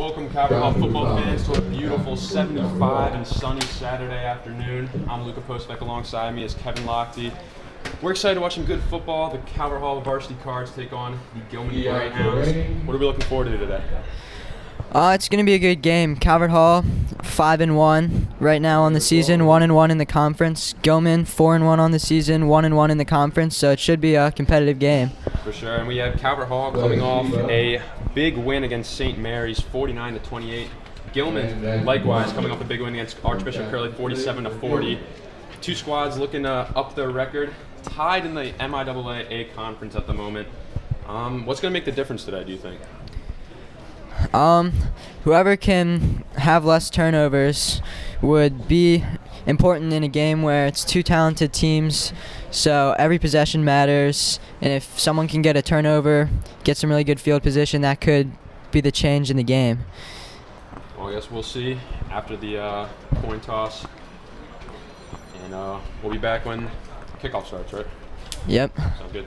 Welcome, Calvert Hall football fans, to a beautiful 75 and sunny Saturday afternoon. I'm Luca Postvek. Alongside me is Kevin Lochte. We're excited to watch some good football. The Calvert Hall Varsity Cards take on the Gilman Greyhounds. What are we looking forward to today? It's going to be a good game. Calvert Hall, 5-1 right now on the season, 1-1 in the conference. Gilman, 4-1 on the season, 1-1 in the conference. So it should be a competitive game. For sure. And we have Calvert Hall coming off a big win against St. Mary's, 49-28. Gilman, likewise, coming off a big win against Archbishop Curley, 47-40. Two squads looking to up their record, tied in the MIAA A conference at the moment. What's going to make the difference today, do you think? Whoever can have less turnovers would be important in a game where it's two talented teams, so every possession matters, and if someone can get a turnover, get some really good field position, that could be the change in the game. Well, I guess we'll see after the coin toss, and we'll be back when kickoff starts, right? Yep. Sounds good.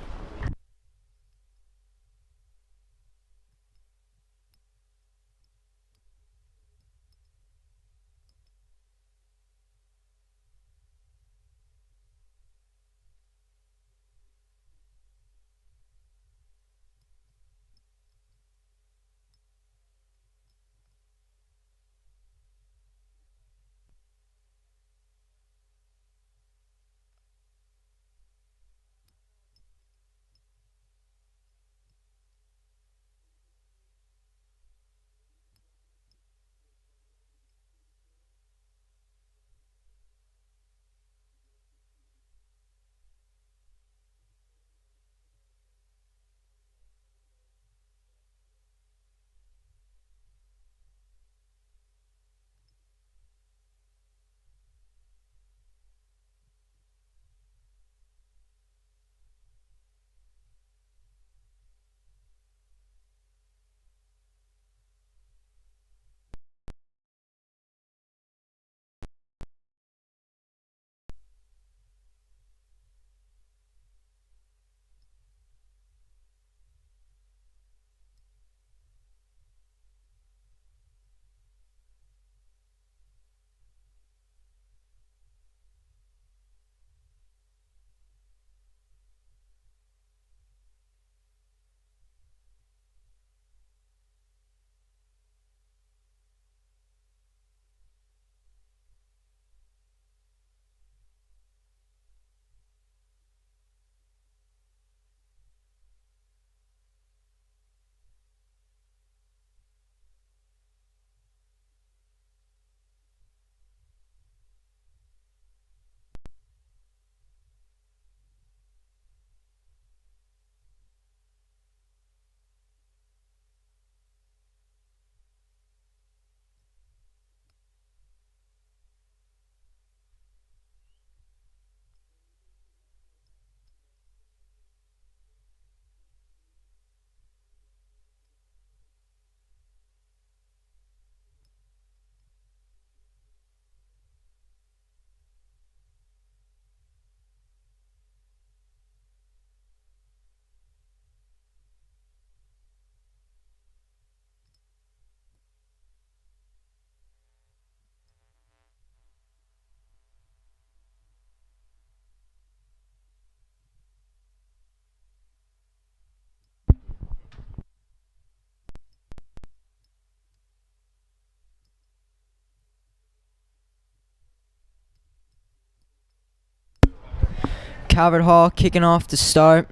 Calvert Hall kicking off to start.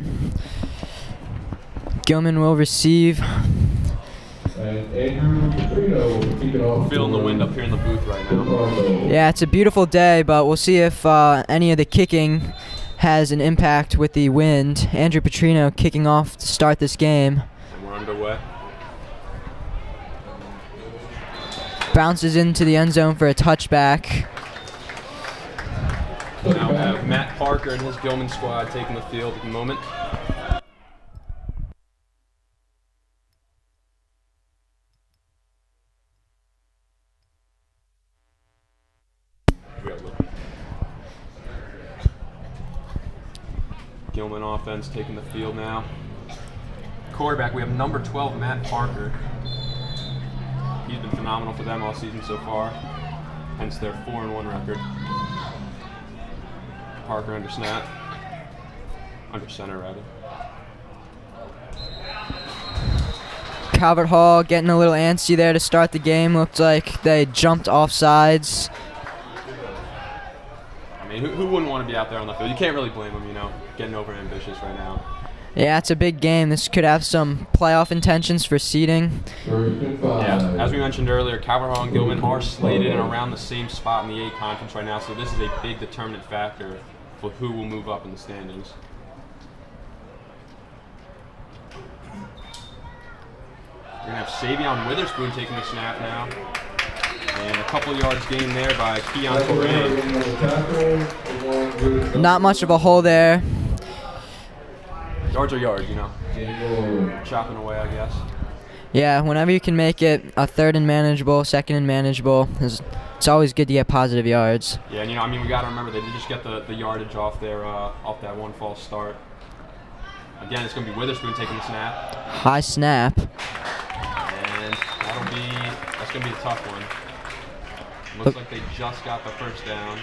Gilman will receive. Feeling the wind up here in the booth right now. Yeah, it's a beautiful day, but we'll see if any of the kicking has an impact with the wind. Andrew Petrino kicking off to start this game. And we're underway. Bounces into the end zone for a touchback. Now we have Matt Parker and his Gilman squad taking the field at the moment. Gilman offense taking the field now. Quarterback, we have number 12, Matt Parker. He's been phenomenal for them all season so far, hence their 4-1 record. Parker under snap. Under center, rather. Calvert Hall getting a little antsy there to start the game. Looked like they jumped off sides. I mean, who wouldn't want to be out there on the field? You can't really blame them, you know, getting over ambitious right now. Yeah, it's a big game. This could have some playoff intentions for seeding. Yeah, as we mentioned earlier, Calvert Hall and Gilman are slated and around the same spot in the A conference right now, so this is a big determinant factor for who will move up in the standings. We're going to have Savion Witherspoon taking the snap now. And a couple yards gained there by Keon Torrey. Not much of a hole there. Yards are yards, you know. Chopping away, I guess. Yeah, whenever you can make it a third and manageable, second and manageable, it's always good to get positive yards. Yeah, and you know, I mean, we got to remember they did just get the yardage off their off that one false start. Again, it's going to be Witherspoon taking the snap. High snap. And that's going to be a tough one. Looks like they just got the first down.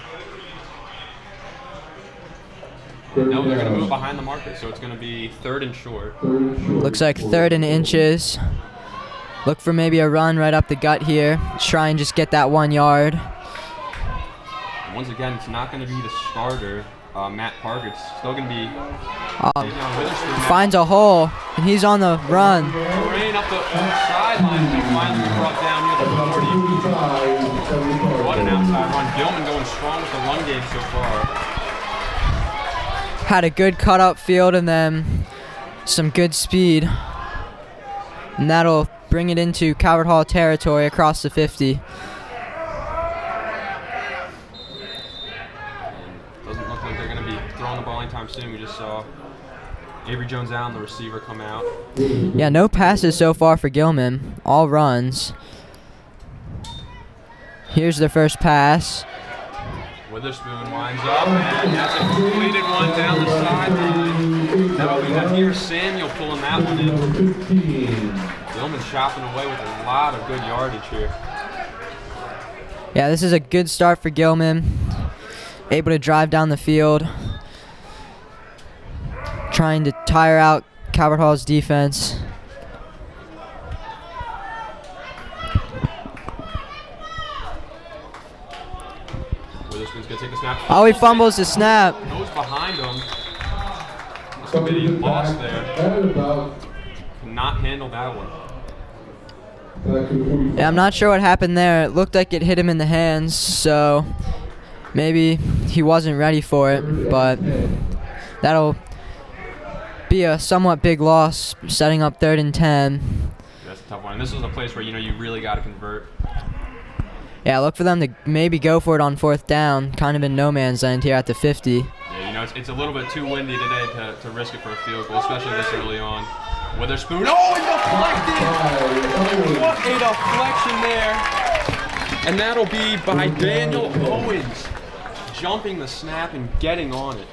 No, they're going to move behind the marker, so it's going to be 3rd and short. Looks like 3rd and inches. Look for maybe a run right up the gut here. Try and just get that 1 yard. Once again, it's not going to be the starter, Matt Parker. It's still going to be finds a hole, and he's on the run. Rain up the sideline and finally brought down near the 40. What an outside run. Gilman going strong with the run game so far. Had a good cut up field and then some good speed. And that'll bring it into Calvert Hall territory across the 50. Doesn't look like they're going to be throwing the ball anytime soon. We just saw Avery Jones-Allen, the receiver, come out. Yeah, no passes so far for Gilman. All runs. Here's their first pass. Witherspoon winds up, and that's a completed one down the sideline. That'll be Nahir Samuel pulling that one in. Gilman chopping away with a lot of good yardage here. Yeah, this is a good start for Gilman. Able to drive down the field. Trying to tire out Calvert Hall's defense. Witherspoon's going to take the snap. Oh, he fumbles the snap. Goes behind him. Somebody lost there. Cannot handle that one. Yeah, I'm not sure what happened there. It looked like it hit him in the hands, so maybe he wasn't ready for it, but that'll be a somewhat big loss, setting up 3rd and 10. That's a tough one. And this is a place where, you know, you really got to convert. Yeah, look for them to maybe go for it on 4th down, kind of in no man's land here at the 50. Yeah, you know, it's a little bit too windy today to risk it for a field goal, especially this early on. Witherspoon, oh, it deflected! What a deflection there! And that'll be by Daniel Owens, jumping the snap and getting on it.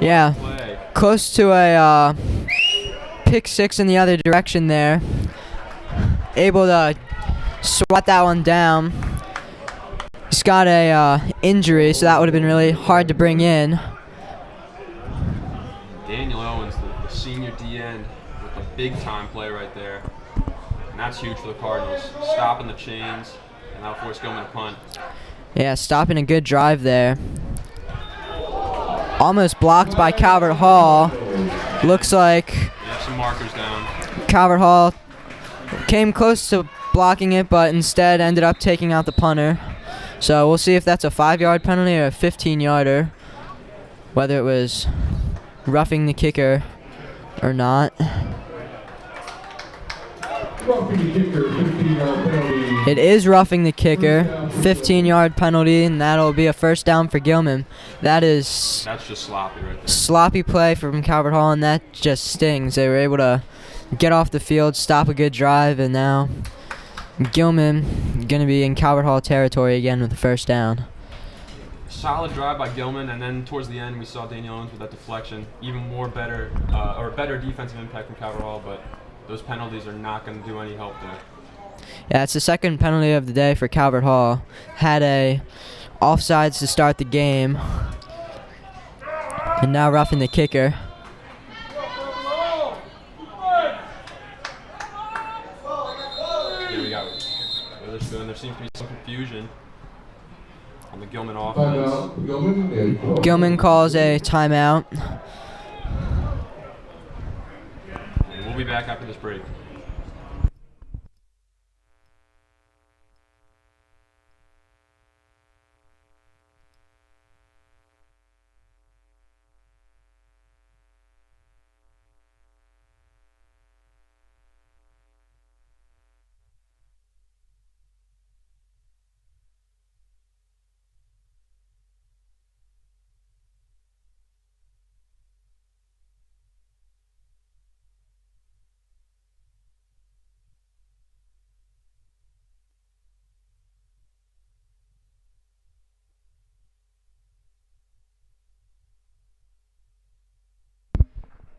Yeah, Play. close to a pick 6 in the other direction there. Able to swat that one down. He's got a injury, so that would have been really hard to bring in. Daniel Owens, the senior D-end, with a big-time play right there. And that's huge for the Cardinals. Stopping the chains, and that'll force Gilman to punt. Yeah, stopping a good drive there. Almost blocked by Calvert Hall. Looks like Yeah, some markers down. Calvert Hall came close to blocking it, but instead ended up taking out the punter. So we'll see if that's a 5-yard penalty or a 15-yarder, whether it was roughing the kicker or not. It is roughing the kicker, 15-yard penalty, and that'll be a 1st down for Gilman. That's just sloppy right there. Sloppy play from Calvert Hall, and that just stings. They were able to get off the field, stop a good drive, and now Gilman going to be in Calvert Hall territory again with the 1st down. Solid drive by Gilman, and then towards the end we saw Daniel Owens with that deflection. Even more better defensive impact from Calvert Hall, but those penalties are not going to do any help there. Yeah, it's the second penalty of the day for Calvert Hall. Had a offsides to start the game, and now roughing the kicker. Here we go. Witherspoon. There seems to be some confusion on the Gilman offense. Gilman calls a timeout. And we'll be back after this break.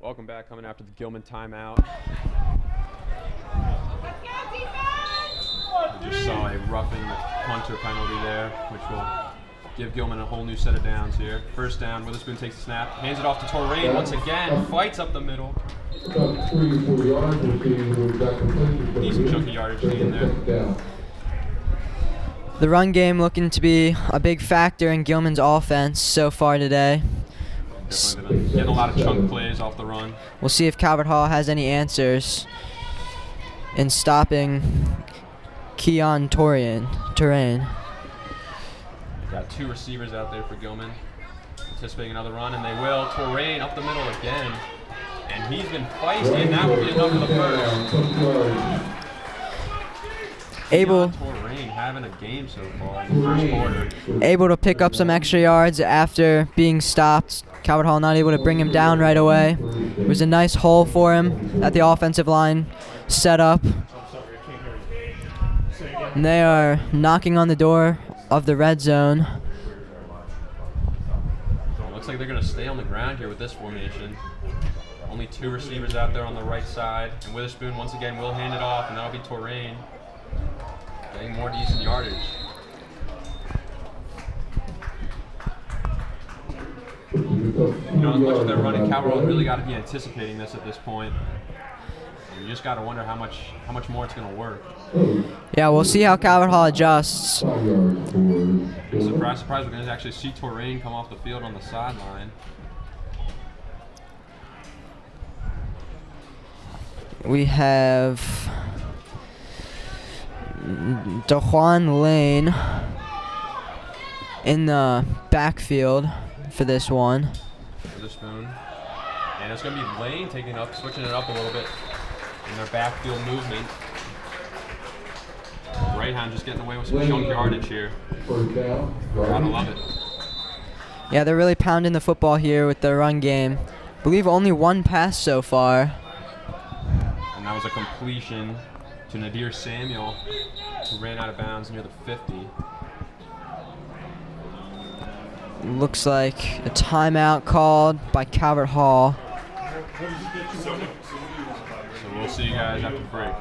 Welcome back, coming after the Gilman timeout. We just saw a roughing the punter penalty there, which will give Gilman a whole new set of downs here. First down, Witherspoon takes the snap, hands it off to Torrain once again, fights up the middle. Decent chunky yardage in there. The run game looking to be a big factor in Gilman's offense so far today. Definitely been getting a lot of chunk plays off the run. We'll see if Calvert Hall has any answers in stopping Keon Torrain. Got two receivers out there for Gilman. Anticipating another run, and they will. Torrain up the middle again. And he's been feisty, and that will be enough for the first. Torrain having a game so far in the first quarter. Able to pick up some extra yards after being stopped. Calvert Hall not able to bring him down right away. It was a nice hole for him that the offensive line set up. And they are knocking on the door of the red zone. Looks like they're going to stay on the ground here with this formation. Only two receivers out there on the right side. And Witherspoon once again will hand it off, and that'll be Torrain getting more decent yardage. As much as they're running, Calvert Hall really got to be anticipating this at this point. And you just got to wonder how much more it's going to work. Yeah, we'll see how Calvert Hall adjusts. Surprise, surprise, we're going to actually see Torrain come off the field on the sideline. We have Dejuan Lane in the backfield for this one. Witherspoon. And it's going to be Lane taking up, switching it up a little bit in their backfield movement. Greyhound just getting away with some chunk yardage here. Gotta love it. Yeah, they're really pounding the football here with the run game. I believe only one pass so far. And that was a completion to Nadir Samuel, who ran out of bounds near the 50. Looks like a timeout called by Calvert Hall. So we'll see you guys after the break.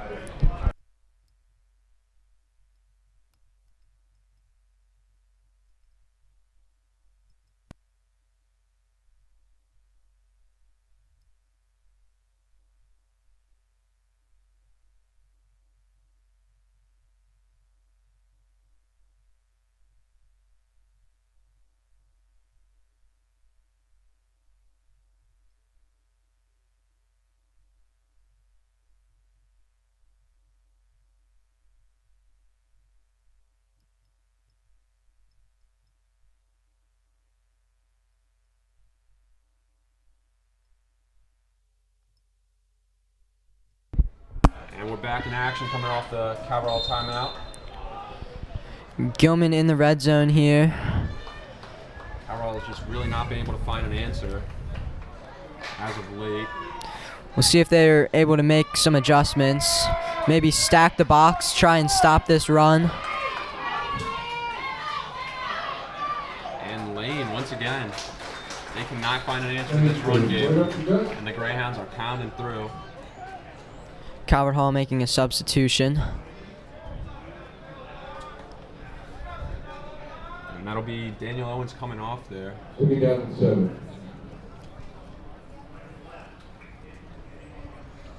And we're back in action coming off the Calvert Hall timeout. Gilman in the red zone here. Calvert Hall is just really not being able to find an answer as of late. We'll see if they're able to make some adjustments. Maybe stack the box, try and stop this run. And Lane, once again, they cannot find an answer to this run game. And the Greyhounds are pounding through. Calvert Hall making a substitution. And that'll be Daniel Owens coming off there. We'll be down to 7.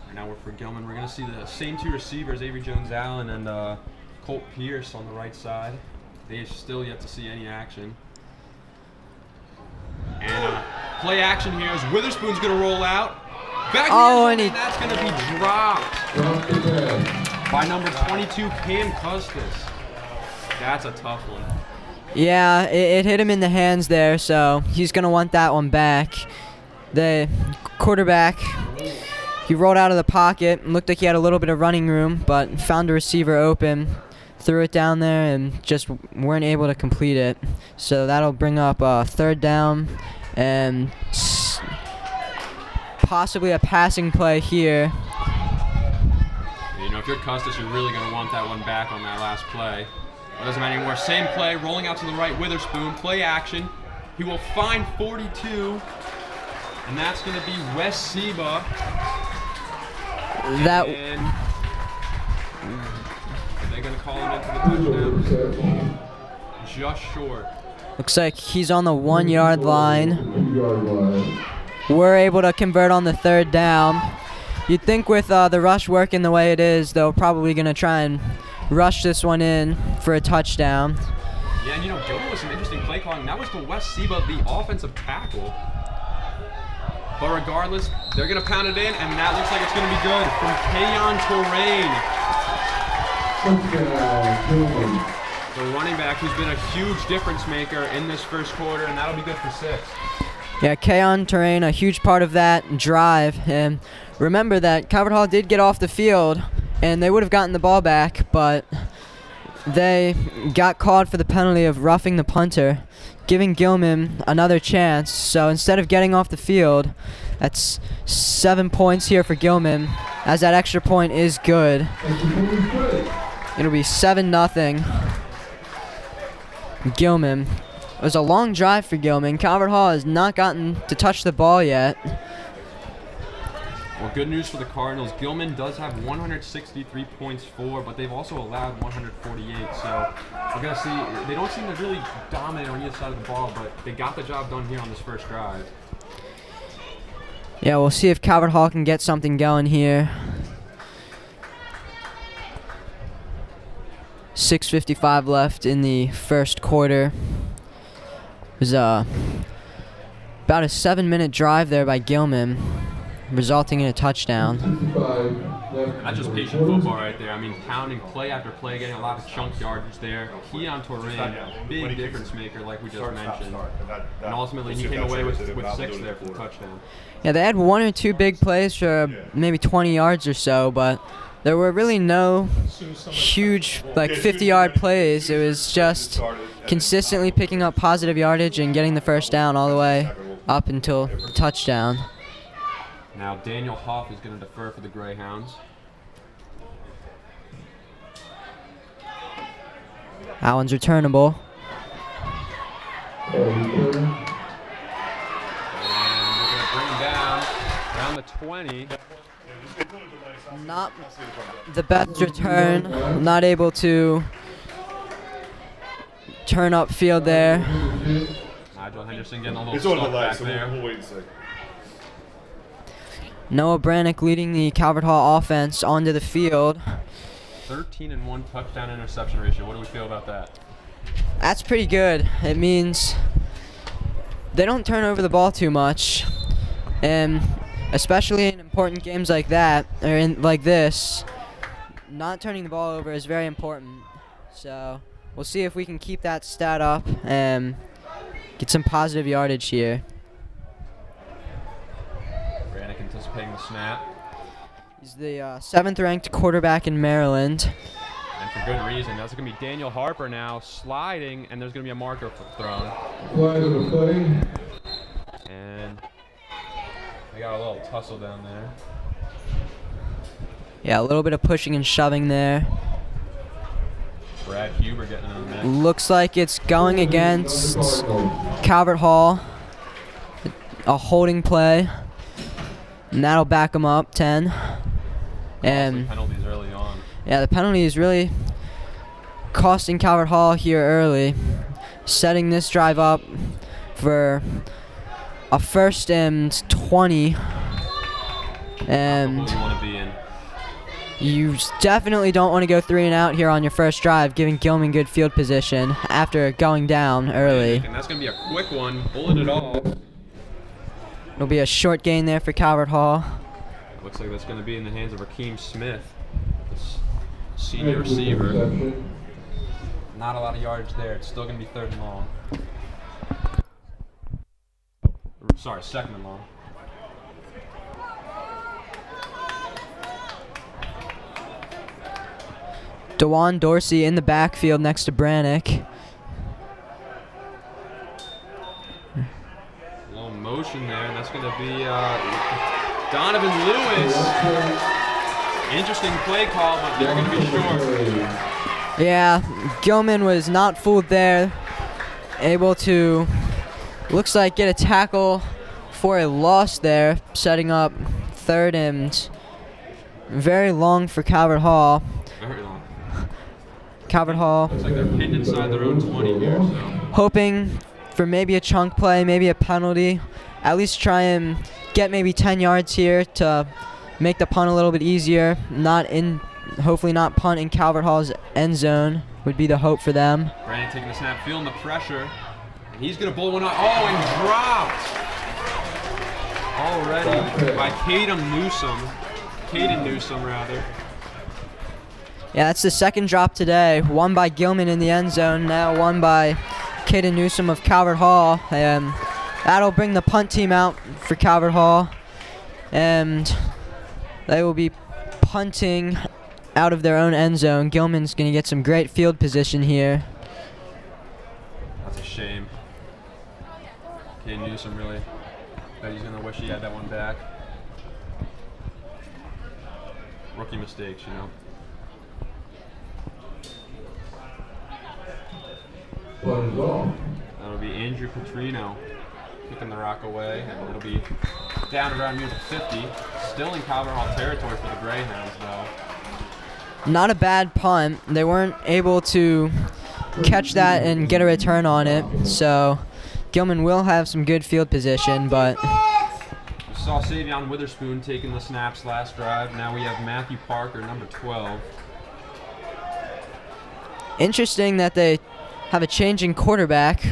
And now we're for Gilman. We're going to see the same 2 receivers, Avery Jones-Allen and Colt Pierce on the right side. They still yet to see any action. And play action here as Witherspoon's going to roll out. Back and that's going to be dropped by number 22, Cam Custis. That's a tough one. Yeah, it hit him in the hands there, so he's going to want that one back. The quarterback, he rolled out of the pocket and looked like he had a little bit of running room, but found a receiver open, threw it down there, and just weren't able to complete it. So that'll bring up a 3rd down and possibly a passing play here. You know, if you're Custis, you're really going to want that one back on that last play. It doesn't matter anymore. Same play, rolling out to the right, Witherspoon, play action. He will find 42, and that's going to be Wes Seba. That. And are they going to call him into the touchdown? Just short. Looks like he's on the 1-yard line. We're able to convert on the 3rd down. You'd think with the rush working the way it is, they're probably going to try and rush this one in for a touchdown. Yeah, and you know, Gilman with some interesting play calling. That was to Wes Seba, the offensive tackle. But regardless, they're going to pound it in, and that looks like it's going to be good from Kayon Torain. The running back who's been a huge difference maker in this first quarter, and that'll be good for 6. Yeah, Kayon Torain, a huge part of that drive. And remember that Calvert Hall did get off the field, and they would have gotten the ball back, but they got called for the penalty of roughing the punter, giving Gilman another chance. So instead of getting off the field, that's 7 points here for Gilman, as that extra point is good. It'll be 7-0. Gilman. It was a long drive for Gilman. Calvert Hall has not gotten to touch the ball yet. Well, good news for the Cardinals. Gilman does have 163 points for, but they've also allowed 148. So we're going to see, they don't seem to really dominate on either side of the ball, but they got the job done here on this first drive. Yeah, we'll see if Calvert Hall can get something going here. 6:55 left in the first quarter. It was about a 7-minute drive there by Gilman, resulting in a touchdown. That's just patient football right there. I mean, pounding play after play, getting a lot of chunk yardage there. Kayon Torain, big difference maker, like we just mentioned. And ultimately, he came away with 6 there for the touchdown. Yeah, they had 1 or 2 big plays for maybe 20 yards or so, but there were really no huge, like 50-yard plays. It was just consistently picking up positive yardage and getting the first down all the way up until touchdown. Now Daniel Hoff is going to defer for the Greyhounds. That one's returnable. And we're going to bring him down around the 20. Not the best return. Not able to turn up field there. Nigel Henderson getting a little stuck back there. We'll wait and see. Noah Brannick leading the Calvert Hall offense onto the field. 13-1 touchdown interception ratio. What do we feel about that? That's pretty good. It means they don't turn over the ball too much, and especially in important games like that, or in like this, not turning the ball over is very important. So we'll see if we can keep that stat up and get some positive yardage here. Brannick anticipating the snap. He's the 7th-ranked quarterback in Maryland. And for good reason. That's going to be Daniel Harper now sliding, and there's going to be a marker thrown. Flag of the play. And they got a little tussle down there. Yeah, a little bit of pushing and shoving there. Brad Huber getting in the mix. Looks like it's going against Calvert Hall. A holding play. And that'll back them up 10. And Penalties early on. yeah, the penalty is really costing Calvert Hall here early. setting this drive up for a 1st and 20. And What you want to be in. you definitely don't want to go 3 and out here on your first drive, giving Gilman good field position after going down early. And that's going to be a quick one. Bullet it all. It'll be a short gain there for Calvert Hall. Looks like that's going to be in the hands of Rakeem Smith, this senior receiver. Interception. Not a lot of yardage there. It's still going to be 3rd and long. Sorry, 2nd and long. Dejuan Dorsey in the backfield next to Brannick. A little motion there, and that's going to be Donovan Lewis. Interesting play call, but they're going to be short. Yeah, Gilman was not fooled there. Able to, looks like, get a tackle for a loss there, setting up 3rd and very long for Calvert Hall. Very long. Calvert Hall Looks like they're pinned inside their own 20 here, so. hoping for maybe a chunk play, maybe a penalty. At least try and get maybe 10 yards here to make the punt a little bit easier. Hopefully not punt in Calvert Hall's end zone would be the hope for them. Brandon taking the snap, feeling the pressure. And he's going to blow one out. Oh, and dropped already by Caden Newsome, rather. Yeah, that's the 2nd drop today. One by Gilman in the end zone, now one by Caden Newsome of Calvert Hall. And that'll bring the punt team out for Calvert Hall. And they will be punting out of their own end zone. Gilman's going to get some great field position here. That's a shame. Caden Newsome really, bet he's going to wish he had that one back. Rookie mistakes, you know. Play is off. That'll be Andrew Petrino kicking the rock away, and it'll be down around near the 50. Still in Calvert Hall territory for the Greyhounds, though. Not a bad punt. They weren't able to catch that and get a return on it, so Gilman will have some good field position, but We saw Savion Witherspoon taking the snaps last drive. Now we have Matthew Parker, number 12. interesting that they have a changing quarterback.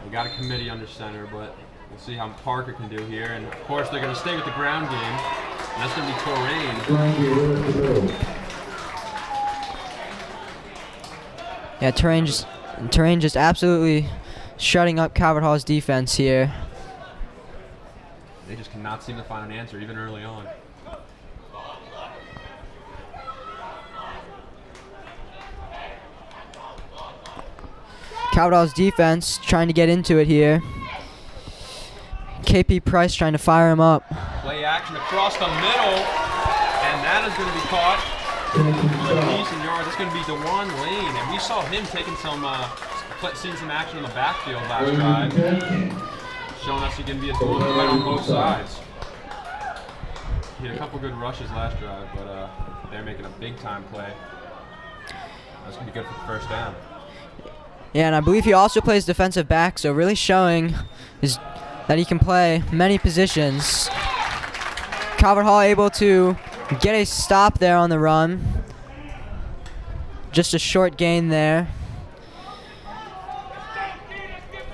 We got a committee under center, but we'll see how Parker can do here. And of course, they're going to stay with the ground game. And that's going to be Torain. Yeah, Terrain just absolutely shutting up Calvert Hall's defense here. They just cannot seem to find an answer, even early on. Calvert Hall's defense trying to get into it here. KP Price trying to fire him up. Play action across the middle, and that is going to be caught for a decent yard. That's going to be Dejuan Lane, and we saw him taking seeing some action in the backfield last drive, showing us he can be a dual threat on both sides. He had a couple good rushes last drive, but they're making a big-time play. That's going to be good for the first down. Yeah, and I believe he also plays defensive back, so really showing that he can play many positions. Calvert Hall able to get a stop there on the run. Just a short gain there.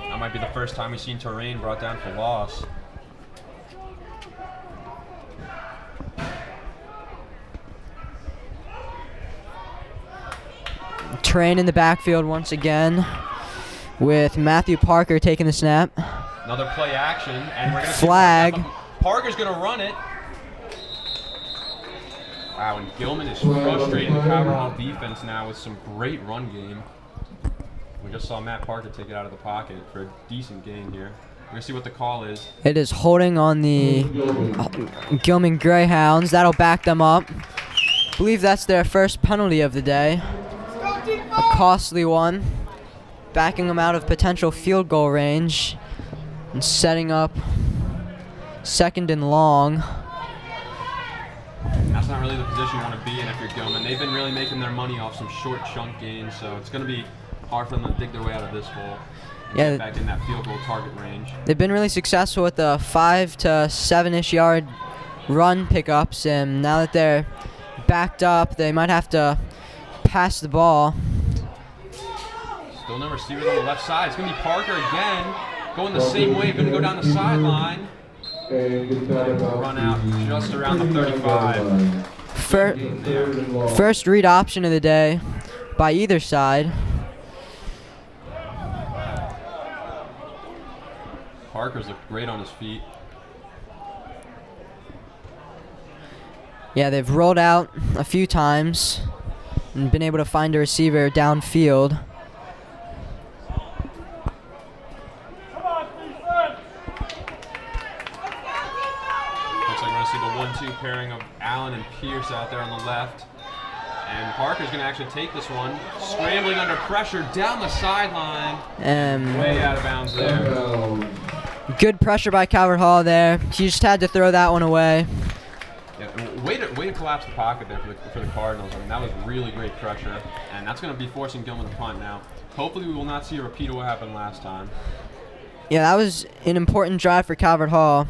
That might be the first time we've seen Torain brought down for loss. Terrain in the backfield once again with Matthew Parker taking the snap. Another play action, and we're going to flag. Parker's going to run it. Wow, and Gilman is frustrating the Calvert Hall defense now with some great run game. We just saw Matt Parker take it out of the pocket for a decent gain here. We're going to see what the call is. It is holding on the Gilman Greyhounds. That'll back them up. I believe that's their first penalty of the day. A costly one. Backing them out of potential field goal range and setting up 2nd and long. Now that's not really the position you want to be in if you're Gilman. They've been really making their money off some short chunk gains, so it's going to be hard for them to dig their way out of this hole and get back in that field goal target range. They've been really successful with the 5 to 7-ish yard run pickups, and now that they're backed up, they might have to pass the ball. Still no receivers on the left side. It's going to be Parker again, going the same way, going to go down the sideline. Run out just around the 35. First read option of the day by either side. Parker's looked great on his feet. Yeah, they've rolled out a few times and been able to find a receiver downfield. Looks like we're going to see the 1-2 pairing of Allen and Pierce out there on the left. And Parker's going to actually take this one. Scrambling under pressure down the sideline. Way out of bounds there. Good pressure by Calvert Hall there. He just had to throw that one away. Yeah, way to collapse the pocket there for the Cardinals. I mean, that was really great pressure. And that's going to be forcing Gilman to punt now. Hopefully we will not see a repeat of what happened last time. Yeah, that was an important drive for Calvert Hall.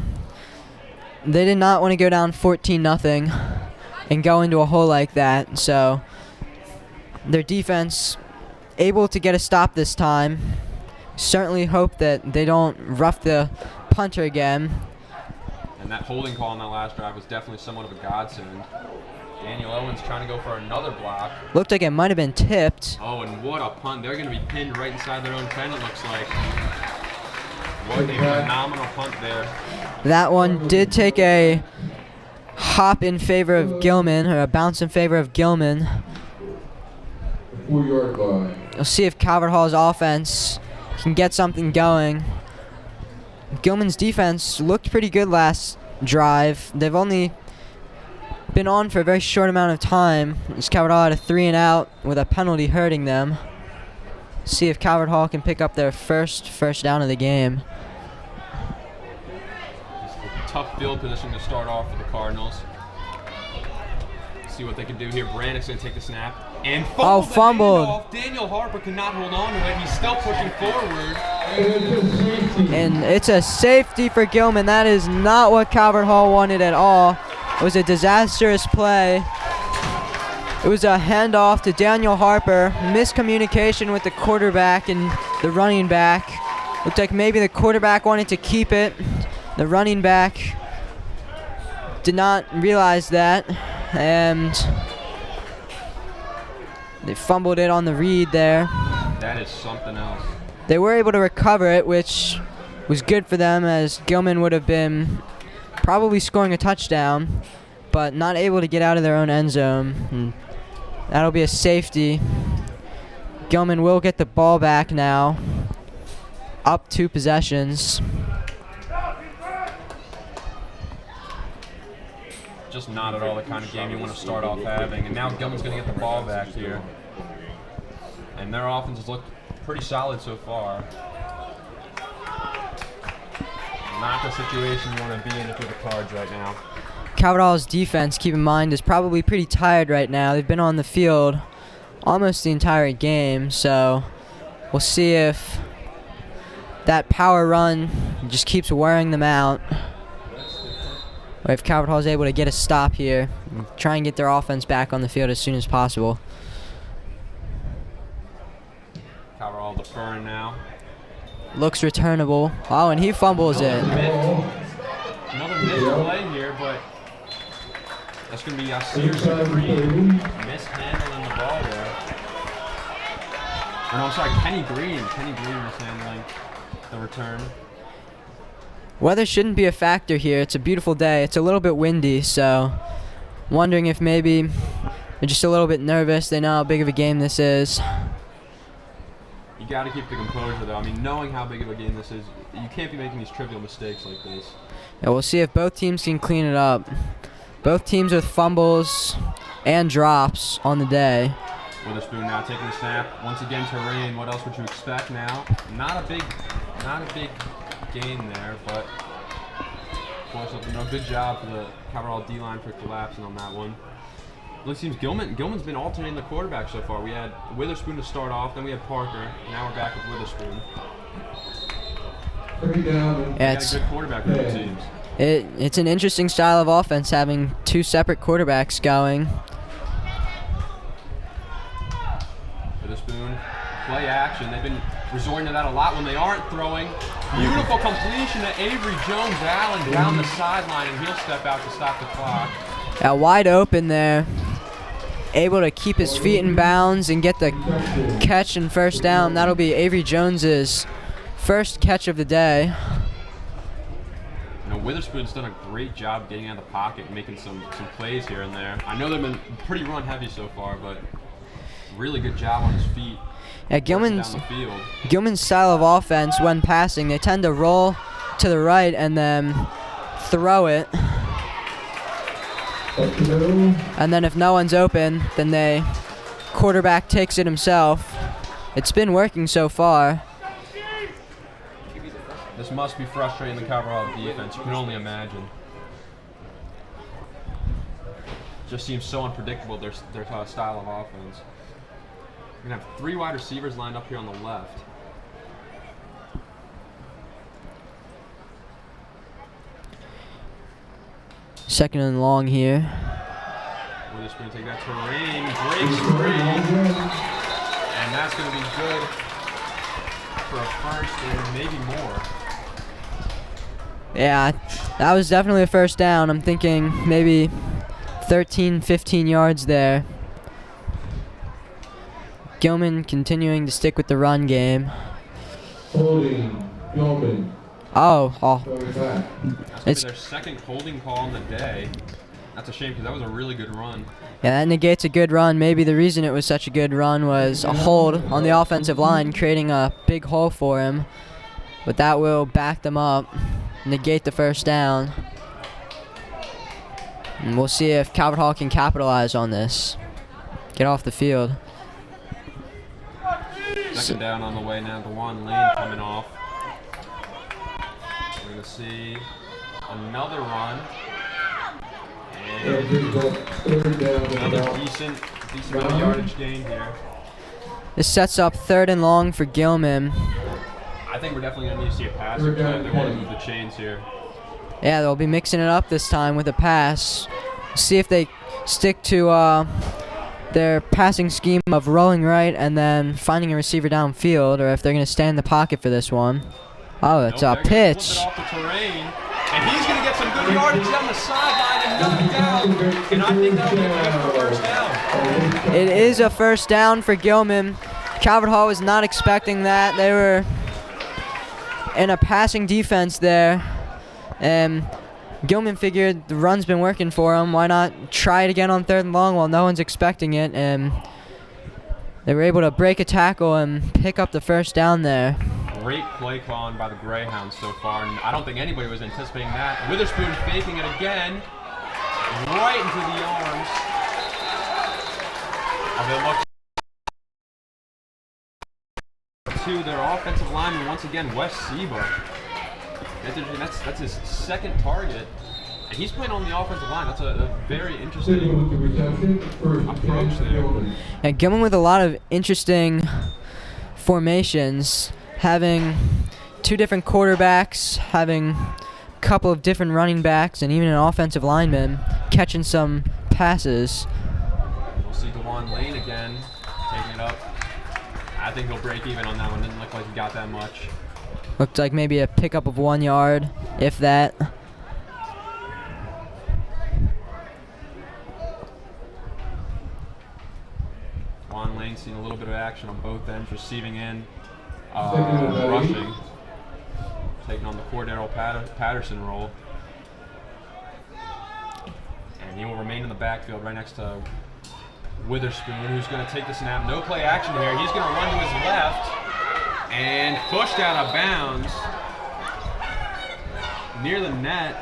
They did not want to go down 14-0 and go into a hole like that. So their defense able to get a stop this time. Certainly hope that they don't rough the punter again. And that holding call on that last drive was definitely somewhat of a godsend. Daniel Owens trying to go for another block. Looked like it might have been tipped. Oh, and what a punt. They're going to be pinned right inside their own 10, it looks like. What a phenomenal punt there. That one did take a hop in favor of Gilman, or a bounce in favor of Gilman. 4-yard line. We'll see if Calvert Hall's offense can get something going. Gilman's defense looked pretty good last drive. They've only been on for a very short amount of time. As Calvert Hall had a 3-and-out with a penalty hurting them. See if Calvert Hall can pick up their first down of the game. Tough field position to start off for the Cardinals. See what they can do here. Brannick's going to take the snap and fumbled. Daniel Harper cannot hold on to it. He's still pushing forward. And it's a safety for Gilman. That is not what Calvert Hall wanted at all. It was a disastrous play. It was a handoff to Daniel Harper. Miscommunication with the quarterback and the running back. Looked like maybe the quarterback wanted to keep it. The running back did not realize that, and they fumbled it on the read there. That is something else. They were able to recover it, which was good for them, as Gilman would have been probably scoring a touchdown, but not able to get out of their own end zone. And that'll be a safety. Gilman will get the ball back now, up 2 possessions. Just not at all the kind of game you want to start off having. And now Gilman's going to get the ball back here. And their offense has looked pretty solid so far. Not the situation you want to be in if you're the Cards right now. Calvert Hall's defense, keep in mind, is probably pretty tired right now. They've been on the field almost the entire game, so we'll see if that power run just keeps wearing them out. Or if Calvert Hall is able to get a stop here and try and get their offense back on the field as soon as possible. Calvert Hall deferring now. Looks returnable. Oh, and he fumbles it. Another missed play here, but that's going to be Yasir Green mishandling the ball there. Or no, sorry, Kenny Green. Kenny Green mishandling the return. Weather shouldn't be a factor here. It's a beautiful day. It's a little bit windy, so wondering if maybe they're just a little bit nervous. They know how big of a game this is. You got to keep the composure, though. I mean, knowing how big of a game this is, you can't be making these trivial mistakes like this. Yeah, we'll see if both teams can clean it up. Both teams with fumbles and drops on the day. Witherspoon now taking the snap. Once again to Rain. What else would you expect now? Not a big gain there, but force something. No, good job for the Calvert Hall D-line for collapsing on that one. It seems Gilman's been alternating the quarterback so far. We had Witherspoon to start off, then we had Parker, and now we're back with Witherspoon. It's a good quarterback for the teams. It's an interesting style of offense, having two separate quarterbacks going. Witherspoon, play action. They've been resorting to that a lot when they aren't throwing. Beautiful completion to Avery Jones-Allen down the sideline, and he'll step out to stop the clock. Yeah, wide open there. Able to keep his feet in bounds and get the catch and first down. That'll be Avery Jones's first catch of the day. You know, Witherspoon's done a great job getting out of the pocket and making some plays here and there. I know they've been pretty run heavy so far, but really good job on his feet. Yeah, Gilman's style of offense when passing, they tend to roll to the right and then throw it. And then if no one's open, then the quarterback takes it himself. It's been working so far. This must be frustrating the Calvert Hall defense. You can only imagine. Just seems so unpredictable, their style of offense. We're going to have 3 wide receivers lined up here on the left. Second and long here. Witherspoon take that terrain, breaks free, and that's going to be good for a first and maybe more. Yeah, that was definitely a first down. I'm thinking maybe 13, 15 yards there. Gilman continuing to stick with the run game. Holding, Gilman. Oh. That's their second holding call on the day. That's a shame because that was a really good run. Yeah, that negates a good run. Maybe the reason it was such a good run was a hold on the offensive line, creating a big hole for him. But that will back them up, negate the first down. And we'll see if Calvert Hall can capitalize on this. Get off the field. Second down on the way now. Dejuan Lane coming off. We're going to see another run. And another decent amount of yardage gain here. This sets up third and long for Gilman. I think we're definitely going to need to see a pass if they want to move the chains here. Yeah, they'll be mixing it up this time with a pass. See if they stick to their passing scheme of rolling right and then finding a receiver downfield, or if they're going to stay in the pocket for this one. Oh, it's a pitch. Flip it off the terrain, and he's going to get some good yardage down the sideline and knock down. And I think that'll be good for first down. It is a first down for Gilman. Calvert Hall was not expecting that. They were in a passing defense there, and Gilman figured the run's been working for him. Why not try it again on third and long while no one's expecting it? And they were able to break a tackle and pick up the first down there. Great play calling by the Greyhounds so far, and I don't think anybody was anticipating that. Witherspoon faking it again, right into the arms of to their offensive lineman once again, Wes Seba. That's his second target, and he's playing on the offensive line. That's a very interesting approach there. Yeah, Gilman with a lot of interesting formations, having 2 different quarterbacks, having a couple of different running backs, and even an offensive lineman catching some passes. We'll see Dejuan Lane again, taking it up. I think he'll break even on that one. Didn't look like he got that much. Looked like maybe a pickup of 1 yard, if that. Dejuan Lane seeing a little bit of action on both ends, receiving in, rushing, taking on the Cordero Patterson role. And he will remain in the backfield right next to Witherspoon, who's going to take the snap. No play action here. He's going to run to his left and pushed out of bounds near the net.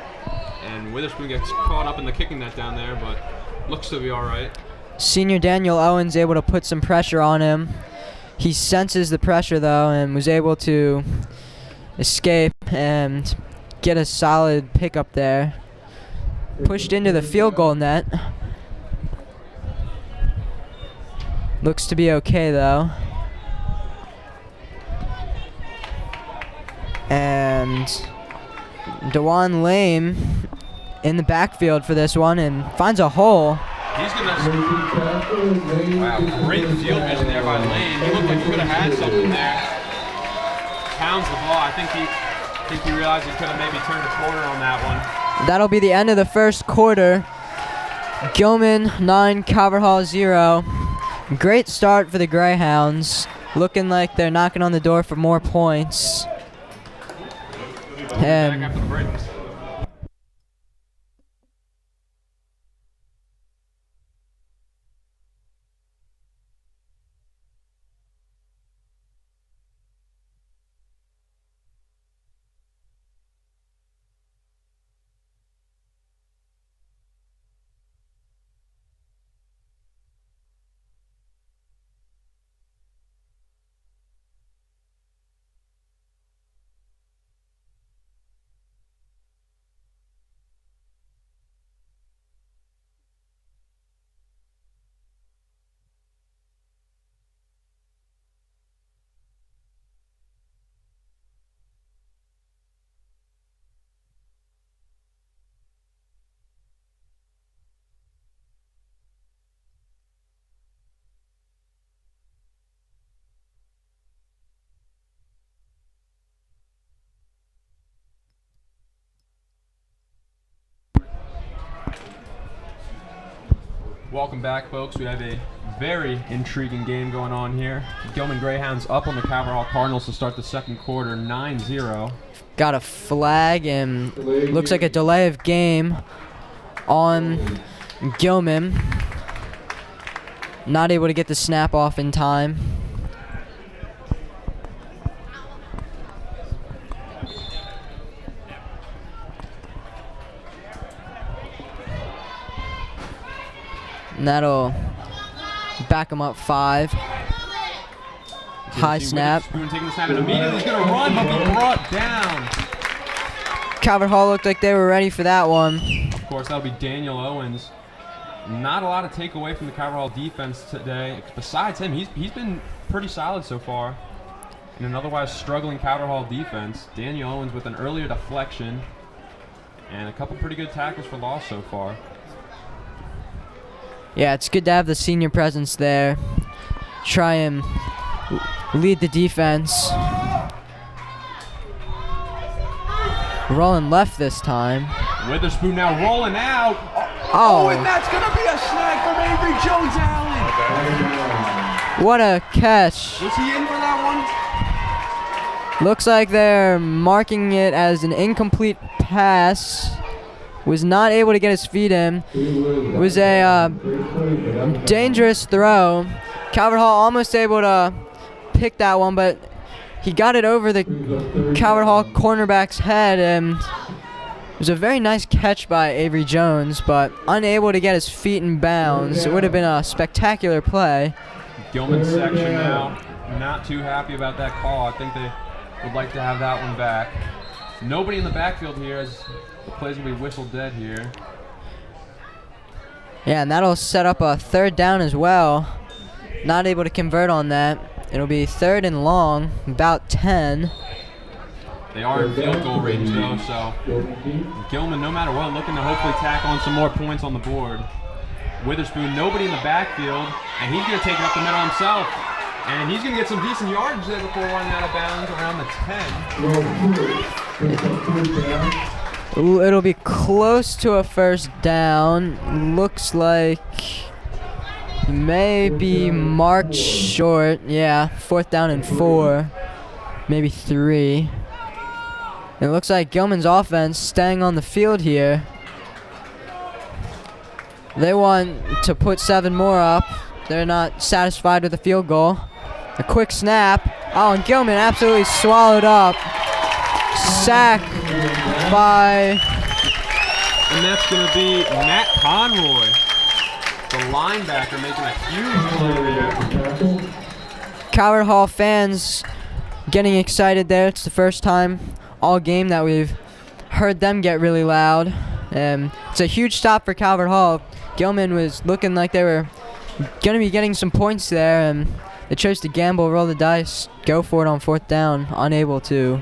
And Witherspoon gets caught up in the kicking net down there, but looks to be all right. Senior Daniel Owens able to put some pressure on him. He senses the pressure though and was able to escape and get a solid pickup there. Pushed into the field goal net. Looks to be okay though. And Dejuan Lane in the backfield for this one and finds a hole. He's gonna. Wow, great field vision there by Lane. He looked like he could have had something there. Pounds the ball. I think he realized he could have maybe turned the corner on that one. That'll be the end of the first quarter. Gilman 9, Calvert Hall 0. Great start for the Greyhounds. Looking like they're knocking on the door for more points. Back after the break. Welcome back, folks. We have a very intriguing game going on here. Gilman Greyhounds up on the Calvert Hall Cardinals to start the second quarter, 9-0. Got a flag and looks like a delay of game on Gilman. Not able to get the snap off in time. And that'll back him up 5. High snap. Spoon taking the snap and immediately he's going to run, but be brought down. Calvert Hall looked like they were ready for that one. Of course, that'll be Daniel Owens. Not a lot of takeaway from the Calvert Hall defense today. Besides him, he's been pretty solid so far in an otherwise struggling Calvert Hall defense. Daniel Owens with an earlier deflection and a couple pretty good tackles for loss so far. Yeah, it's good to have the senior presence there. Try and lead the defense. Rolling left this time. Witherspoon now rolling out. Oh, and that's going to be a snag from Avery Jones Allen. What a catch. Was he in for that one? Looks like they're marking it as an incomplete pass. Was not able to get his feet in. It was a dangerous throw. Calvert Hall almost able to pick that one, but he got it over the Calvert Hall cornerback's head, and it was a very nice catch by Avery Jones, but unable to get his feet in bounds. It would have been a spectacular play. Gilman section now, not too happy about that call. I think they would like to have that one back. Nobody in the backfield here as the play's going to be whistled dead here. Yeah, and that'll set up a third down as well. Not able to convert on that. It'll be 3rd and long, about 10. They are in field goal range though, so Gilman, no matter what, looking to hopefully tack on some more points on the board. Witherspoon, nobody in the backfield, and he's going to take it up the middle himself. And he's going to get some decent yardage there before running out of bounds around the 10. It'll be close to a first down. Looks like maybe marked short. Yeah, 4th down and 4, maybe 3. It looks like Gilman's offense staying on the field here. They want to put 7 more up. They're not satisfied with the field goal. A quick snap. Oh, and Gilman absolutely swallowed up. Sack by... And that's going to be Matt Conroy, the linebacker, making a huge play there. Calvert Hall fans getting excited there. It's the first time all game that we've heard them get really loud. It's a huge stop for Calvert Hall. Gilman was looking like they were going to be getting some points there, and they chose to gamble, roll the dice, go for it on 4th down, unable to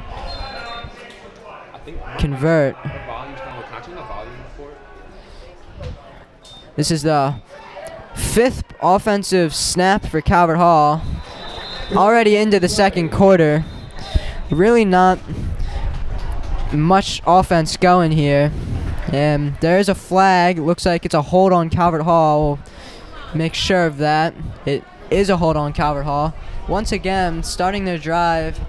convert. This is the 5th offensive snap for Calvert Hall. Already into the 2nd quarter. Really not much offense going here. And there is a flag. Looks like it's a hold on Calvert Hall. We'll make sure of that. It is a hold on Calvert Hall. Once again, starting their drive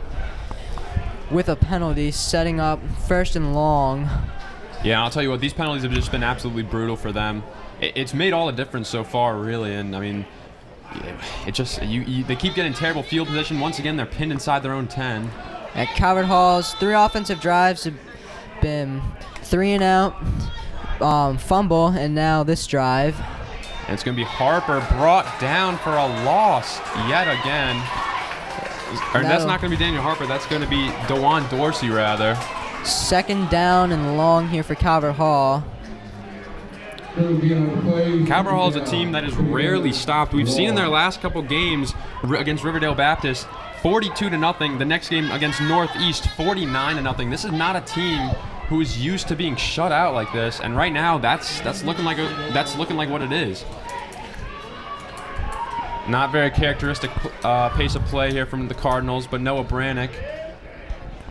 with a penalty, setting up 1st and long. Yeah, I'll tell you what, these penalties have just been absolutely brutal for them. It's made all the difference so far, really, and I mean, it just they keep getting terrible field position. Once again, they're pinned inside their own 10. At Calvert Hall's 3 offensive drives have been 3 and out, fumble, and now this drive. And it's going to be Harper brought down for a loss yet again. Or that's not going to be Daniel Harper. That's going to be Dejuan Dorsey, rather. 2nd down and long here for Calvert Hall. Calvert Hall is a team that is rarely stopped. We've seen in their last couple games against Riverdale Baptist, 42-0. The next game against Northeast, 49-0. This is not a team who is used to being shut out like this, and right now that's looking like what it is. Not very characteristic pace of play here from the Cardinals, but Noah Brannick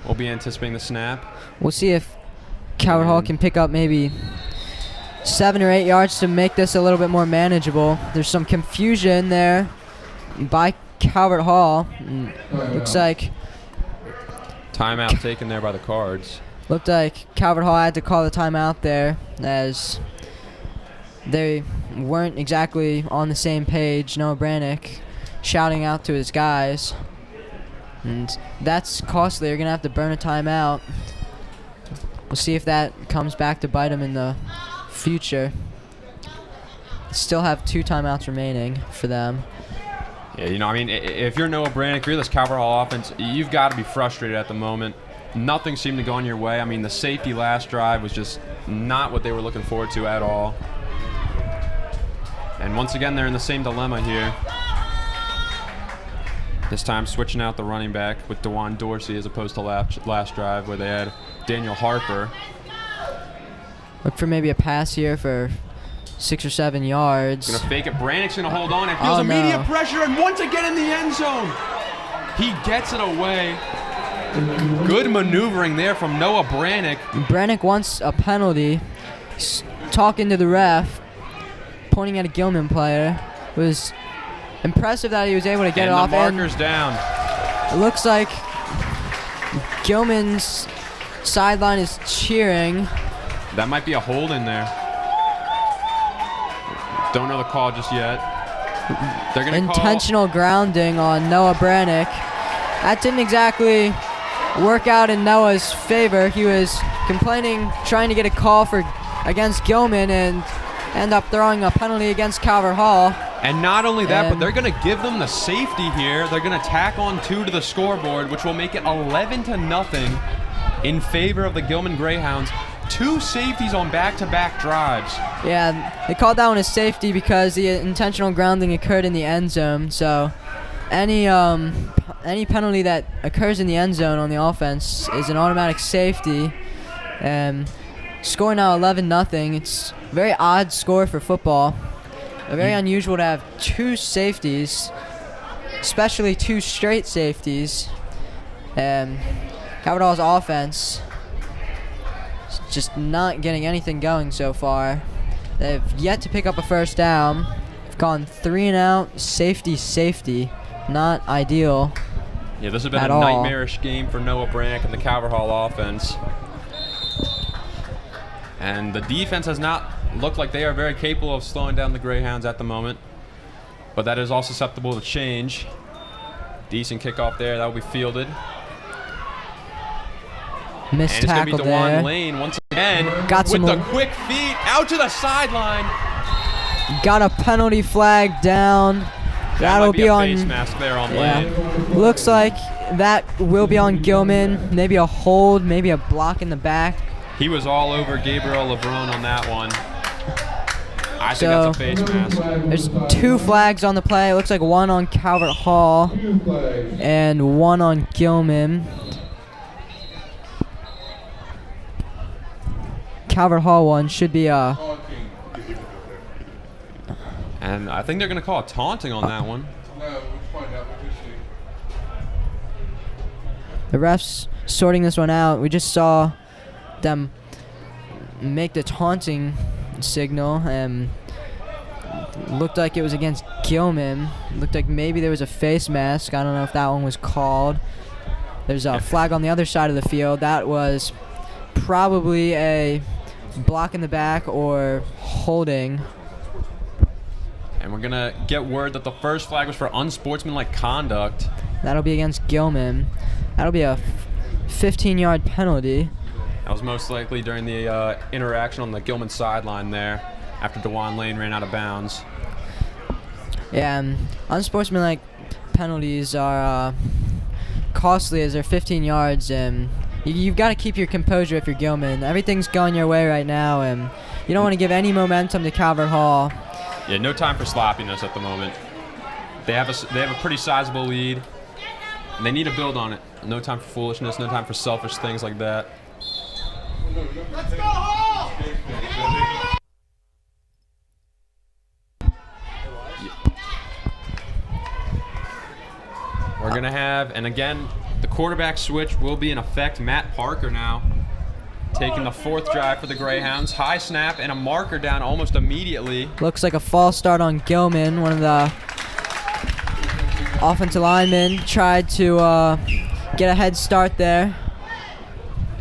will be anticipating the snap. We'll see if Calvert Hall can pick up maybe 7 or 8 yards to make this a little bit more manageable. There's some confusion there by Calvert Hall. Looks like timeout taken there by the Cards. Looked like Calvert Hall had to call the timeout there as they weren't exactly on the same page. Noah Brannick shouting out to his guys. And that's costly. You're going to have to burn a timeout. We'll see if that comes back to bite them in the future. Still have 2 timeouts remaining for them. Yeah, you know, I mean, if you're Noah Brannick, if you're this Calvert Hall offense, you've got to be frustrated at the moment. Nothing seemed to go on your way. I mean, the safety last drive was just not what they were looking forward to at all. And once again, they're in the same dilemma here. This time switching out the running back with Dejuan Dorsey as opposed to last drive where they had Daniel Harper. Look for maybe a pass here for 6 or 7 yards. Gonna fake it. Brannick's gonna hold on. It feels immediate pressure, and once again in the end zone. He gets it away. Good maneuvering there from Noah Brannick. Brannick wants a penalty. He's talking to the ref, pointing at a Gilman player. It was impressive that he was able to get it off. And the marker's down. It looks like Gilman's sideline is cheering. That might be a hold in there. Don't know the call just yet. They're gonna intentional grounding on Noah Brannick. That didn't exactly work out in Noah's favor. He was complaining, trying to get a call against Gilman, and end up throwing a penalty against Calvert Hall. And not only that, but they're going to give them the safety here. They're going to tack on 2 to the scoreboard, which will make it 11-0 in favor of the Gilman Greyhounds. 2 safeties on back-to-back drives. Yeah, they called that one a safety because the intentional grounding occurred in the end zone. So any penalty that occurs in the end zone on the offense is an automatic safety. Score now 11-0. It's a very odd score for football. Very unusual to have 2 safeties, especially 2 straight safeties. Calvert Hall's offense is just not getting anything going so far. They've yet to pick up a first down. They've gone 3 and out, safety. Not ideal. Yeah, this has been a nightmarish game for Noah Brannick and the Calvert Hall offense. And the defense has not looked like they are very capable of slowing down the Greyhounds at the moment. But that is all susceptible to change. Decent kickoff there. That will be fielded. Missed tackle there. And it's going to be Dejuan Lane once again with the quick feet out to the sideline. Got a penalty flag down. That'll be on face mask there on Lane. Looks like that will be on Gilman. Maybe a hold, maybe a block in the back. He was all over Gabriel LeBron on that one. I think that's a face mask. There's 2 flags on the play. It looks like one on Calvert Hall and one on Gilman. Calvert Hall one should be And I think they're going to call a taunting on that one. The refs sorting this one out. We just saw them make the taunting signal, and looked like it was against Gilman. Looked like maybe there was a face mask. I don't know if that one was called. There's a flag on the other side of the field. That was probably a block in the back or holding. And we're going to get word that the first flag was for unsportsmanlike conduct. That'll be against Gilman. That'll be a 15-yard penalty. That was most likely during the interaction on the Gilman sideline there after Dejuan Lane ran out of bounds. Yeah, unsportsmanlike penalties are costly as they're 15 yards, and you've got to keep your composure if you're Gilman. Everything's going your way right now, and you don't want to give any momentum to Calvert Hall. Yeah, no time for sloppiness at the moment. They have a pretty sizable lead, and they need to build on it. No time for foolishness, no time for selfish things like that. Let's go Hall! We're going to have, and again, the quarterback switch will be in effect. Matt Parker now taking the 4th drive for the Greyhounds. High snap and a marker down almost immediately. Looks like a false start on Gilman. One of the offensive linemen tried to get a head start there.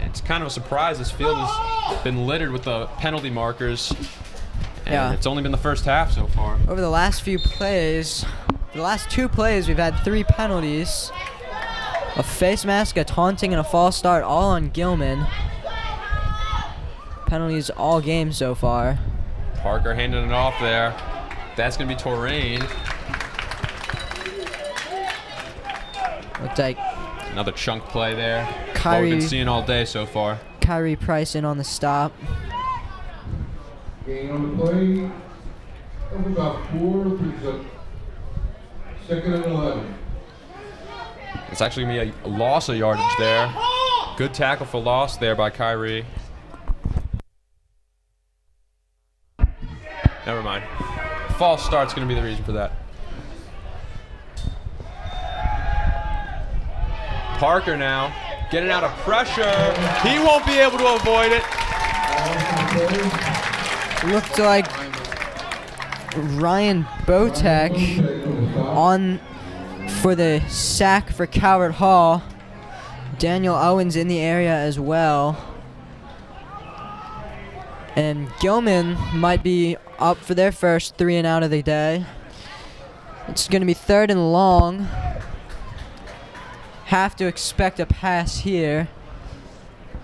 It's kind of a surprise. This field has been littered with the penalty markers. And Yeah. it's only been the first half so far. Over the last few plays, the last 2 plays, we've had 3 penalties. A face mask, a taunting, and a false start, all on Gilman. Penalties all game so far. Parker handing it off there. That's going to be Torrain. Looks like Another chunk play there. What we've Kyrie, been seeing all day so far. Kyrie Price in on the stop. Gain on the play of about 4, brings up 2nd and 11. It's actually going to be a loss of yardage there. Good tackle for loss there by Kyrie. Never mind. False start's going to be the reason for that. Parker now getting out of pressure. He won't be able to avoid it. Looked like Ryan Botek on for the sack for Calvert Hall. Daniel Owens in the area as well. And Gilman might be up for their first 3 and out of the day. It's going to be 3rd and long. Have to expect a pass here.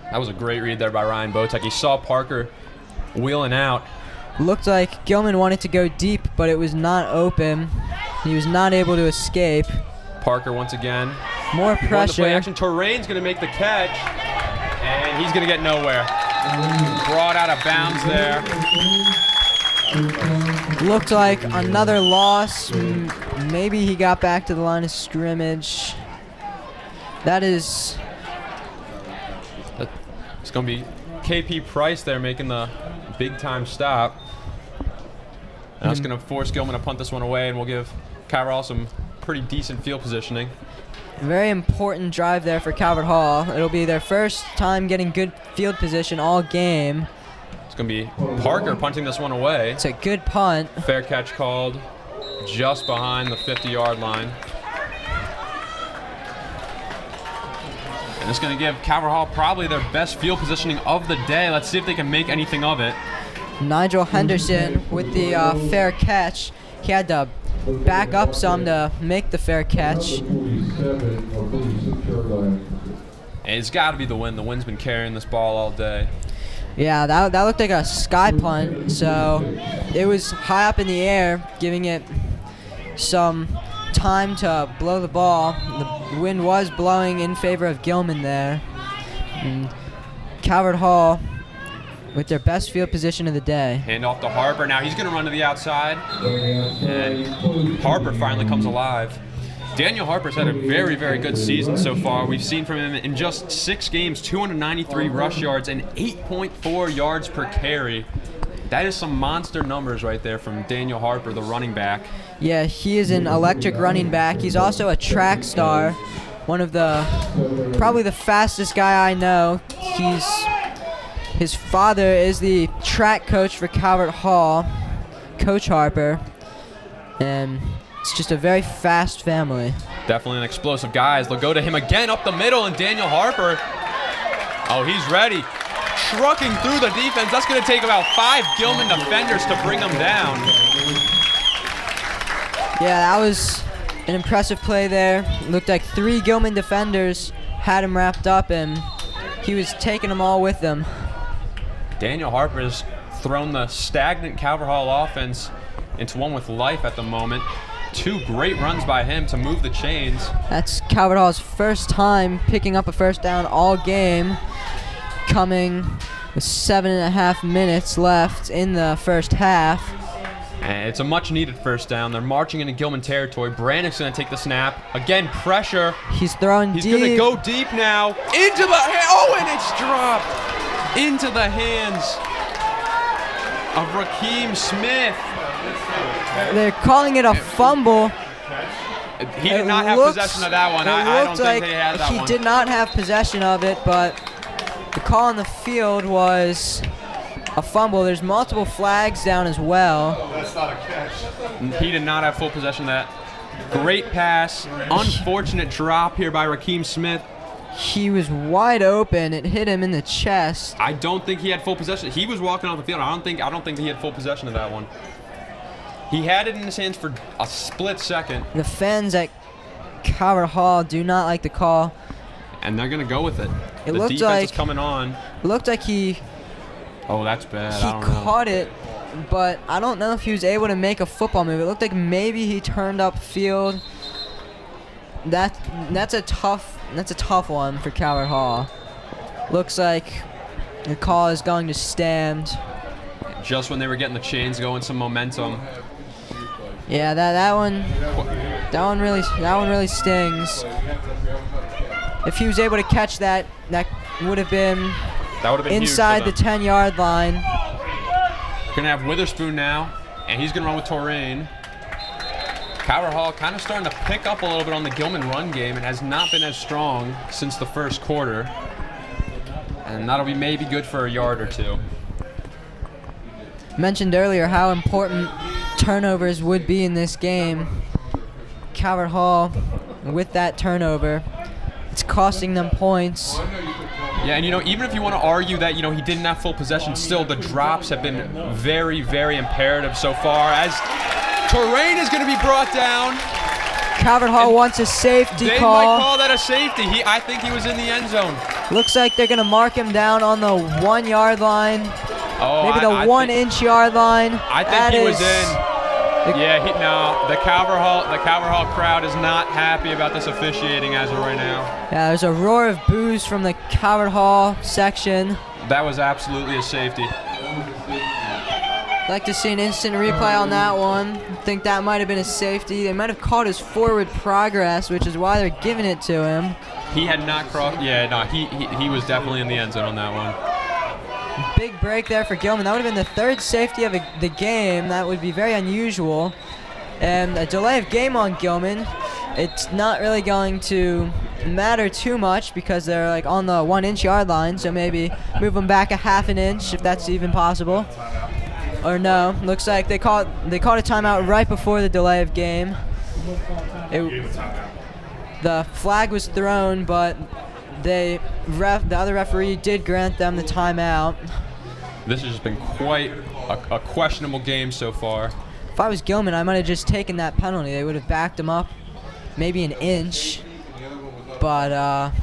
That was a great read there by Ryan Botek. He saw Parker wheeling out. Looked like Gilman wanted to go deep, but it was not open. He was not able to escape. Parker once again. More Won the play pressure. action. Torrain's going to make the catch, and he's going to get nowhere. Brought out of bounds there. Looked like another loss. Maybe he got back to the line of scrimmage. That is... It's going to be KP Price there making the big-time stop. And that's going to force Gilman to punt this one away, and we'll give Calvert some pretty decent field positioning. Very important drive there for Calvert Hall. It'll be their first time getting good field position all game. It's going to be Parker punting this one away. It's a good punt. Fair catch called just behind the 50-yard line. And it's going to give Calvert Hall probably their best field positioning of the day. Let's see if they can make anything of it. Nigel Henderson with the fair catch. He had to back up some to make the fair catch. And It's got to be the wind. The wind's been carrying this ball all day. Yeah, that looked like a sky punt, so it was high up in the air, giving it some time to blow the ball. The wind was blowing in favor of Gilman there. And Calvert Hall with their best field position of the day. Hand off to Harper. Now he's going to run to the outside. And Harper finally comes alive. Daniel Harper's had a very, very good season so far. We've seen from him in just 6 games, 293 rush yards and 8.4 yards per carry. That is some monster numbers right there from Daniel Harper, the running back. Yeah, he is an electric running back. He's also a track star. One of probably the fastest guy I know. His father is the track coach for Calvert Hall, Coach Harper, and it's just a very fast family. Definitely an explosive guy. They'll go to him again up the middle, and Daniel Harper, oh, he's ready. Trucking through the defense. That's going to take about 5 Gilman defenders to bring him down. Yeah, that was an impressive play there. Looked like 3 Gilman defenders had him wrapped up, and he was taking them all with him. Daniel Harper has thrown the stagnant Calvert Hall offense into one with life at the moment. 2 great runs by him to move the chains. That's Calvert Hall's first time picking up a first down all game, coming with 7.5 minutes left in the first half. And it's a much-needed first down. They're marching into Gilman territory. Brannick's going to take the snap. Again, pressure. He's throwing deep. He's going to go deep now. Into the and it's dropped into the hands of Rakeem Smith. They're calling it a fumble. He did not have possession of that one. I don't think they had that one. He did not have possession of it, but the call on the field was a fumble. There's multiple flags down as well. That's not a catch. He did not have full possession of that. Great pass. Unfortunate drop here by Rakeem Smith. He was wide open. It hit him in the chest. I don't think he had full possession. He was walking off the field. I don't think he had full possession of that one. He had it in his hands for a split second. The fans at Calvert Hall do not like the call. And they're going to go with it. It The looked defense like is coming on. It looked like he Oh, that's bad. I don't know. caught it, but I don't know if he was able to make a football move. It looked like maybe he turned up field. That's a tough one for Calvert Hall. Looks like the call is going to stand. Just when they were getting the chains going, some momentum. Yeah, that one really stings. If he was able to catch that, that would have been inside the 10-yard line. Gonna have Witherspoon now, and he's gonna run with Torrain. Calvert Hall kind of starting to pick up a little bit on the Gilman run game. It has not been as strong since the first quarter, and that'll be maybe good for a yard or 2. Mentioned earlier how important turnovers would be in this game. Calvert Hall, with that turnover, it's costing them points. Yeah, and even if you want to argue that he didn't have full possession, still the drops have been very, very imperative so far. As Torrain is going to be brought down. Calvert Hall wants a safety they call. They might call that a safety. I think he was in the end zone. Looks like they're going to mark him down on the 1-yard line. Oh, maybe the 1-inch yard line. I think he was in. The Calvert Hall crowd is not happy about this officiating as of right now. Yeah, there's a roar of boos from the Calvert Hall section. That was absolutely a safety. Like to see an instant replay on that one. I think that might have been a safety. They might have caught his forward progress, which is why they're giving it to him. He had not crossed. Yeah, no, he was definitely in the end zone on that one. Big break there for Gilman. That would have been the 3rd safety of the game. That would be very unusual. And a delay of game on Gilman. It's not really going to matter too much because they're like on the 1-inch yard line. So maybe move them back a 1/2 inch if that's even possible. Or no, looks like they called a timeout right before the delay of game. The flag was thrown, but the other referee did grant them the timeout. This has just been quite a questionable game so far. If I was Gilman, I might have just taken that penalty. They would have backed him up maybe an inch. But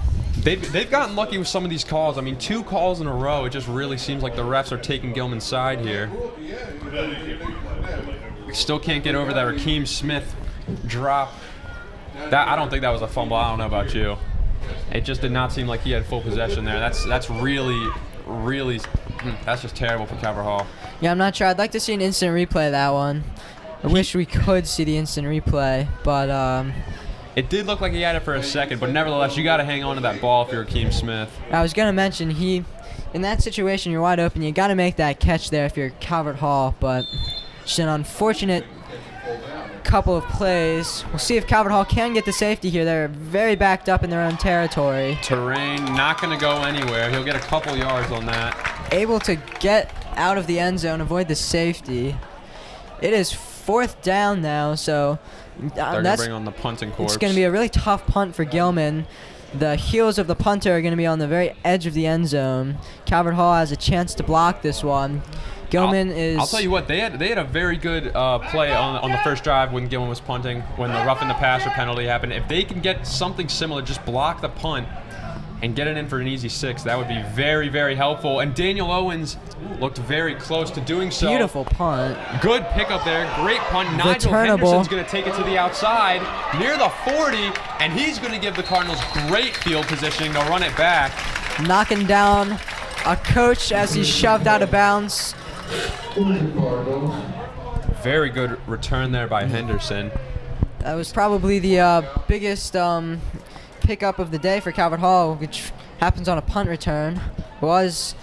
they've gotten lucky with some of these calls. I mean, 2 calls in a row. It just really seems like the refs are taking Gilman's side here. Still can't get over that Rakeem Smith drop. I don't think that was a fumble. I don't know about you. It just did not seem like he had full possession there. That's really, really, that's just terrible for Calvert Hall. Yeah, I'm not sure. I'd like to see an instant replay of that one. I wish we could see the instant replay, but It did look like he had it for a second, but nevertheless, you got to hang on to that ball if you're Akeem Smith. I was going to mention, in that situation, you're wide open. You got to make that catch there if you're Calvert Hall, but just an unfortunate couple of plays. We'll see if Calvert Hall can get the safety here. They're very backed up in their own territory. Terrain, not going to go anywhere. He'll get a couple yards on that. Able to get out of the end zone, avoid the safety. It is 4th down now, so They're going to bring on the punting corps. it's going to be a really tough punt for Gilman. The heels of the punter are going to be on the very edge of the end zone. Calvert Hall has a chance to block this one. Gilman is... I'll tell you what, they had a very good play on the first drive when Gilman was punting, when the roughing the passer penalty happened. If they can get something similar, just block the punt and get it in for an easy 6, that would be very, very helpful. And Daniel Owens looked very close to doing so. Beautiful punt. Good pickup there. Great punt. Nigel Returnable. Henderson's going to take it to the outside near the 40, and he's going to give the Cardinals great field positioning to run it back. Knocking down a coach as he's shoved out of bounds. Very good return there by Henderson. That was probably the biggest pickup of the day for Calvert Hall, which happens on a punt return. Was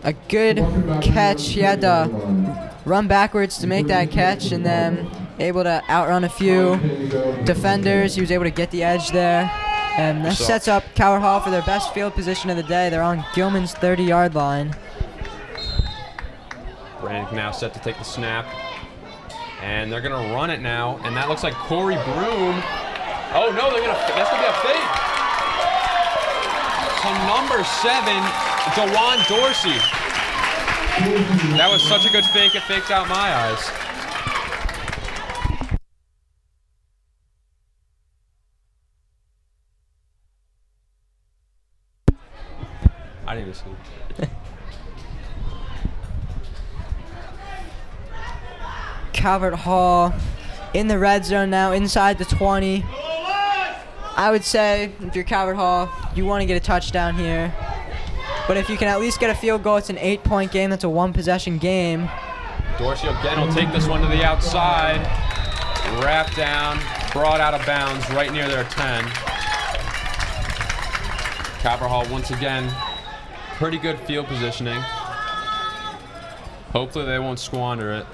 a good catch. He had to run backwards to make that catch, and then able to outrun a few defenders. He was able to get the edge there, and that sets up Calvert Hall for their best field position of the day. They're on Gilman's 30-yard line. Brannick now set to take the snap, and they're gonna run it now, and that looks like Corey Broom. Oh no, that's gonna be a fake. So number 7, Dejuan Dorsey. That was such a good fake, it faked out my eyes. I didn't even see it. Calvert Hall in the red zone now, inside the 20. I would say if you're Calvert Hall, you want to get a touchdown here. But if you can at least get a field goal, it's an 8-point game. That's a 1-possession game. Dorsey again will take this one to the outside. Wrapped down, brought out of bounds right near their 10. Calvert Hall once again, pretty good field positioning. Hopefully they won't squander it.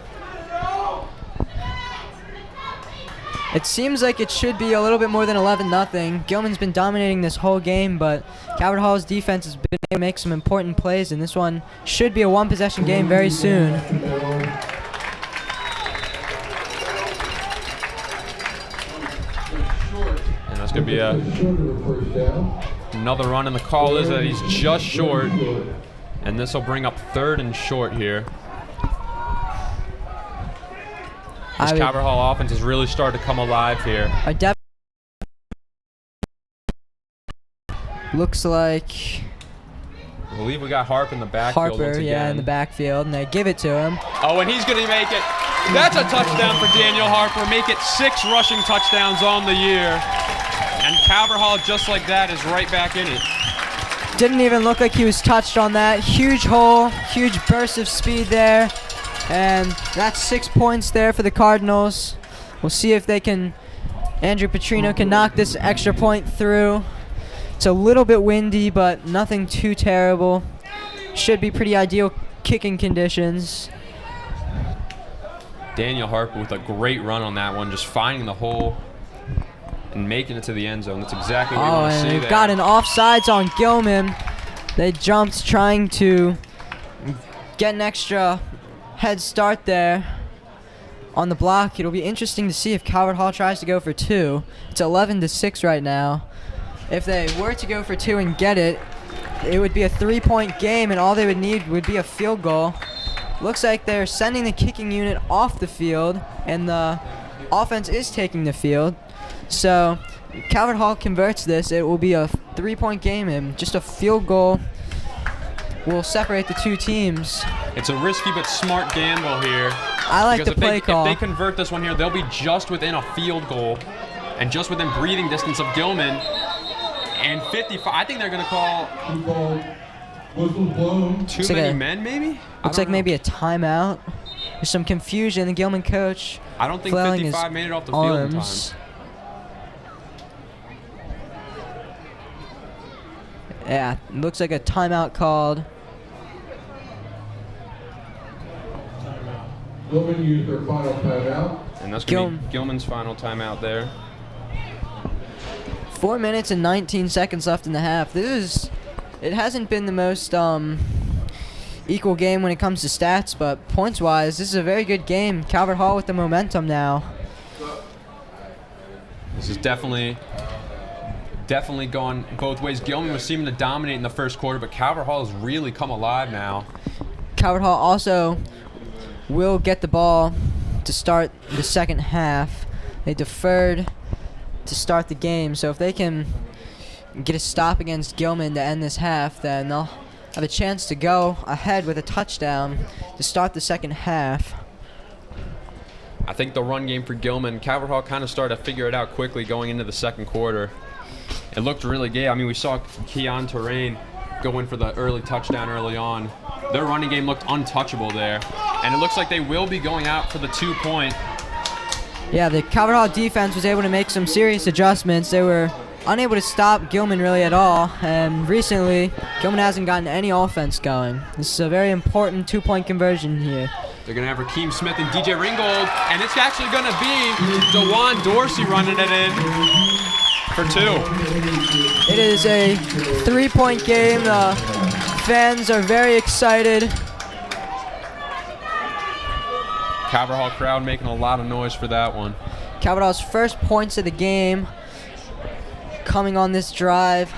It seems like it should be a little bit more than 11-0. Gilman's been dominating this whole game, but Calvert Hall's defense has been able to make some important plays, and this one should be a 1-possession game very soon. And that's going to be another run, and the call is that he's just short, and this will bring up 3rd and short here. This Calvert Hall offense has really started to come alive here. Looks like I believe we got Harp in the backfield once again. In the backfield, and they give it to him. Oh, and he's going to make it. That's a touchdown for Daniel Harper. Make it 6 rushing touchdowns on the year. And Calvert Hall, just like that, is right back in it. Didn't even look like he was touched on that. Huge hole, huge burst of speed there. And that's 6 points there for the Cardinals. We'll see if they can, Andrew Petrino can knock this extra point through. It's a little bit windy, but nothing too terrible. Should be pretty ideal kicking conditions. Daniel Harper with a great run on that one, just finding the hole and making it to the end zone. That's exactly what you want to see there. Got an offsides on Gilman. They jumped trying to get an extra head start there on the block. It'll be interesting to see if Calvert Hall tries to go for 2. It's 11-6 right now. If they were to go for 2 and get it, it would be a 3-point game, and all they would need would be a field goal. Looks like they're sending the kicking unit off the field, and the offense is taking the field. So Calvert Hall converts this, it will be a 3-point game, and just a field goal will separate the 2 teams. It's a risky but smart gamble here. I like the play call. If they convert this one here, they'll be just within a field goal and just within breathing distance of Gilman. And 55, I think they're going to call Whistle's blown. Too Looks like many a- men, maybe? Looks like maybe a timeout. There's some confusion. The Gilman coach I don't think flailing 55 his made it off the field in time. arms. Yeah, looks like a timeout called. Gilman used their final timeout. And that's going to be Gilman's final timeout there. 4 minutes and 19 seconds left in the half. It hasn't been the most equal game when it comes to stats, but points-wise, this is a very good game. Calvert Hall with the momentum now. This is definitely gone both ways. Gilman was seeming to dominate in the first quarter, but Calvert Hall has really come alive now. Calvert Hall also will get the ball to start the second half. They deferred to start the game, so if they can get a stop against Gilman to end this half, then they'll have a chance to go ahead with a touchdown to start the second half. I think the run game for Gilman, Calvert Hall kind of started to figure it out quickly going into the second quarter. It looked really good. I mean, we saw Keon Terrain go in for the early touchdown early on. Their running game looked untouchable there. And it looks like they will be going out for the 2-point. Yeah, the Calvert Hall defense was able to make some serious adjustments. They were unable to stop Gilman really at all, and recently Gilman hasn't gotten any offense going. This is a very important 2-point conversion here. They're going to have Rakeem Smith and DJ Ringgold, and it's actually going to be DeJuan Dorsey running it in for 2. It is a 3-point game. The fans are very excited. Calvert Hall crowd making a lot of noise for that one. Calvert Hall's first points of the game coming on this drive.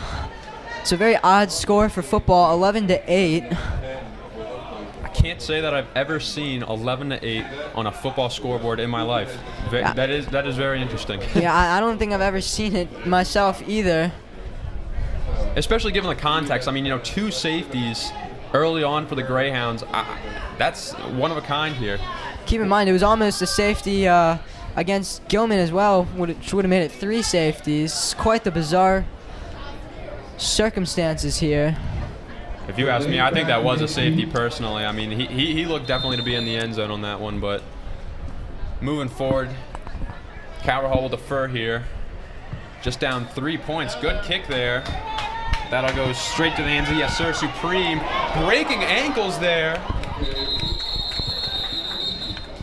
It's a very odd score for football, 11-8. I can't say that I've ever seen 11-8 on a football scoreboard in my life. Yeah. That is very interesting. Yeah, I don't think I've ever seen it myself either. Especially given the context. I mean, 2 safeties early on for the Greyhounds. That's one of a kind here. Keep in mind, it was almost a safety against Gilman as well, which would have made it 3 safeties. Quite the bizarre circumstances here. If you ask me, I think that was a safety personally. I mean, he looked definitely to be in the end zone on that one, but moving forward, Calvert Hall will defer here. Just down 3 points. Good kick there. That'll go straight to the hands of yes sir Supreme. Breaking ankles there.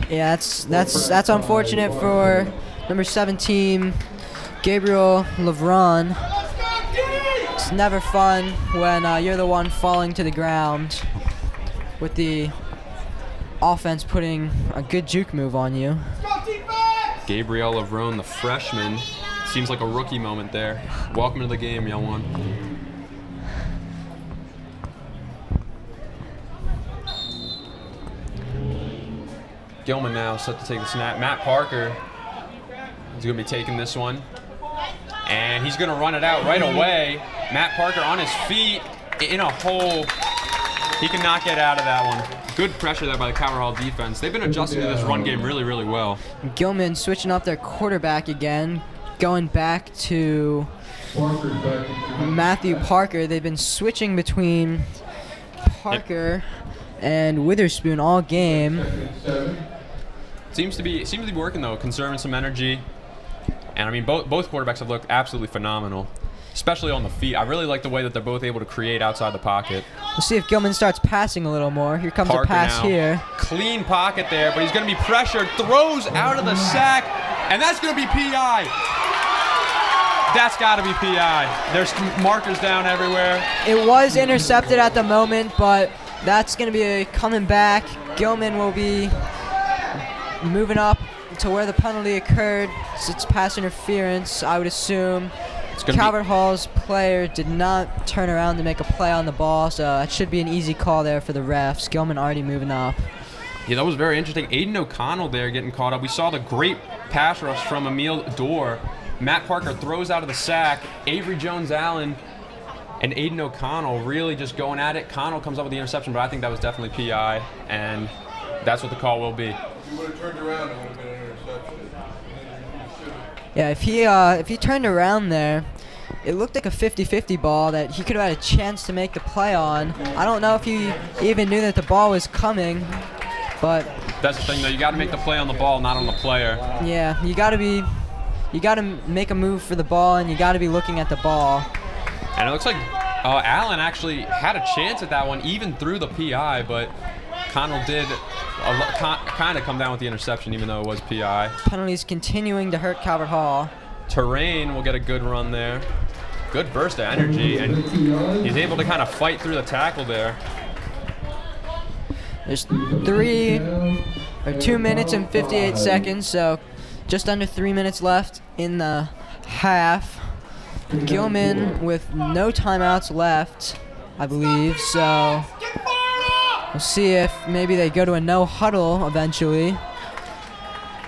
Yeah, that's unfortunate for number 17, Gabriel Levron. It's never fun when you're the one falling to the ground with the offense putting a good juke move on you. Gabriel Levron, the freshman. Seems like a rookie moment there. Welcome to the game, young one. Gilman now set to take the snap. Matt Parker is going to be taking this one. And he's going to run it out right away. Matt Parker on his feet in a hole. He cannot get out of that one. Good pressure there by the Calvert Hall defense. They've been adjusting to this run game really, really well. Gilman switching up their quarterback again, going back to Matthew Parker. They've been switching between Parker and Witherspoon all game. Seems to be working though, conserving some energy. And I mean, both quarterbacks have looked absolutely phenomenal, especially on the feet. I really like the way that they're both able to create outside the pocket. We'll see if Gilman starts passing a little more. Here comes Parker a pass now. here. Clean pocket there, but he's going to be pressured. Throws out of the sack, and that's going to be PI. That's got to be PI. There's markers down everywhere. It was intercepted at the moment, but that's going to be coming back. Gilman will be moving up to where the penalty occurred. It's pass interference, I would assume. Calvert Hall's player did not turn around to make a play on the ball, so that should be an easy call there for the refs. Gilman already moving up. Yeah, that was very interesting. Aiden O'Connell there getting caught up. We saw the great pass rush from Emil Dorr. Matt Parker throws out of the sack. Avery Jones-Allen and Aiden O'Connell really just going at it. Connell comes up with the interception, but I think that was definitely PI, and that's what the call will be. If you would have turned around, it would have been an interception. Yeah, if he turned around there, it looked like a 50-50 ball that he could have had a chance to make the play on. I don't know if he even knew that the ball was coming, but That's the thing, though. You got to make the play on the ball, not on the player. yeah, you got to make a move for the ball, and you got to be looking at the ball. And it looks like Allen actually had a chance at that one, even through the PI, but Connell did kind of come down with the interception, even though it was PI. Penalties continuing to hurt Calvert Hall. Terrain will get a good run there. Good burst of energy, and he's able to kind of fight through the tackle there. There's 2 minutes and 58 seconds, so just under 3 minutes left in the half. Gilman with no timeouts left, I believe, so we'll see if maybe they go to a no huddle eventually.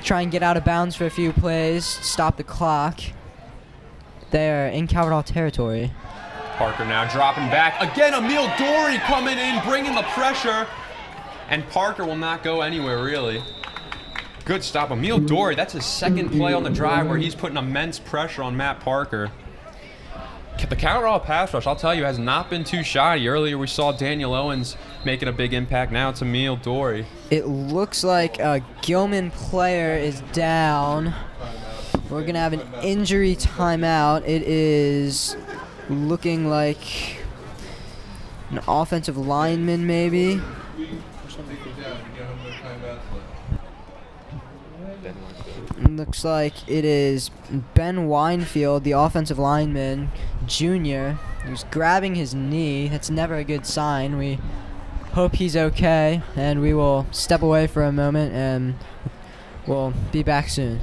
Try and get out of bounds for a few plays, stop the clock. They're in Calvert Hall territory. Parker now dropping back. Again, Emil Dory coming in, bringing the pressure. And Parker will not go anywhere, really. Good stop. Emil Dory, that's his second play on the drive where he's putting immense pressure on Matt Parker. The Calvert Hall pass rush, I'll tell you, has not been too shoddy. Earlier we saw Daniel Owens making a big impact. Now it's Emil Dory. It looks like a Gilman player is down. We're going to have an injury timeout. It is looking like an offensive lineman, maybe. Looks like it is Ben Winefield, the offensive lineman, junior. He's grabbing his knee. That's never a good sign. We hope he's okay, and we will step away for a moment, and we'll be back soon.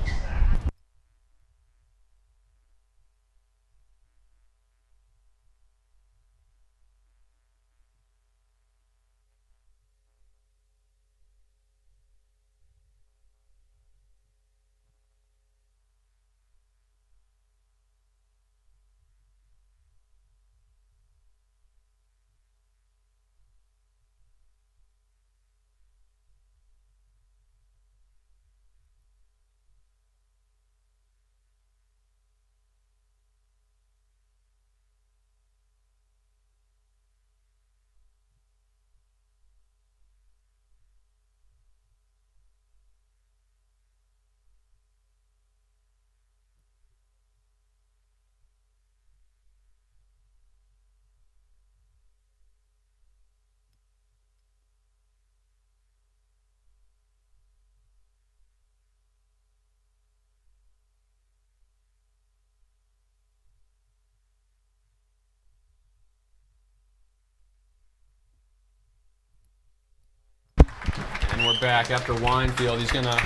And we're back after Winefield. He's going to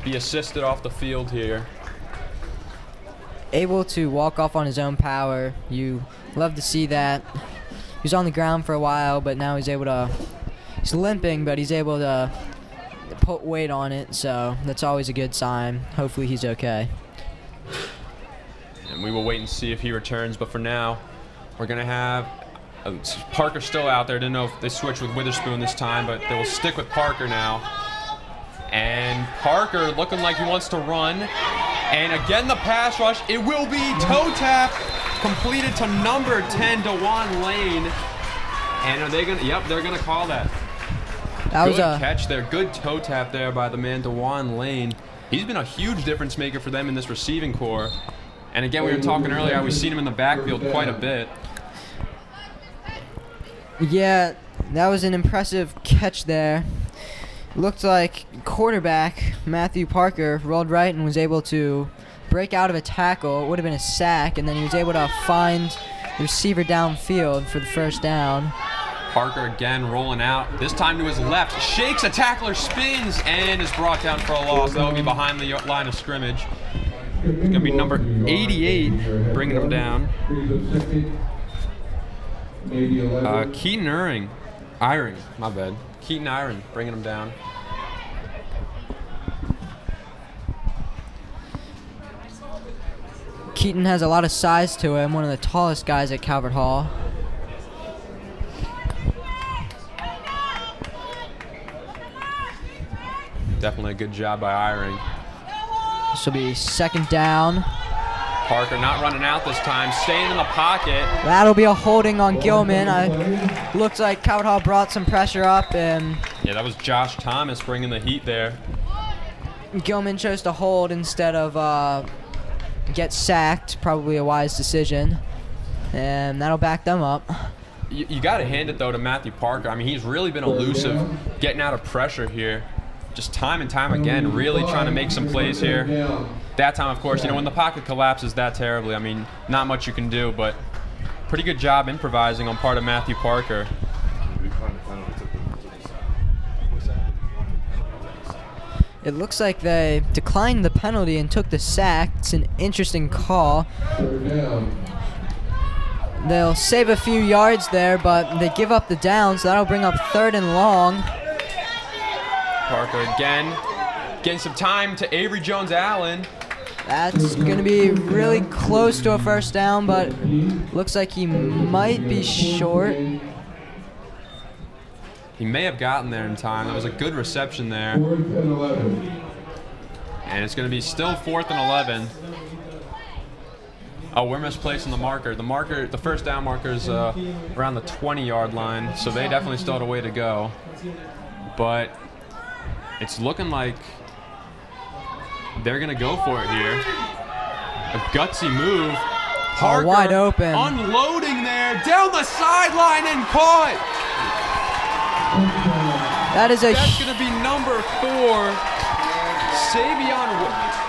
be assisted off the field here. Able to walk off on his own power. You love to see that. He was on the ground for a while, but now he's able to, he's limping, but he's able to put weight on it, so that's always a good sign. Hopefully he's okay. And we will wait and see if he returns, but for now, we're going to have Parker still out there. Didn't know if they switched with Witherspoon this time, but they will stick with Parker now. And Parker looking like he wants to run. And again, the pass rush. It will be toe tap completed to number 10, Dejuan Lane. And are they going to, yep, they're going to call that. That Good was a catch there. Good toe tap there by the man, Dejuan Lane. He's been a huge difference maker for them in this receiving core. And again, we were talking earlier how we've seen him in the backfield quite a bit. Yeah, that was an impressive catch there. Looked like quarterback Matthew Parker rolled right and was able to break out of a tackle. It would have been a sack, and then he was able to find the receiver downfield for the first down. Parker again rolling out, this time to his left, shakes a tackler, spins, and is brought down for a loss. That will be behind the line of scrimmage. It's going to be number 88 bringing him down. Keaton Iring, my bad. Keaton Iring bringing him down. Keaton has a lot of size to him, one of the tallest guys at Calvert Hall. Definitely a good job by Iring. This will be second down. Parker not running out this time, staying in the pocket. That'll be a holding on Gilman. Looks like Calvert Hall brought some pressure up, and Yeah, that was Josh Thomas bringing the heat there. Gilman chose to hold instead of get sacked. Probably a wise decision, and that'll back them up. You got to hand it, though, to Matthew Parker. I mean, he's really been elusive, getting out of pressure here. Just time and time again, really trying to make some plays here. That time, of course, when the pocket collapses that terribly, I mean, not much you can do, but pretty good job improvising on part of Matthew Parker. It looks like they declined the penalty and took the sack. It's an interesting call. They'll save a few yards there, but they give up the down, so that'll bring up 3rd and long. Parker again, getting some time to Avery Jones-Allen. That's going to be really close to a first down, but looks like he might be short. He may have gotten there in time. That was a good reception there. 4th and 11. And it's going to be still 4th and 11. Oh, we're misplacing the marker. The first down marker is around the 20-yard line, so they definitely still had a way to go. But it's looking like they're going to go for it here. A gutsy move. Parker wide open. Unloading there, down the sideline and caught. That's going to be number 4. Savion.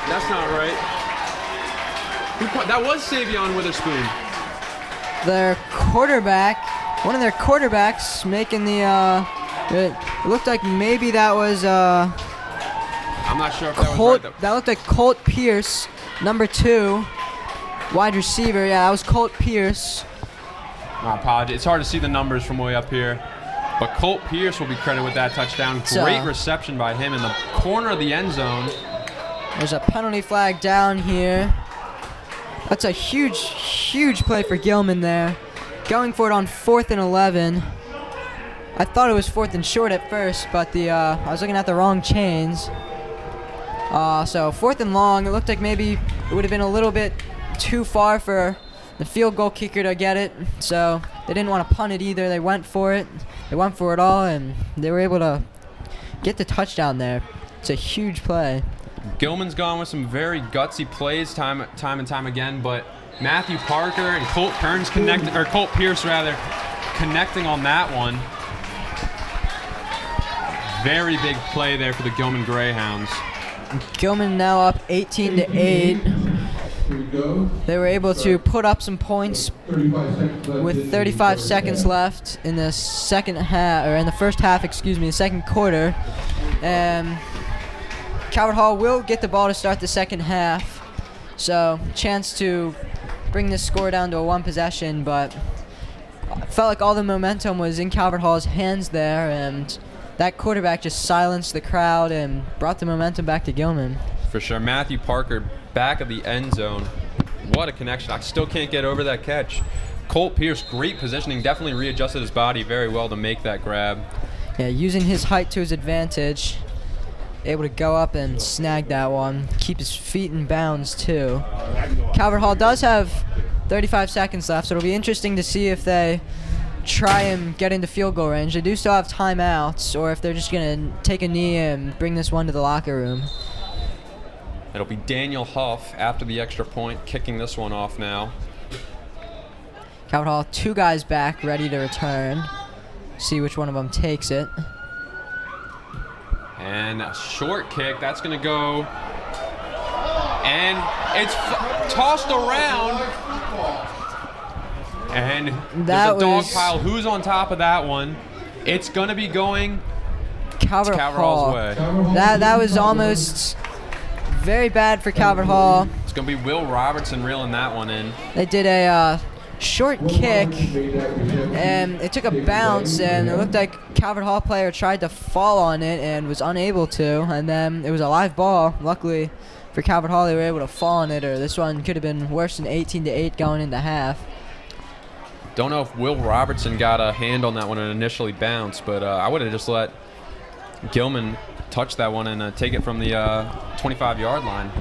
That's not right. That was Savion Witherspoon. Their quarterback, one of their quarterbacks making the, it looked like maybe that was I'm not sure if that Colt, was right. that looked like Colt Pierce, number 2, wide receiver. Yeah, that was Colt Pierce. My apologies. It's hard to see the numbers from way up here. But Colt Pierce will be credited with that touchdown. Great reception by him in the corner of the end zone. There's a penalty flag down here. That's a huge, huge play for Gilman there. Going for it on 4th and 11. I thought it was 4th and short at first, but I was looking at the wrong chains. So 4th and long. It looked like maybe it would have been a little bit too far for the field goal kicker to get it. So they didn't want to punt it either. They went for it. They went for it all, and they were able to get the touchdown there. It's a huge play. Gilman's gone with some very gutsy plays time and time again, but Matthew Parker and Colt Pierce connecting on that one. Very big play there for the Gilman Greyhounds. Gilman now up 18-8. They were able to put up some points with 35 seconds left in the second half, or in the first half, the second quarter. And Calvert Hall will get the ball to start the second half. So, chance to bring this score down to a 1 possession, but I felt like all the momentum was in Calvert Hall's hands there, and that quarterback just silenced the crowd and brought the momentum back to Gilman. For sure. Matthew Parker back of the end zone. What a connection. I still can't get over that catch. Colt Pierce, great positioning, definitely readjusted his body very well to make that grab. Yeah, using his height to his advantage, able to go up and snag that one, keep his feet in bounds too. Calvert Hall does have 35 seconds left, so it'll be interesting to see if they try and get into field goal range. They do still have timeouts, or if they're just going to take a knee and bring this one to the locker room. It'll be Daniel Huff after the extra point, kicking this one off now. Calvert Hall, 2 guys back, ready to return. See which one of them takes it. And a short kick, that's going to go. And it's tossed around. And there's a dog pile. Who's on top of that one? It's going to be going Calvert Hall's way. That was almost very bad for Calvert Hall. It's going to be Will Robertson reeling that one in. They did a short kick, and it took a bounce, and it looked like Calvert Hall player tried to fall on it and was unable to, and then it was a live ball. Luckily for Calvert Hall, they were able to fall on it, or this one could have been worse than 18-8 going into half. Don't know if Will Robertson got a hand on that one and initially bounced, but I would have just let Gilman touch that one and take it from the 25-yard line.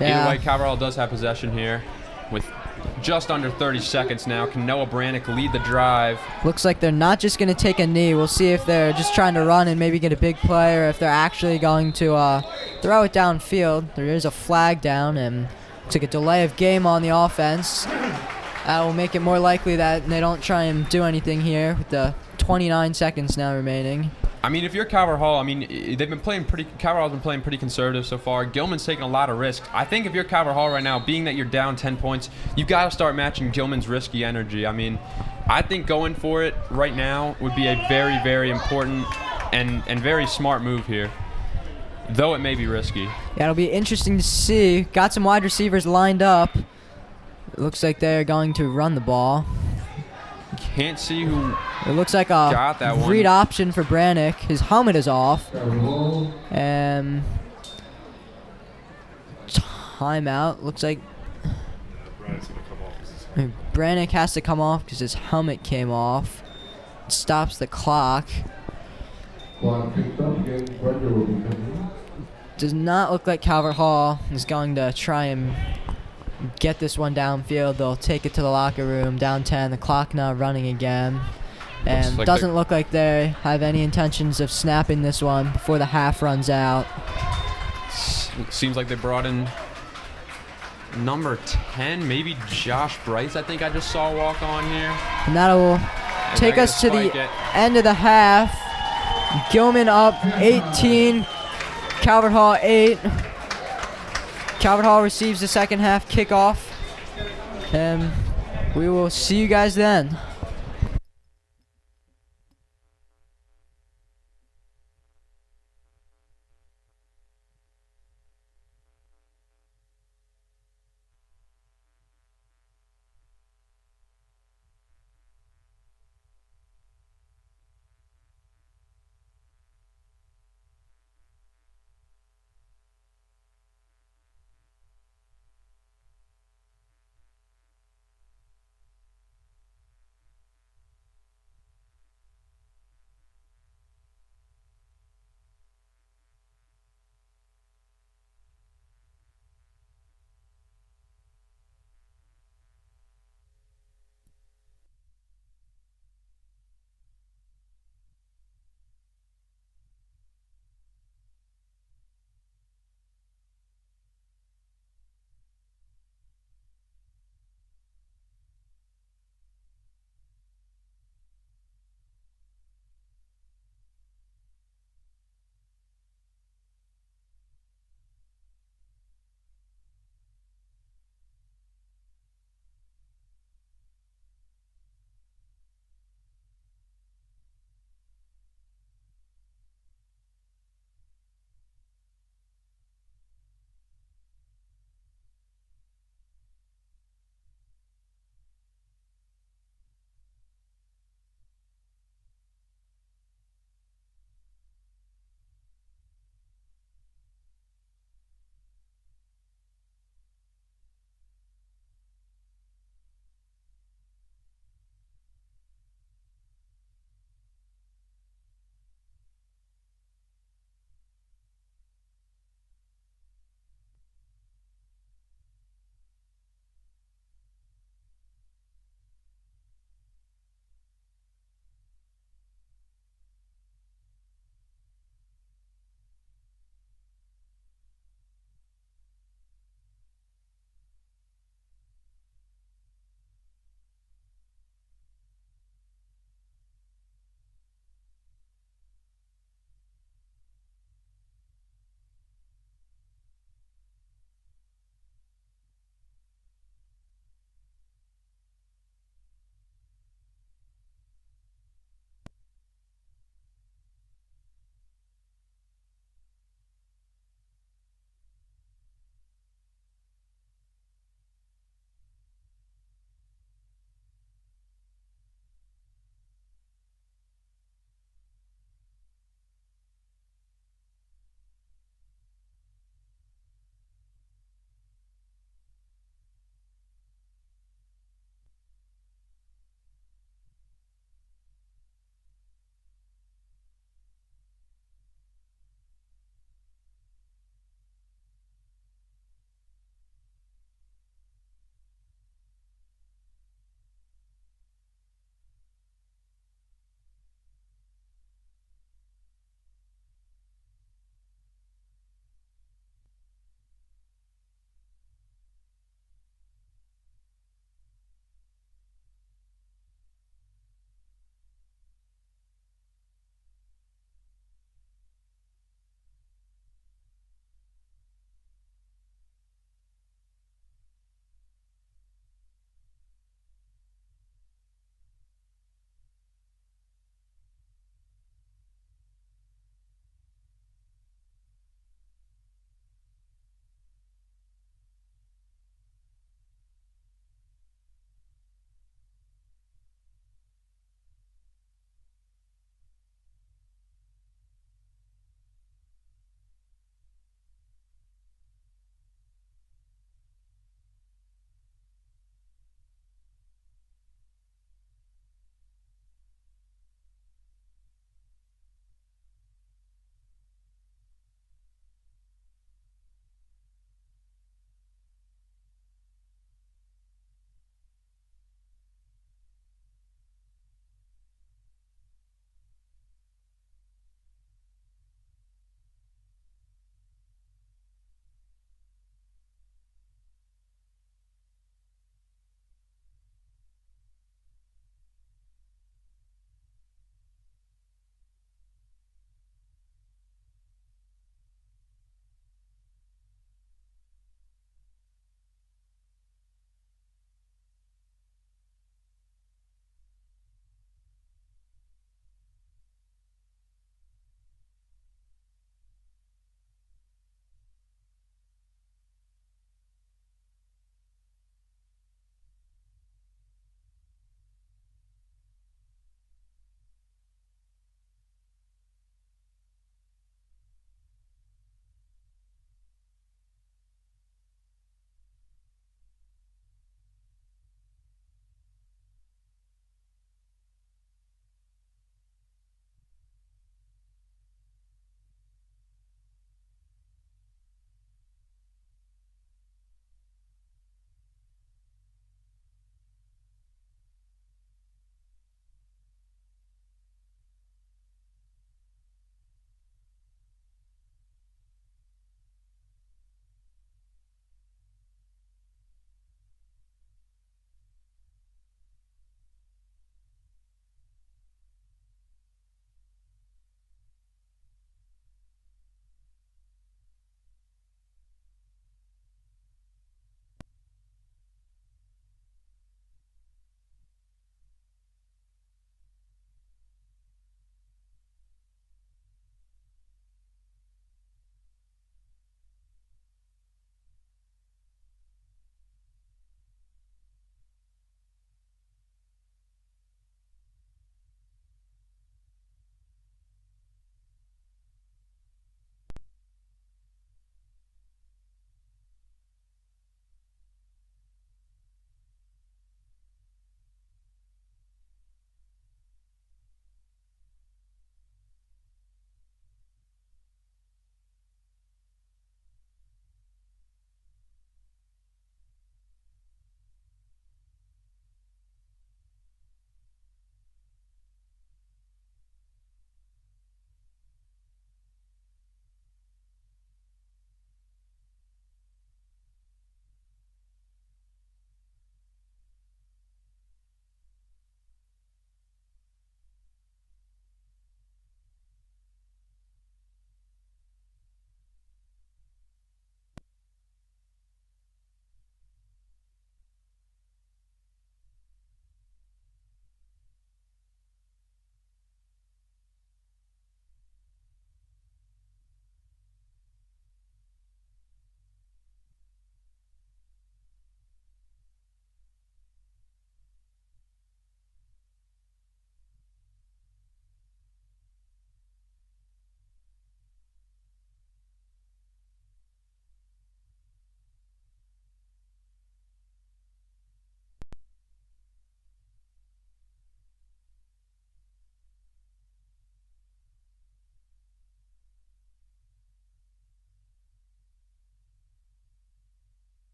Yeah. Either way, Calvert Hall does have possession here with just under 30 seconds now. Can Noah Brannick lead the drive? Looks like they're not just going to take a knee. We'll see if they're just trying to run and maybe get a big play, or if they're actually going to throw it downfield. There is a flag down, and looks like a delay of game on the offense. That will make it more likely that they don't try and do anything here with the 29 seconds now remaining. I mean, if you're Calvert Hall, I mean, Calvert Hall's been playing pretty conservative so far. Gilman's taking a lot of risks. I think if you're Calvert Hall right now, being that you're down 10 points, you've got to start matching Gilman's risky energy. I mean, I think going for it right now would be a very, very important and very smart move here, though it may be risky. Yeah, it'll be interesting to see. Got some wide receivers lined up. It looks like they're going to run the ball. Can't see who It looks like got a that one. read option for Brannick. His helmet is off. Calvert Hall. And timeout. Looks like Brannick has to come off because his helmet came off. It stops the clock. Clock picked up again. Brenda will be coming. Does not look like Calvert Hall is going to try and get this one downfield. They'll take it to the locker room. Down 10. The clock now running again. And like doesn't look like they have any intentions of snapping this one before the half runs out. Seems like they brought in number 10, maybe Josh Bryce, I think I just saw walk on here. And that'll take they're us to gonna the spike it. end of the half. Gilman up 18. Calvert Hall 8. Calvert Hall receives the second half kickoff. And we will see you guys then.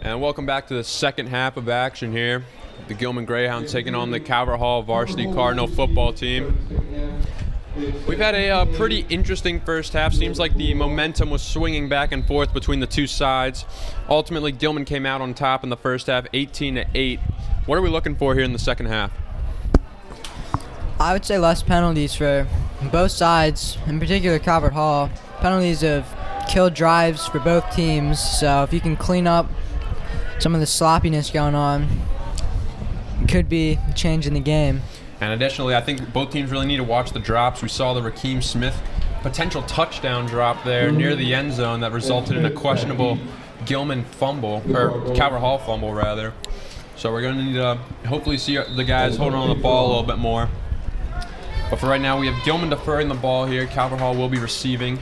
And welcome back to the second half of action here. The Gilman Greyhounds taking on the Calvert Hall Varsity Cardinal football team. We've had a pretty interesting first half. Seems like the momentum was swinging back and forth between the two sides. Ultimately, Gilman came out on top in the first half, 18-8. What are we looking for here in the second half? I would say less penalties for both sides, in particular Calvert Hall. Penalties have killed drives for both teams, so if you can clean up some of the sloppiness going on, it could be a change in the game. And additionally, I think both teams really need to watch the drops. We saw the Rakeem Smith potential touchdown drop there near the end zone that resulted in a questionable Gilman fumble, or Calvert Hall fumble rather. So we're going to need to hopefully see the guys holding on to the ball a little bit more. But for right now, we have Gilman deferring the ball here. Calvert Hall will be receiving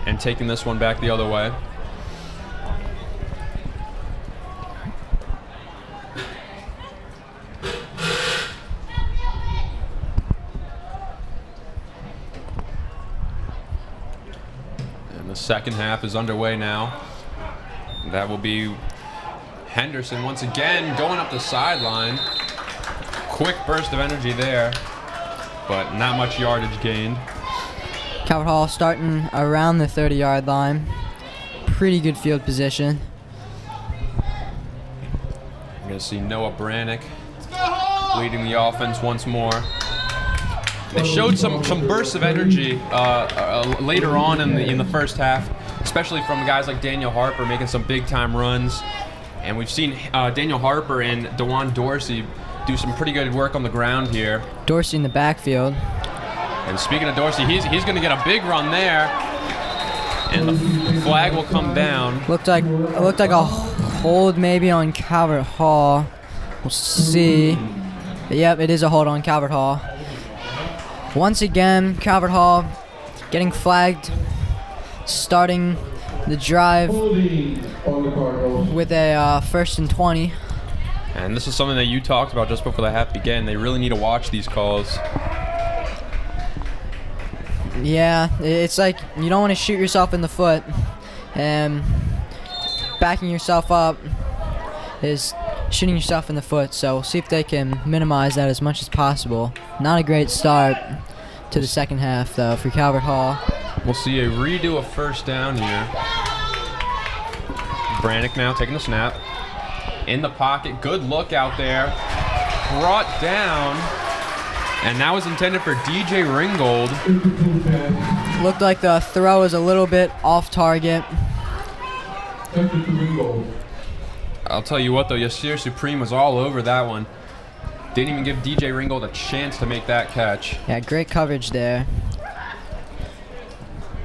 and taking this one back the other way. And the second half is underway now. That will be Henderson once again going up the sideline. Quick burst of energy there, but not much yardage gained. Calvert Hall starting around the 30-yard line. Pretty good field position. We're going to see Noah Brannick leading the offense once more. They showed some bursts of energy later on in the first half, especially from guys like Daniel Harper making some big-time runs. And we've seen Daniel Harper and Dejuan Dorsey do some pretty good work on the ground here. Dorsey in the backfield. And speaking of Dorsey, he's going to get a big run there, and the flag will come down. Looked like a hold maybe on Calvert Hall. We'll see. Yep, it is a hold on Calvert Hall. Once again, Calvert Hall getting flagged, starting the drive with a 1st and 20. And this is something that you talked about just before the half began. They really need to watch these calls. Yeah, it's like you don't want to shoot yourself in the foot, and backing yourself up is shooting yourself in the foot. So we'll see if they can minimize that as much as possible. Not a great start to the second half, though, for Calvert Hall. We'll see a redo of first down here. Brannick now taking the snap. In the pocket, good look out there. Brought down. And that was intended for DJ Ringgold. Looked like the throw was a little bit off target. I'll tell you what though, Yasir Supreme was all over that one. Didn't even give DJ Ringgold a chance to make that catch. Yeah, great coverage there.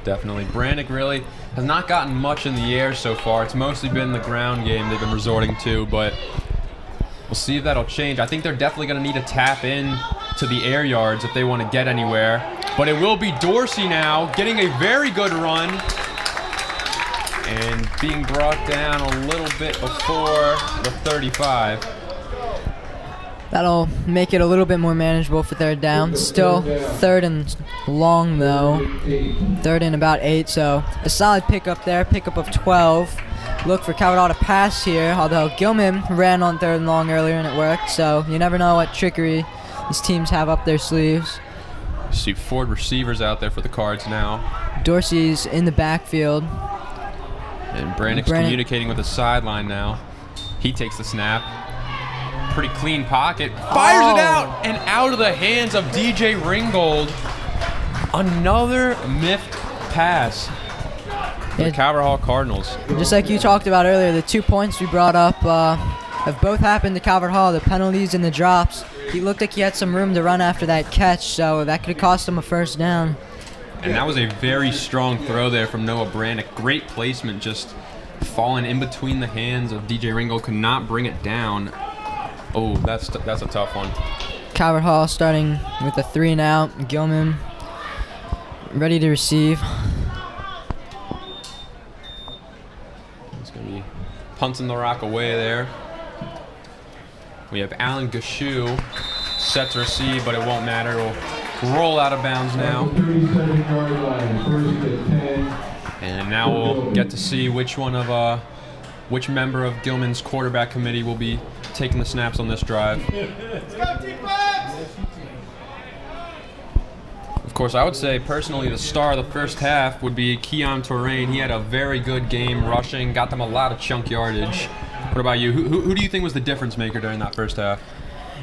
Definitely. Brannick really has not gotten much in the air so far. It's mostly been the ground game they've been resorting to, but we'll see if that'll change. I think they're definitely going to need to tap in to the air yards if they want to get anywhere. But it will be Dorsey now getting a very good run and being brought down a little bit before the 35. That'll make it a little bit more manageable for third down. Still 3rd and long though. 3rd and about 8, so a solid pickup there, pickup of 12. Look for Calvert Hall to pass here, although Gilman ran on 3rd and long earlier and it worked, so you never know what trickery these teams have up their sleeves. You see Ford receivers out there for the Cards now. Dorsey's in the backfield. And Brannick's communicating with the sideline now. He takes the snap. Pretty clean pocket. Fires it out and out of the hands of DJ Ringgold. Another miffed pass for the Calvert Hall Cardinals. Just like you talked about earlier, the 2 points we brought up have both happened to Calvert Hall, the penalties and the drops. He looked like he had some room to run after that catch, so that could have cost him a first down. And that was a very strong throw there from Noah Brannick. Great placement, just falling in between the hands of DJ Ringgold. Could not bring it down. Oh, that's a tough one. Calvert Hall starting with a 3 and out. Gilman ready to receive. It's going to be punting the rock away there. We have Alan Gashu set to receive, but it won't matter. It'll roll out of bounds now. And now we'll get to see which one of which member of Gilman's quarterback committee will be taking the snaps on this drive. Let's go, defense! Of course, I would say personally the star of the first half would be Keon Torrain. He had a very good game rushing, got them a lot of chunk yardage. What about you? Who do you think was the difference maker during that first half?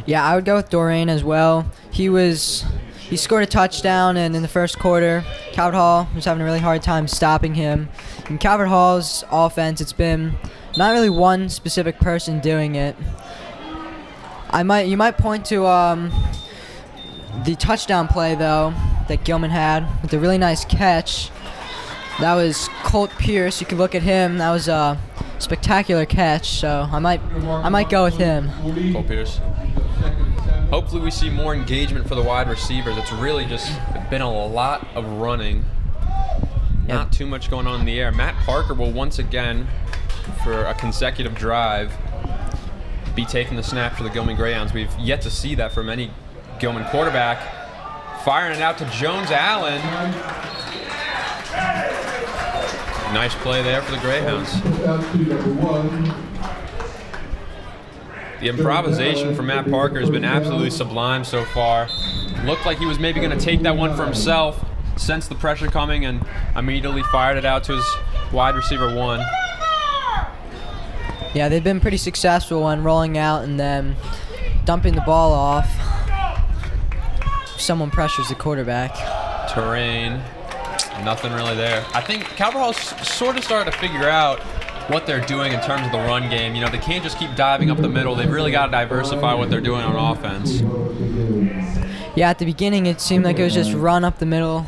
Yeah, I would go with Doreen as well. He scored a touchdown, and in the first quarter, Calvert Hall was having a really hard time stopping him. In Calvert Hall's offense, it's been not really one specific person doing it. You might point to the touchdown play though that Gilman had with a really nice catch. That was Colt Pierce. You can look at him. That was a spectacular catch. So I might go with him. Colt Pierce. Hopefully we see more engagement for the wide receivers. It's really just been a lot of running. Not too much going on in the air. Matt Parker will once again, for a consecutive drive, be taking the snap for the Gilman Greyhounds. We've yet to see that from any Gilman quarterback. Firing it out to Jones Allen. Nice play there for the Greyhounds. The improvisation from Matt Parker has been absolutely sublime so far. Looked like he was maybe going to take that one for himself, sensed the pressure coming, and immediately fired it out to his wide receiver 1. Yeah, they've been pretty successful on rolling out and then dumping the ball off. Someone pressures the quarterback. Terrain, nothing really there. I think Calvert Hall's sort of started to figure out what they're doing in terms of the run game. You know, they can't just keep diving up the middle. They've really got to diversify what they're doing on offense. Yeah, at the beginning it seemed like it was just run up the middle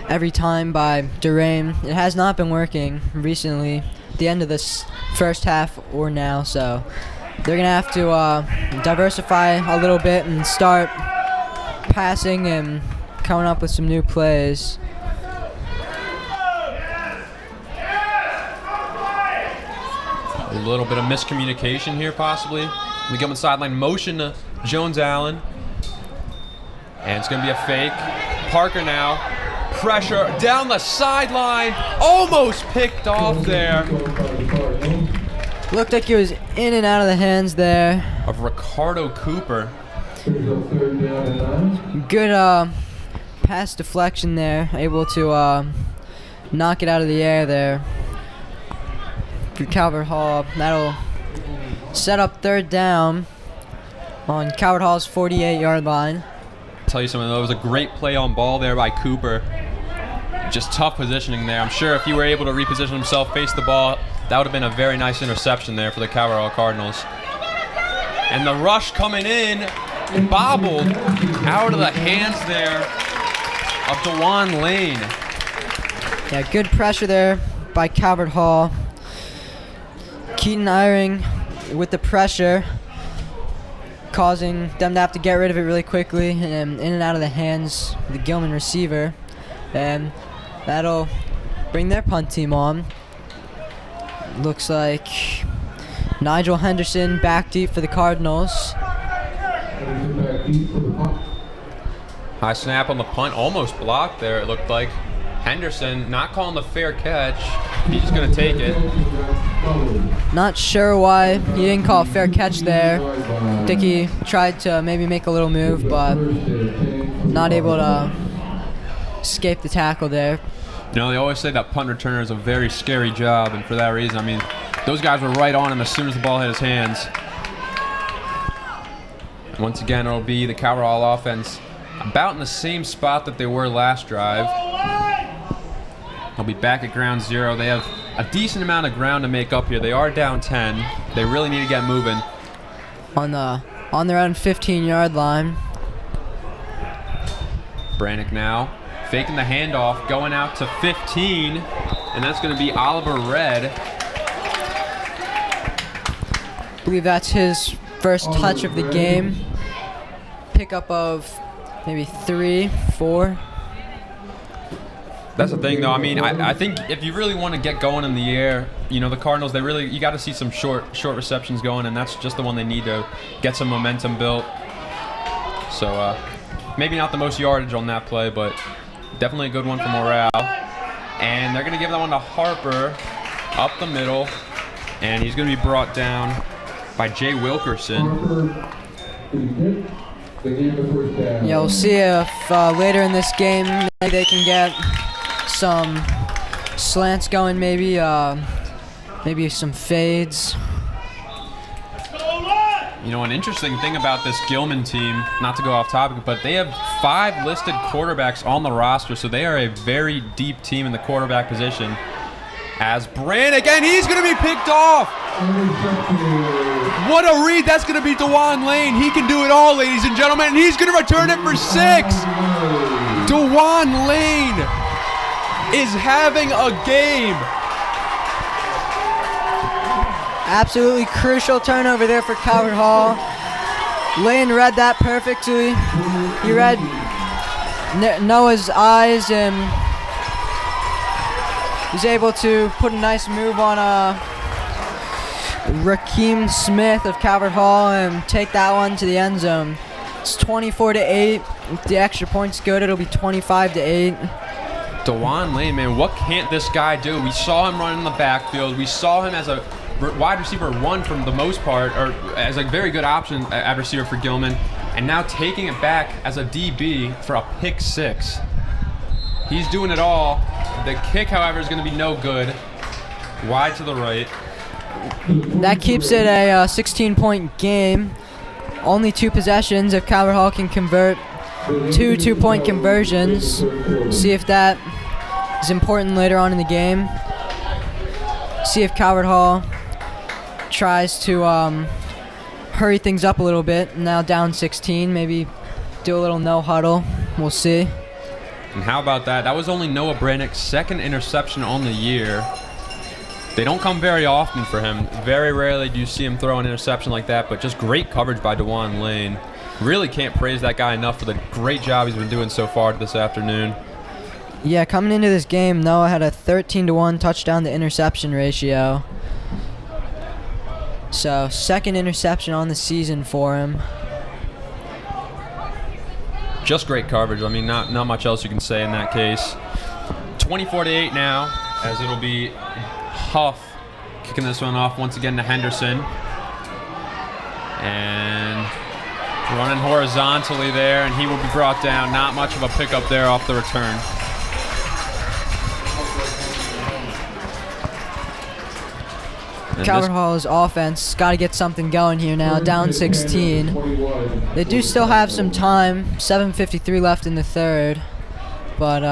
every time by Durain. It has not been working recently, at the end of this first half or now, so they're going to have to diversify a little bit and start passing and coming up with some new plays. A little bit of miscommunication here, possibly. The Gilman sideline motion to Jones Allen. And it's going to be a fake. Parker now. Pressure down the sideline. Almost picked off there. Looked like he was in and out of the hands there Of Ricardo Cooper. Good pass deflection there. Able to knock it out of the air there for Calvert Hall. That'll set up third down on Calvert Hall's 48-yard line. Tell you something, though, it was a great play on ball there by Cooper. Just tough positioning there. I'm sure if he were able to reposition himself, face the ball, that would have been a very nice interception there for the Calvert Hall Cardinals. And the rush coming in, bobbled out of the hands there of Dejuan Lane. Yeah, good pressure there by Calvert Hall. Keaton Eyring with the pressure, causing them to have to get rid of it really quickly and in and out of the hands of the Gilman receiver. And that'll bring their punt team on. Looks like Nigel Henderson back deep for the Cardinals. High snap on the punt, almost blocked there, it looked like. Henderson not calling the fair catch. He's just going to take it. Not sure why he didn't call a fair catch there. I think he tried to maybe make a little move, but not able to escape the tackle there. You know, they always say that punt returner is a very scary job, and for that reason, I mean, those guys were right on him as soon as the ball hit his hands. Once again, it'll be the Calvert Hall offense about in the same spot that they were last drive. They'll be back at ground zero. They have a decent amount of ground to make up here. They are down 10. They really need to get moving. On their own 15-yard line. Brannick now faking the handoff, going out to 15, and that's going to be Oliver Red. I believe that's his first touch of the game. Pickup of maybe 3, 4. That's the thing, though. I mean, I think if you really want to get going in the air, you know, the Cardinals, you got to see some short receptions going, and that's just the one they need to get some momentum built. So maybe not the most yardage on that play, but definitely a good one for morale. And they're going to give that one to Harper up the middle, And he's going to be brought down by Jay Wilkerson. Yeah, we'll see if later in this game maybe they can get some slants going, maybe some fades. You know, an interesting thing about this Gilman team, not to go off topic, but they have 5 listed quarterbacks on the roster, so they are a very deep team in the quarterback position. As Brannick, and he's going to be picked off. What a read. That's going to be Dejuan Lane. He can do it all, ladies and gentlemen, and he's going to return it for 6. Dejuan Lane is having a game. Absolutely crucial turnover there for Calvert Hall. Lane read that perfectly. He read Noah's eyes and was able to put a nice move on Rakeem Smith of Calvert Hall and take that one to the end zone. It's 24-8. If the extra point's good, it'll be 25-8. Dejuan Lane, man, what can't this guy do? We saw him run in the backfield. We saw him as a wide receiver 1 from the most part, or as a very good option at receiver for Gilman, and now taking it back as a DB for a pick 6. He's doing it all. The kick, however, is going to be no good. Wide to the right. That keeps it a 16-point game. Only 2 possessions if Calvert Hall can convert 2 2-point conversions. See if that is important later on in the game. See if Calvert Hall tries to hurry things up a little bit. Now down 16, maybe do a little no huddle. We'll see. And how about that? That was only Noah Brannick's 2nd interception on the year. They don't come very often for him. Very rarely do you see him throw an interception like that, but just great coverage by Dejuan Lane. Really can't praise that guy enough for the great job he's been doing so far this afternoon. Yeah, coming into this game, Noah had a 13-to-1 touchdown to interception ratio. So, 2nd interception on the season for him. Just great coverage. I mean, not much else you can say in that case. 24-8 now, as it'll be Huff kicking this one off once again to Henderson. And running horizontally there, and he will be brought down. Not much of a pickup there off the return. Calvert Hall's offense got to get something going here now, down 16. They do still have some time, 7:53 left in the 3rd, but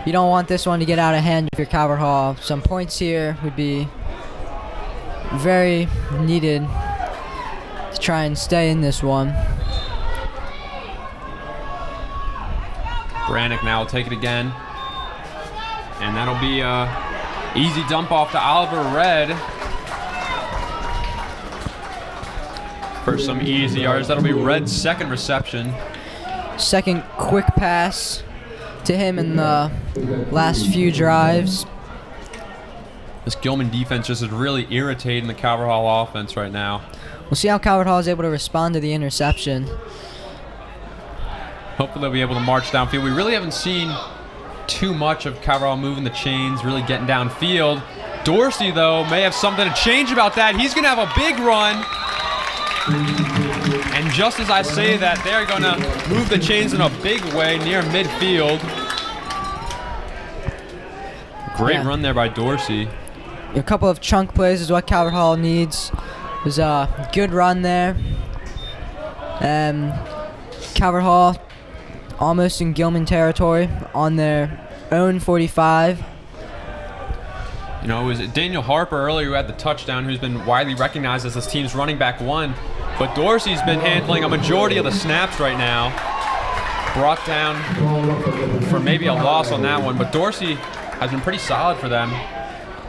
you don't want this one to get out of hand if you're Calvert Hall. Some points here would be very needed to try and stay in this one. Brannick now will take it again, and that'll be easy dump off to Oliver Red for some easy yards. That'll be Red's 2nd reception. 2nd quick pass to him in the last few drives. This Gilman defense just is really irritating the Calvert Hall offense right now. We'll see how Calvert Hall is able to respond to the interception. Hopefully they'll be able to march downfield. We really haven't seen too much of Calvert Hall moving the chains, really getting downfield. Dorsey, though, may have something to change about that. He's going to have a big run. And just as I say that, they're going to move the chains in a big way near midfield. Great run there by Dorsey. A couple of chunk plays is what Calvert Hall needs. It was a good run there. Calvert Hall almost in Gilman territory on their own 45. You know, it was Daniel Harper earlier who had the touchdown, who's been widely recognized as this team's running back 1. But Dorsey's been handling a majority of the snaps right now. Brought down for maybe a loss on that one, but Dorsey has been pretty solid for them.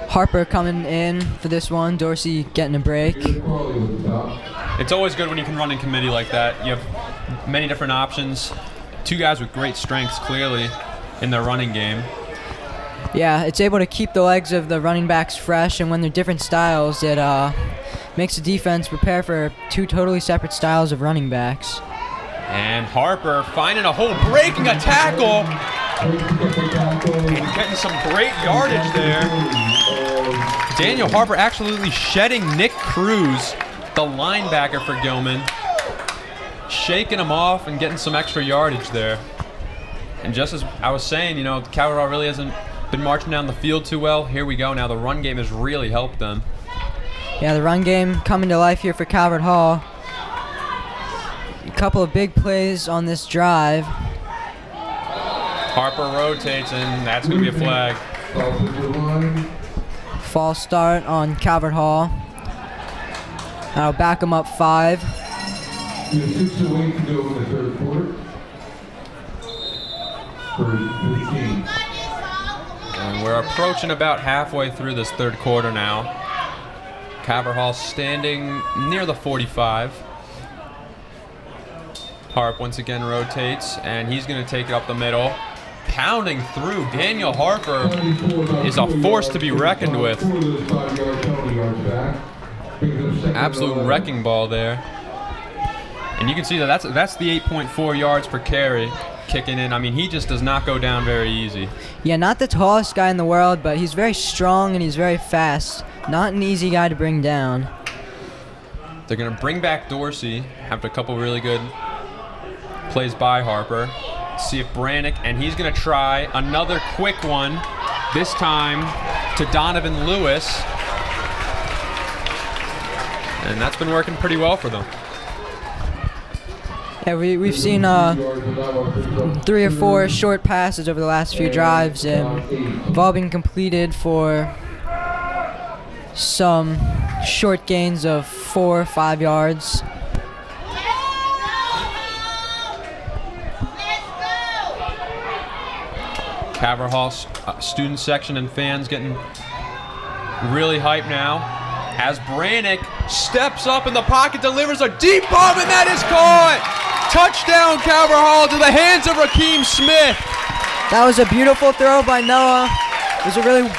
Harper coming in for this one. Dorsey getting a break. It's always good when you can run in committee like that. You have many different options. 2 guys with great strengths, clearly, in their running game. Yeah, it's able to keep the legs of the running backs fresh, and when they're different styles, it makes the defense prepare for 2 totally separate styles of running backs. And Harper finding a hole, breaking a tackle, and getting some great yardage there. Daniel Harper absolutely shedding Nick Cruz, the linebacker for Gilman. Shaking him off and getting some extra yardage there. And just as I was saying, you know, Calvert Hall really hasn't been marching down the field too well. Here we go. Now the run game has really helped them. Yeah, the run game coming to life here for Calvert Hall. A couple of big plays on this drive. Harper rotates, and that's going to be a flag. False start on Calvert Hall. That'll back them up 5. 6 away to go in the third quarter. And we're approaching about halfway through this third quarter now. Calvert Hall standing near the 45. Harp once again rotates, and he's going to take it up the middle. Pounding through. Daniel Harper is a force to be reckoned with. Absolute wrecking ball there. And you can see that that's the 8.4 yards per carry kicking in. I mean, he just does not go down very easy. Yeah, not the tallest guy in the world, but he's very strong and he's very fast. Not an easy guy to bring down. They're going to bring back Dorsey after a couple really good plays by Harper. See if Brannick, and he's going to try another quick one, this time to Donovan Lewis. And that's been working pretty well for them. Yeah, we've seen 3 or 4 short passes over the last few drives, and they've all been completed for some short gains of 4 or 5 yards. Calvert Hall student section and fans getting really hyped now as Brannick steps up in the pocket, delivers a deep bomb, and that is caught! Touchdown, Calvert Hall, to the hands of Rakeem Smith. That was a beautiful throw by Noah. It was a really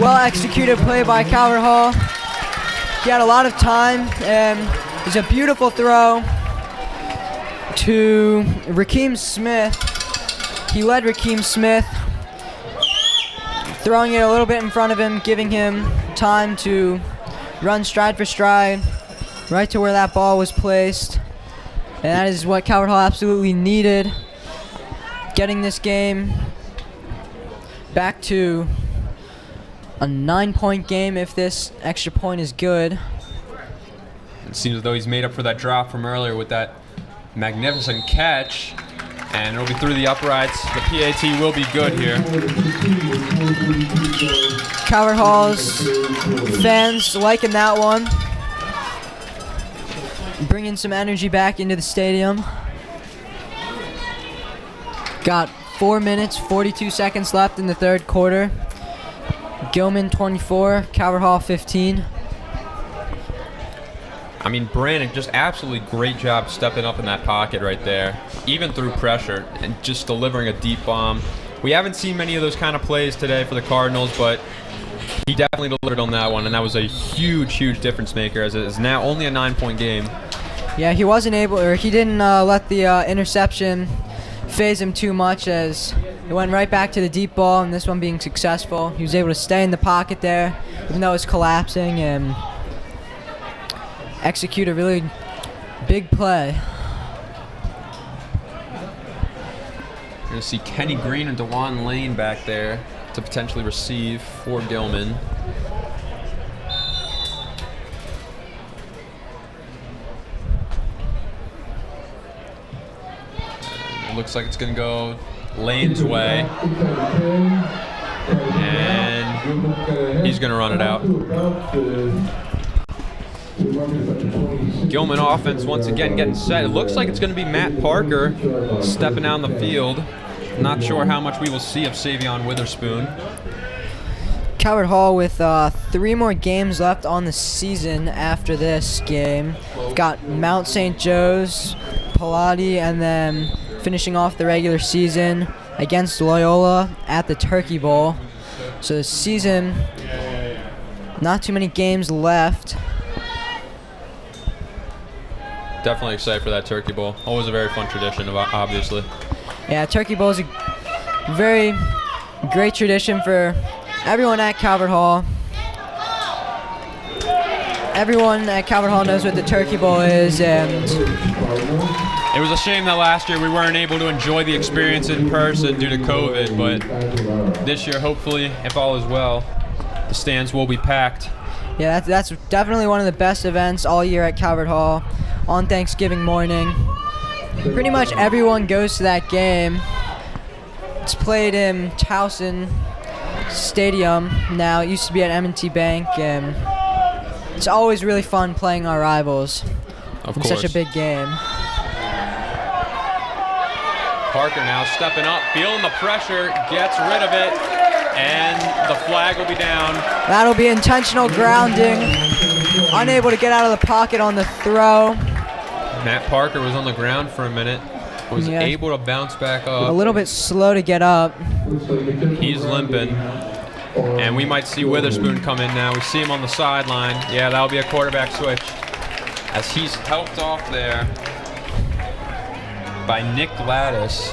well-executed play by Calvert Hall. He had a lot of time, and it was a beautiful throw to Rakeem Smith. He led Rakeem Smith, throwing it a little bit in front of him, giving him time to run stride for stride right to where that ball was placed. And that is what Calvert Hall absolutely needed, getting this game back to a 9-point game if this extra point is good. It seems as though he's made up for that drop from earlier with that magnificent catch. And it'll be through the uprights. The PAT will be good here. Calvert Hall's fans liking that one. Bringing some energy back into the stadium. Got 4 minutes, 42 seconds left in the third quarter. Gilman 24, Calvert Hall 15. I mean, Brannick, just absolutely great job stepping up in that pocket right there, even through pressure, and just delivering a deep bomb. We haven't seen many of those kind of plays today for the Cardinals, but he definitely delivered on that one, and that was a huge, huge difference maker, as it is now only a 9-point game. Yeah, he wasn't able, or he didn't let the interception phase him too much, as it went right back to the deep ball, and this one being successful. He was able to stay in the pocket there, even though it was collapsing, and execute a really big play. You're going to see Kenny Green and Dejuan Lane back there to potentially receive for Gilman. It looks like it's going to go Lane's way. And he's going to run it out. Gilman offense once again getting set. It looks like it's going to be Matt Parker stepping down the field. Not sure how much we will see of Savion Witherspoon. Calvert Hall with 3 more games left on the season after this game. Got Mount St. Joe's, Pilati, and then finishing off the regular season against Loyola at the Turkey Bowl. So the season, not too many games left. Definitely excited for that Turkey Bowl. Always a very fun tradition, obviously. Yeah, Turkey Bowl is a very great tradition for everyone at Calvert Hall. everyone at Calvert Hall knows what the Turkey Bowl is, and It was a shame that last year we weren't able to enjoy the experience in person due to COVID, but this year, hopefully, if all is well, the stands will be packed. yeah, that's definitely one of the best events all year at Calvert Hall on Thanksgiving morning. Pretty much everyone goes to that game. It's played in Towson Stadium now. It used to be at M&T Bank, and it's always really fun playing our rivals. Of It's course. such a big game. Parker now stepping up, feeling the pressure, gets rid of it, and the flag will be down. That'll be intentional grounding. Unable to get out of the pocket on the throw. Matt Parker was on the ground for a minute, was Yeah. able to bounce back A up. little bit slow to get up. He's limping, and we might see Witherspoon come in now. We see him on the sideline. Yeah, that'll be a quarterback switch, as he's helped off there by Nick Gladys.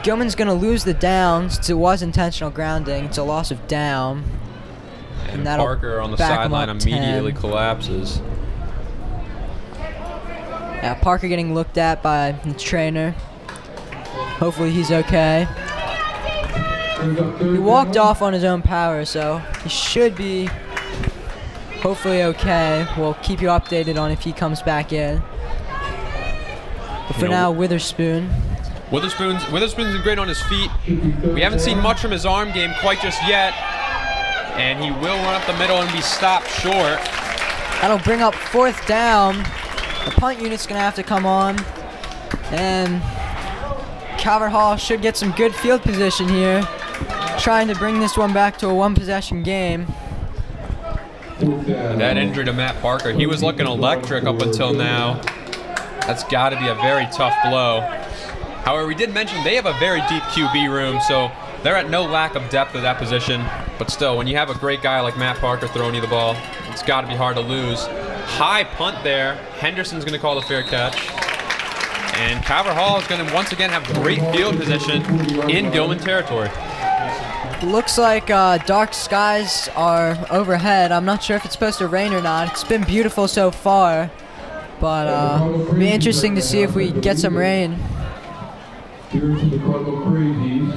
Gilman's going to lose the down since it was intentional grounding. It's a loss of down. And that'll Parker on the back him sideline up immediately 10. collapses. Yeah, Parker getting looked at by the trainer. Hopefully he's okay. He walked off on his own power, so he should be hopefully okay. We'll keep you updated on if he comes back in. But for You know, now, Witherspoon. Witherspoon's great on his feet. We haven't seen much from his arm game quite just yet. And he will run up the middle and be stopped short. That'll bring up 4th down. The punt unit's going to have to come on. And Calvert Hall should get some good field position here, trying to bring this one back to a one-possession game. That injury to Matt Parker, he was looking electric up until now. That's got to be a very tough blow. However, we did mention they have a very deep QB room, so they're at no lack of depth at that position. But still, when you have a great guy like Matt Parker throwing you the ball, it's got to be hard to lose. High punt there. Henderson's going to call the fair catch. And Calvert Hall is going to once again have great field position in Gilman territory. Looks like dark skies are overhead. I'm not sure if it's supposed to rain or not. It's been beautiful so far, but it'll be interesting to see if we get some rain. Here's the Cardinal Crazies.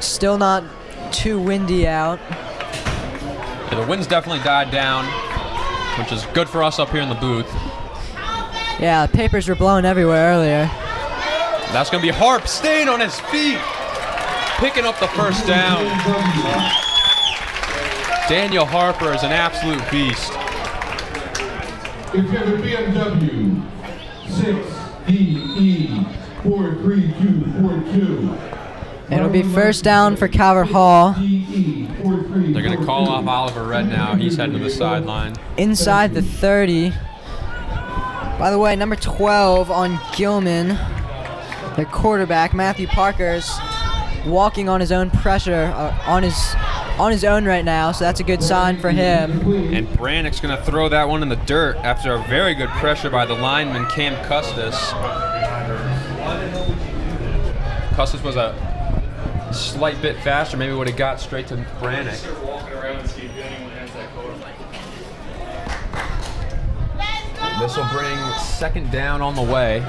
Still not too windy out. Yeah, the wind's definitely died down, which is good for us up here in the booth. Yeah, papers were blowing everywhere earlier. That's going to be Harp staying on his feet, picking up the first down. Daniel Harper is an absolute beast. If you have a BMW 6DE 43242. It'll be 1st down for Calvert Hall. They're going to call off Oliver Red now. He's heading to the sideline. Inside the 30. By the way, number 12 on Gilman, their quarterback, Matthew Parker's walking on his own pressure, on his own right now, so that's a good sign for him. And Brannick's going to throw that one in the dirt after a very good pressure by the lineman, Cam Custis. Custis was a slight bit faster, maybe would have got straight to Brannick. This will bring 2nd down on the way.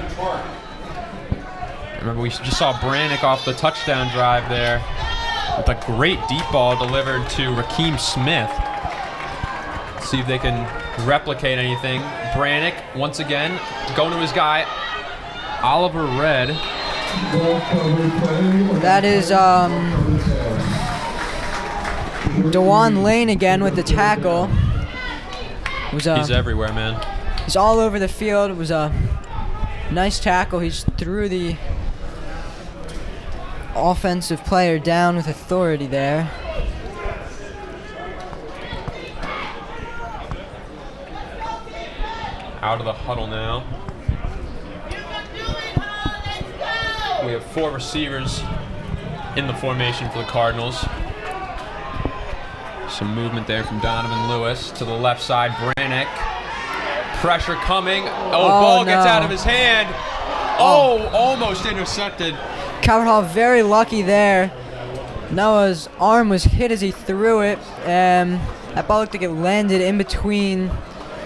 Remember, we just saw Brannick off the touchdown drive there with a great deep ball delivered to Rakeem Smith. See if they can replicate anything. Brannick, once again, going to his guy, Oliver Red. That is Dejuan Lane again with the tackle. He's everywhere, man. He's all over the field. It was a nice tackle. He just threw the offensive player down with authority there. Out of the huddle now. We have 4 receivers in the formation for the Cardinals. Some movement there from Donovan Lewis to the left side. Brannick. Pressure coming. Ball gets out of his hand. Almost intercepted. Calvert Hall very lucky there. Noah's arm was hit as he threw it, and that ball looked like it landed in between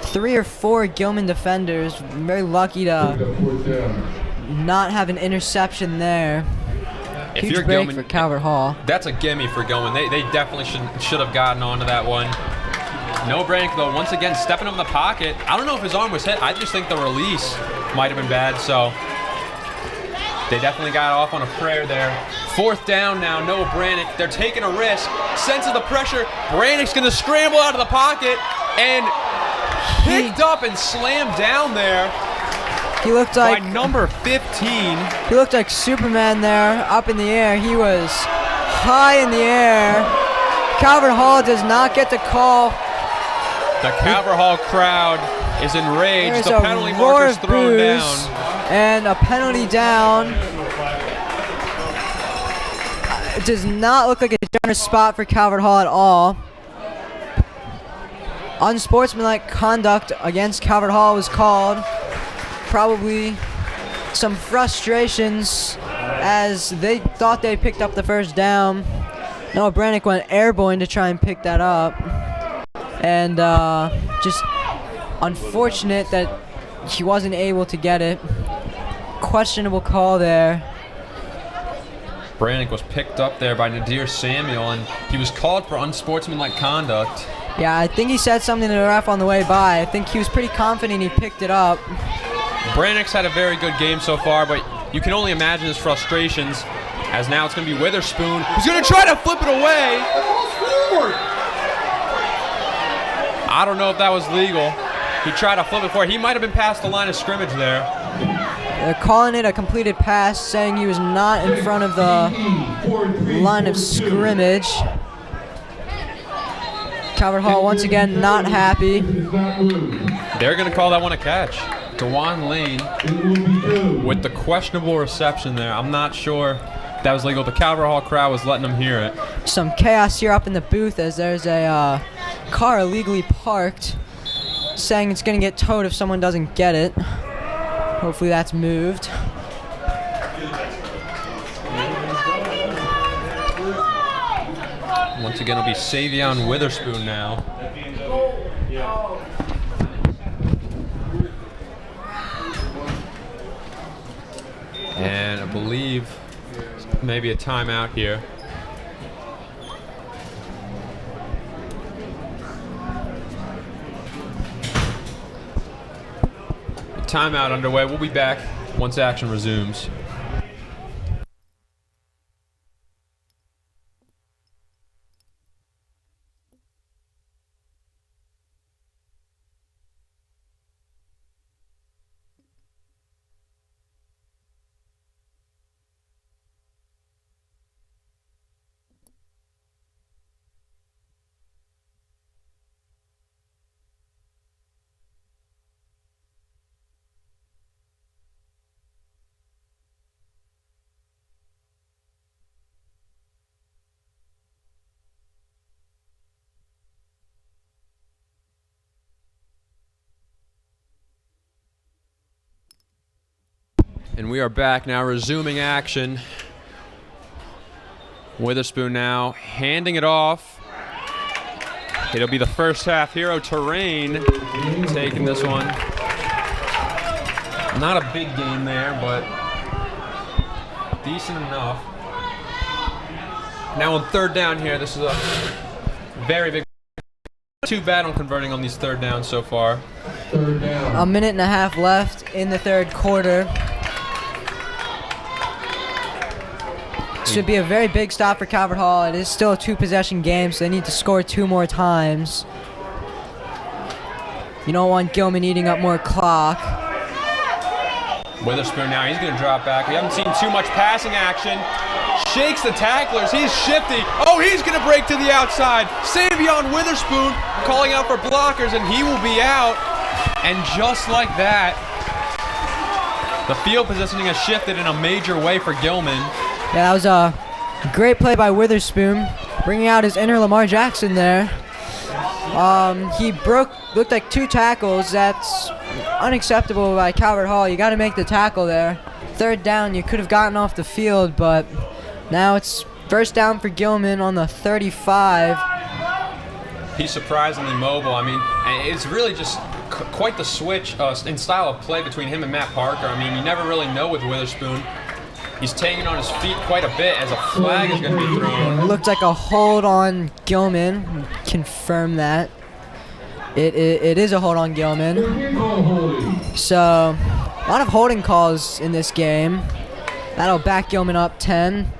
3 or 4 Gilman defenders. Very lucky to not have an interception there. If Huge you're break Gilman, for Calvert Hall. that's a gimme for Gilman. They definitely should have gotten onto that one. Noah Brannick, though, once again stepping up in the pocket. I don't know if his arm was hit. I just think the release might have been bad, so they definitely got off on a prayer there. 4th down now, Noah Brannick. They're taking a risk. Senses the pressure. Brannick's going to scramble out of the pocket and picked up and slammed down there. He looked like by number 15. He looked like Superman there, up in the air. He was high in the air. Calvert Hall does not get the call. The Calvert Hall crowd is enraged. There's The a penalty roar marker's of thrown boos down. and a penalty down. It does not look like a generous spot for Calvert Hall at all. Unsportsmanlike conduct against Calvert Hall was called. Probably some frustrations as they thought they picked up the 1st down. Noah Brannick went airborne to try and pick that up. And just unfortunate that he wasn't able to get it. Questionable call there. Brannick was picked up there by Nadir Samuel, and he was called for unsportsmanlike conduct. Yeah, I think he said something to the ref on the way by. I think he was pretty confident he picked it up. Brannick's had a very good game so far, but you can only imagine his frustrations, as now it's going to be Witherspoon, who's going to try to flip it away. I don't know if that was legal. He tried to flip it forward. He might have been past the line of scrimmage there. They're calling it a completed pass, saying he was not in front of the line of scrimmage. Calvert Hall once again not happy. They're going to call that one a catch. Dejuan Lane with the questionable reception there. I'm not sure if that was legal. The Calvert Hall crowd was letting them hear it. Some chaos here up in the booth as there's a car illegally parked, saying it's going to get towed if someone doesn't get it. Hopefully that's moved. Once again, it'll be Savion Witherspoon now. And I believe maybe a timeout here. Timeout underway. We'll be back once action resumes. And we are back now, resuming action. Witherspoon now handing it off. It'll be the first half. Hero Terrain taking this one. Not a big game there, but decent enough. Now on 3rd down here, this is a very big. Too bad on converting on these 3rd downs so far. 3rd down. A minute and a half left in the 3rd quarter. Should be a very big stop for Calvert Hall. It is still a 2-possession game, so they need to score 2 more times. You don't want Gilman eating up more clock. Witherspoon now, he's going to drop back. We haven't seen too much passing action. Shakes the tacklers. He's shifty. Oh, he's going to break to the outside. Savion Witherspoon calling out for blockers, and he will be out. And just like that, the field positioning has shifted in a major way for Gilman. Yeah, that was a great play by Witherspoon, bringing out his inner Lamar Jackson there. He looked like 2 tackles. That's unacceptable by Calvert Hall. You got to make the tackle there. 3rd down, you could have gotten off the field, but now it's First down for Gilman on the 35. He's surprisingly mobile. I mean, and it's really just quite the switch in style of play between him and Matt Parker. I mean, you never really know with Witherspoon. He's taking on his feet quite a bit as a flag is going to be thrown. Looked like a hold on Gilman. Confirm that. It is a hold on Gilman. So, a lot of holding calls in this game. That'll back Gilman up 10.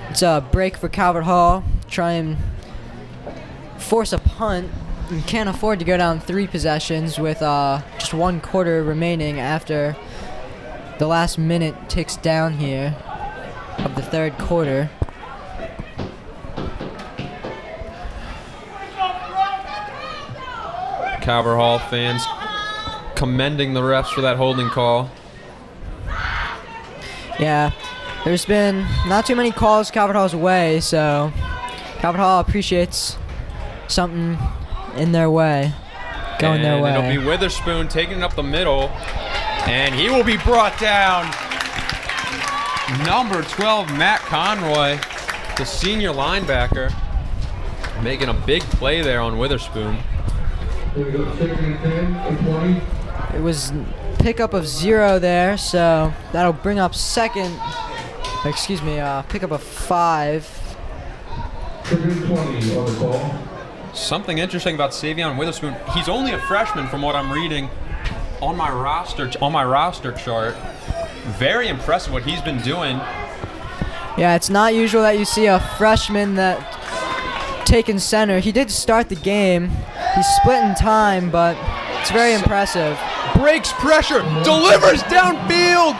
It's a break for Calvert Hall. Try and force a punt. You can't afford to go down 3 possessions with just 1 quarter remaining after the last minute ticks down here of the 3rd quarter. Calvert Hall fans commending the refs for that holding call. Yeah, there's been not too many calls Calvert Hall's way, so Calvert Hall appreciates something in their way, going their way. It'll be Witherspoon taking it up the middle, and he will be brought down. Number 12, Matt Conroy, the senior linebacker, making a big play there on Witherspoon. Here we go, 2nd and 10, and 20. It was pickup of 0 there, so that'll bring up pickup of 5. 2nd and 20 on the ball. Something interesting about Savion Witherspoon, he's only a freshman from what I'm reading on my roster chart. Very impressive what he's been doing. Yeah, it's not usual that you see a freshman that taking center. He did start the game. He's split in time, but it's very impressive. Breaks pressure, delivers downfield,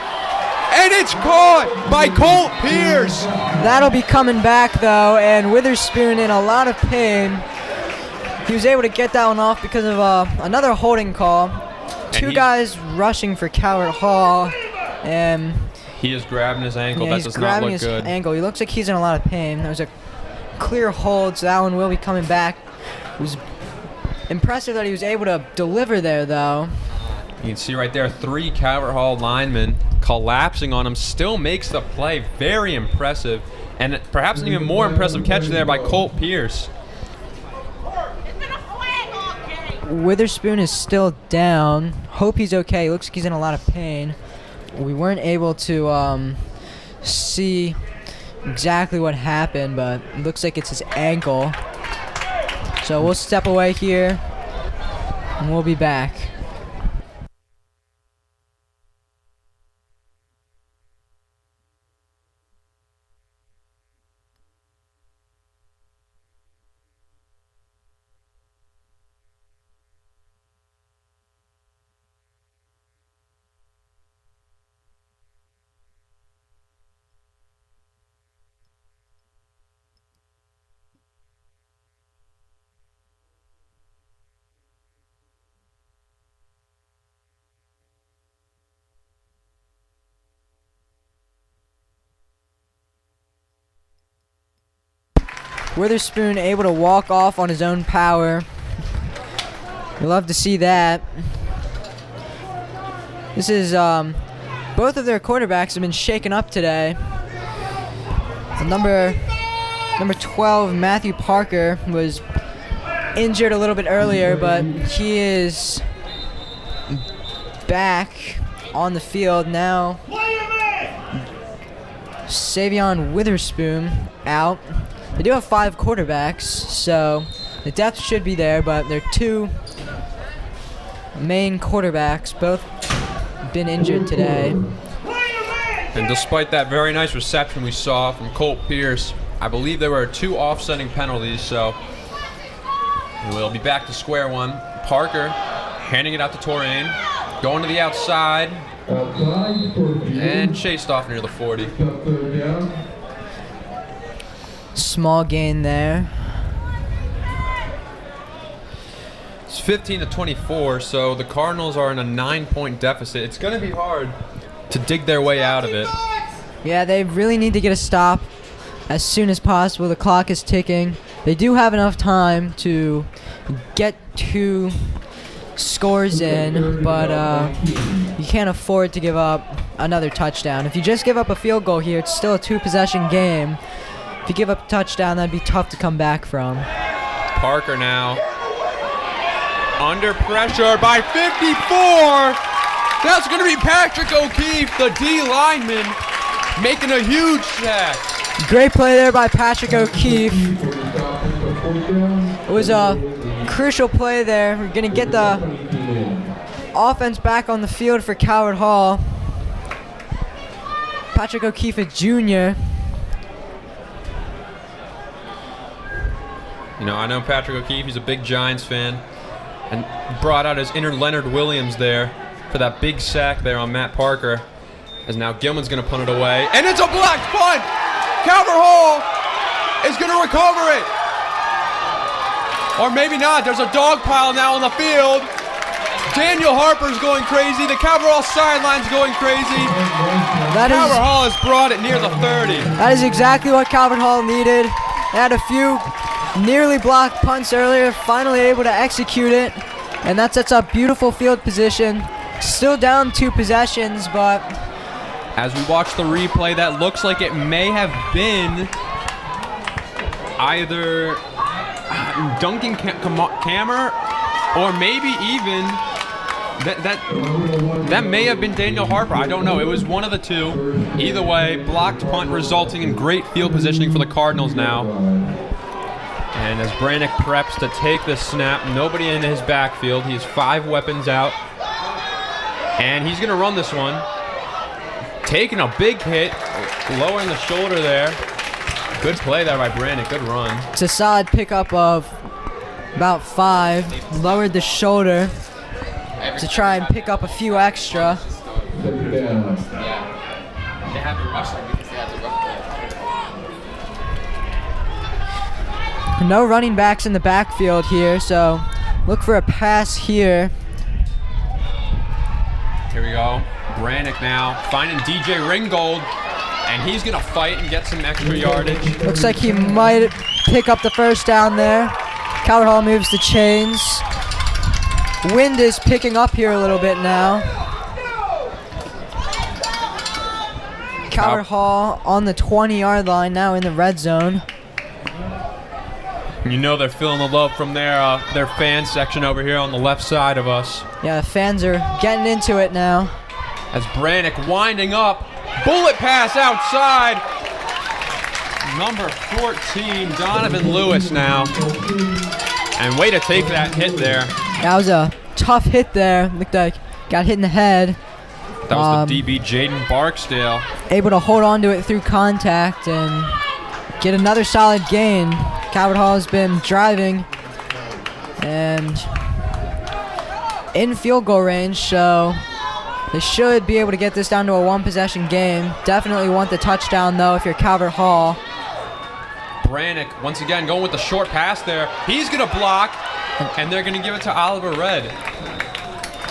and it's caught by Colt Pierce. That'll be coming back, though, and Witherspoon in a lot of pain. He was able to get that one off because of another holding call. 2 guys rushing for Calvert Hall, and he is grabbing his ankle. yeah, That does not look good. he's grabbing his ankle. He looks like he's in a lot of pain. There was a clear hold, so that one will be coming back. It was impressive that he was able to deliver there, though. You can see right there 3 Calvert Hall linemen collapsing on him. Still makes the play. Very impressive. And perhaps an even more impressive catch there by Colt Pierce. Witherspoon is still down. Hope he's okay. Looks like he's in a lot of pain. We weren't able to see exactly what happened, but it looks like it's his ankle. So we'll step away here, and we'll be back. Witherspoon able to walk off on his own power. We love to see that. This is both of their quarterbacks have been shaken up today. The number 12, Matthew Parker, was injured a little bit earlier, but he is back on the field now. Savion Witherspoon out. They do have 5 quarterbacks, so the depth should be there, but their 2 main quarterbacks both been injured today. And despite that very nice reception we saw from Colt Pierce, I believe there were 2 offsetting penalties, so we'll be back to square one. Parker handing it out to Torrain, going to the outside, and chased off near the 40. Small gain there. It's 15-24, so the Cardinals are in a 9-point deficit. It's going to be hard to dig their way out of it. Yeah, they really need to get a stop as soon as possible. The clock is ticking. They do have enough time to get 2 scores in, but you can't afford to give up another touchdown. If you just give up a field goal here, it's still a 2-possession game. If you give up a touchdown, that'd be tough to come back from. Parker now under pressure by 54. That's going to be Patrick O'Keefe, the D lineman, making a huge sack. Great play there by Patrick O'Keefe. It was a crucial play there. We're going to get the offense back on the field for Calvert Hall. Patrick O'Keefe, a junior. You know, I know Patrick O'Keefe. He's a big Giants fan, and brought out his inner Leonard Williams there for that big sack there on Matt Parker. As now Gilman's going to punt it away, and it's a blocked punt. Calvert Hall is going to recover it, or maybe not. There's a dog pile now on the field. Daniel Harper's going crazy. The Calvert Hall sideline's going crazy. Calvert Hall has brought it near the 30. That is exactly what Calvert Hall needed. They had a few nearly blocked punts earlier, finally able to execute it, and that sets up beautiful field position. Still down 2 possessions, but as we watch the replay, that looks like it may have been either Duncan Kammer, or maybe even that may have been Daniel Harper. I don't know. It was one of the two. Either way, blocked punt resulting in great field positioning for the Cardinals now. And as Brannick preps to take the snap, nobody in his backfield. He has 5 weapons out. And he's going to run this one. Taking a big hit, lowering the shoulder there. Good play there by Brannick. Good run. it's a solid pickup of about 5. Lowered the shoulder to try and pick up a few extra. Second down. They have to rush them because they have to rush them. No running backs in the backfield here, so look for a pass here. Here we go. Brannick now finding DJ Ringgold, and he's going to fight and get some extra yardage. Looks like he might pick up the first down there. Calvert Hall moves the chains. Wind is picking up here a little bit now. Calvert Hall on the 20-yard line, now in the red zone. You know they're feeling the love from their fan section over here on the left side of us. Yeah, the fans are getting into it now. As Brannick winding up, bullet pass outside. Number 14, Donovan Lewis now. And way to take that hit there. That was a tough hit there. Looked like got hit in the head. That was the DB, Jaden Barksdale. Able to hold on to it through contact and get another solid gain. Calvert Hall has been driving and in field goal range, so they should be able to get this down to a 1-possession game. Definitely want the touchdown, though, if you're Calvert Hall. Brannick, once again, going with the short pass there. He's going to block, and they're going to give it to Oliver Red.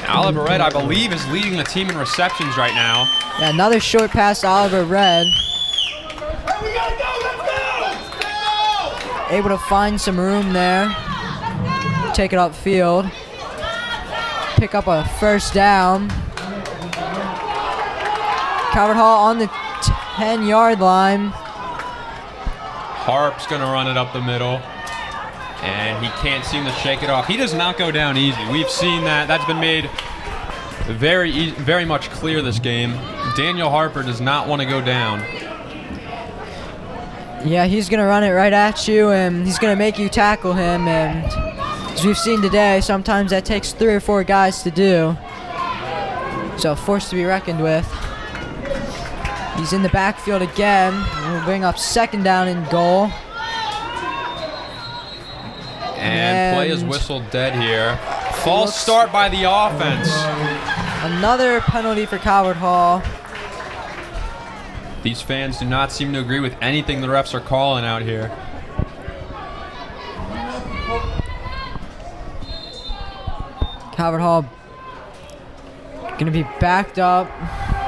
Oliver Red, I believe, is leading the team in receptions right now. Yeah, another short pass to Oliver Red. Hey, we gotta go, let's go! Able to find some room there. Take it upfield. Pick up a first down. Calvert Hall on the 10-yard line. Harp's going to run it up the middle, and he can't seem to shake it off. He does not go down easy. We've seen that. That's been made very much clear this game. Daniel Harper does not want to go down. Yeah, he's going to run it right at you, and he's going to make you tackle him. And as we've seen today, sometimes that takes 3 or 4 guys to do. So a force to be reckoned with. He's in the backfield again. We'll bring up second down and goal. And play is whistled dead here. False start by the offense. Another penalty for Calvert Hall. These fans do not seem to agree with anything the refs are calling out here. Calvert Hall going to be backed up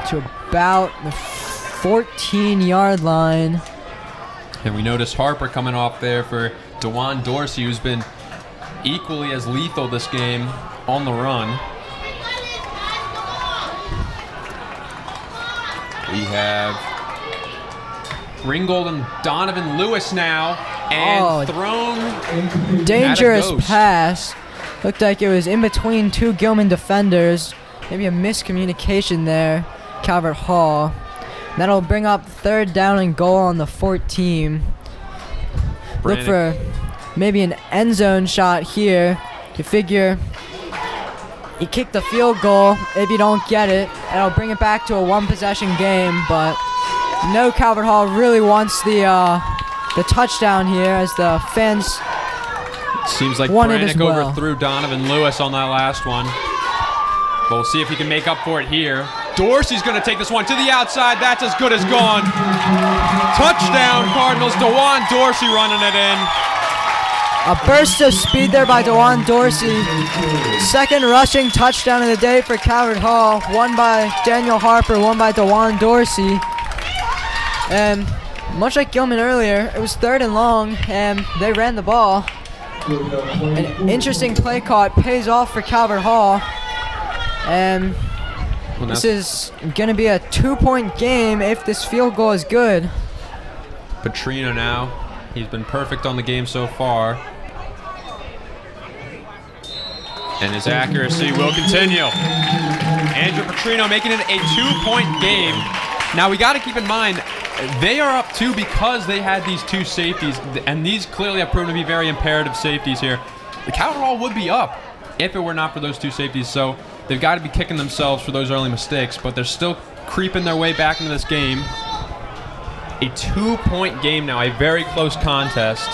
to about the 14-yard line. And we notice Harper coming off there for DeJuan Dorsey, who's been equally as lethal this game on the run. We have Ringgold and Donovan Lewis now, and thrown. Dangerous At a pass. Looked like it was in between two Gilman defenders. Maybe a miscommunication there. Calvert Hall. That'll bring up 3rd down and goal on the 14. Look for maybe an end zone shot here. You figure you kick the field goal. If you don't get it, it'll bring it back to a 1-possession game. But no, Calvert Hall really wants the touchdown here as the fans. Seems like won it as Brannick well. overthrew Donovan Lewis on that last one. But we'll see if he can make up for it here. Dorsey's going to take this one to the outside. That's as good as gone. Touchdown, Cardinals. Dejuan Dorsey running it in. A burst of speed there by Dejuan Dorsey. 2nd rushing touchdown of the day for Calvert Hall. One by Daniel Harper, one by Dejuan Dorsey. And much like Gilman earlier, it was 3rd and long, and they ran the ball. An interesting play call. It pays off for Calvert Hall. And this is going to be a 2-point game if this field goal is good. Petrino now. He's been perfect on the game so far. And his accuracy will continue. Andrew Petrino making it a 2-point game. Now we got to keep in mind, they are up 2 because they had these 2 safeties, and these clearly have proven to be very imperative safeties here. The Calvert Hall would be up if it were not for those 2 safeties, so they've got to be kicking themselves for those early mistakes, but they're still creeping their way back into this game. A 2-point game now, a very close contest.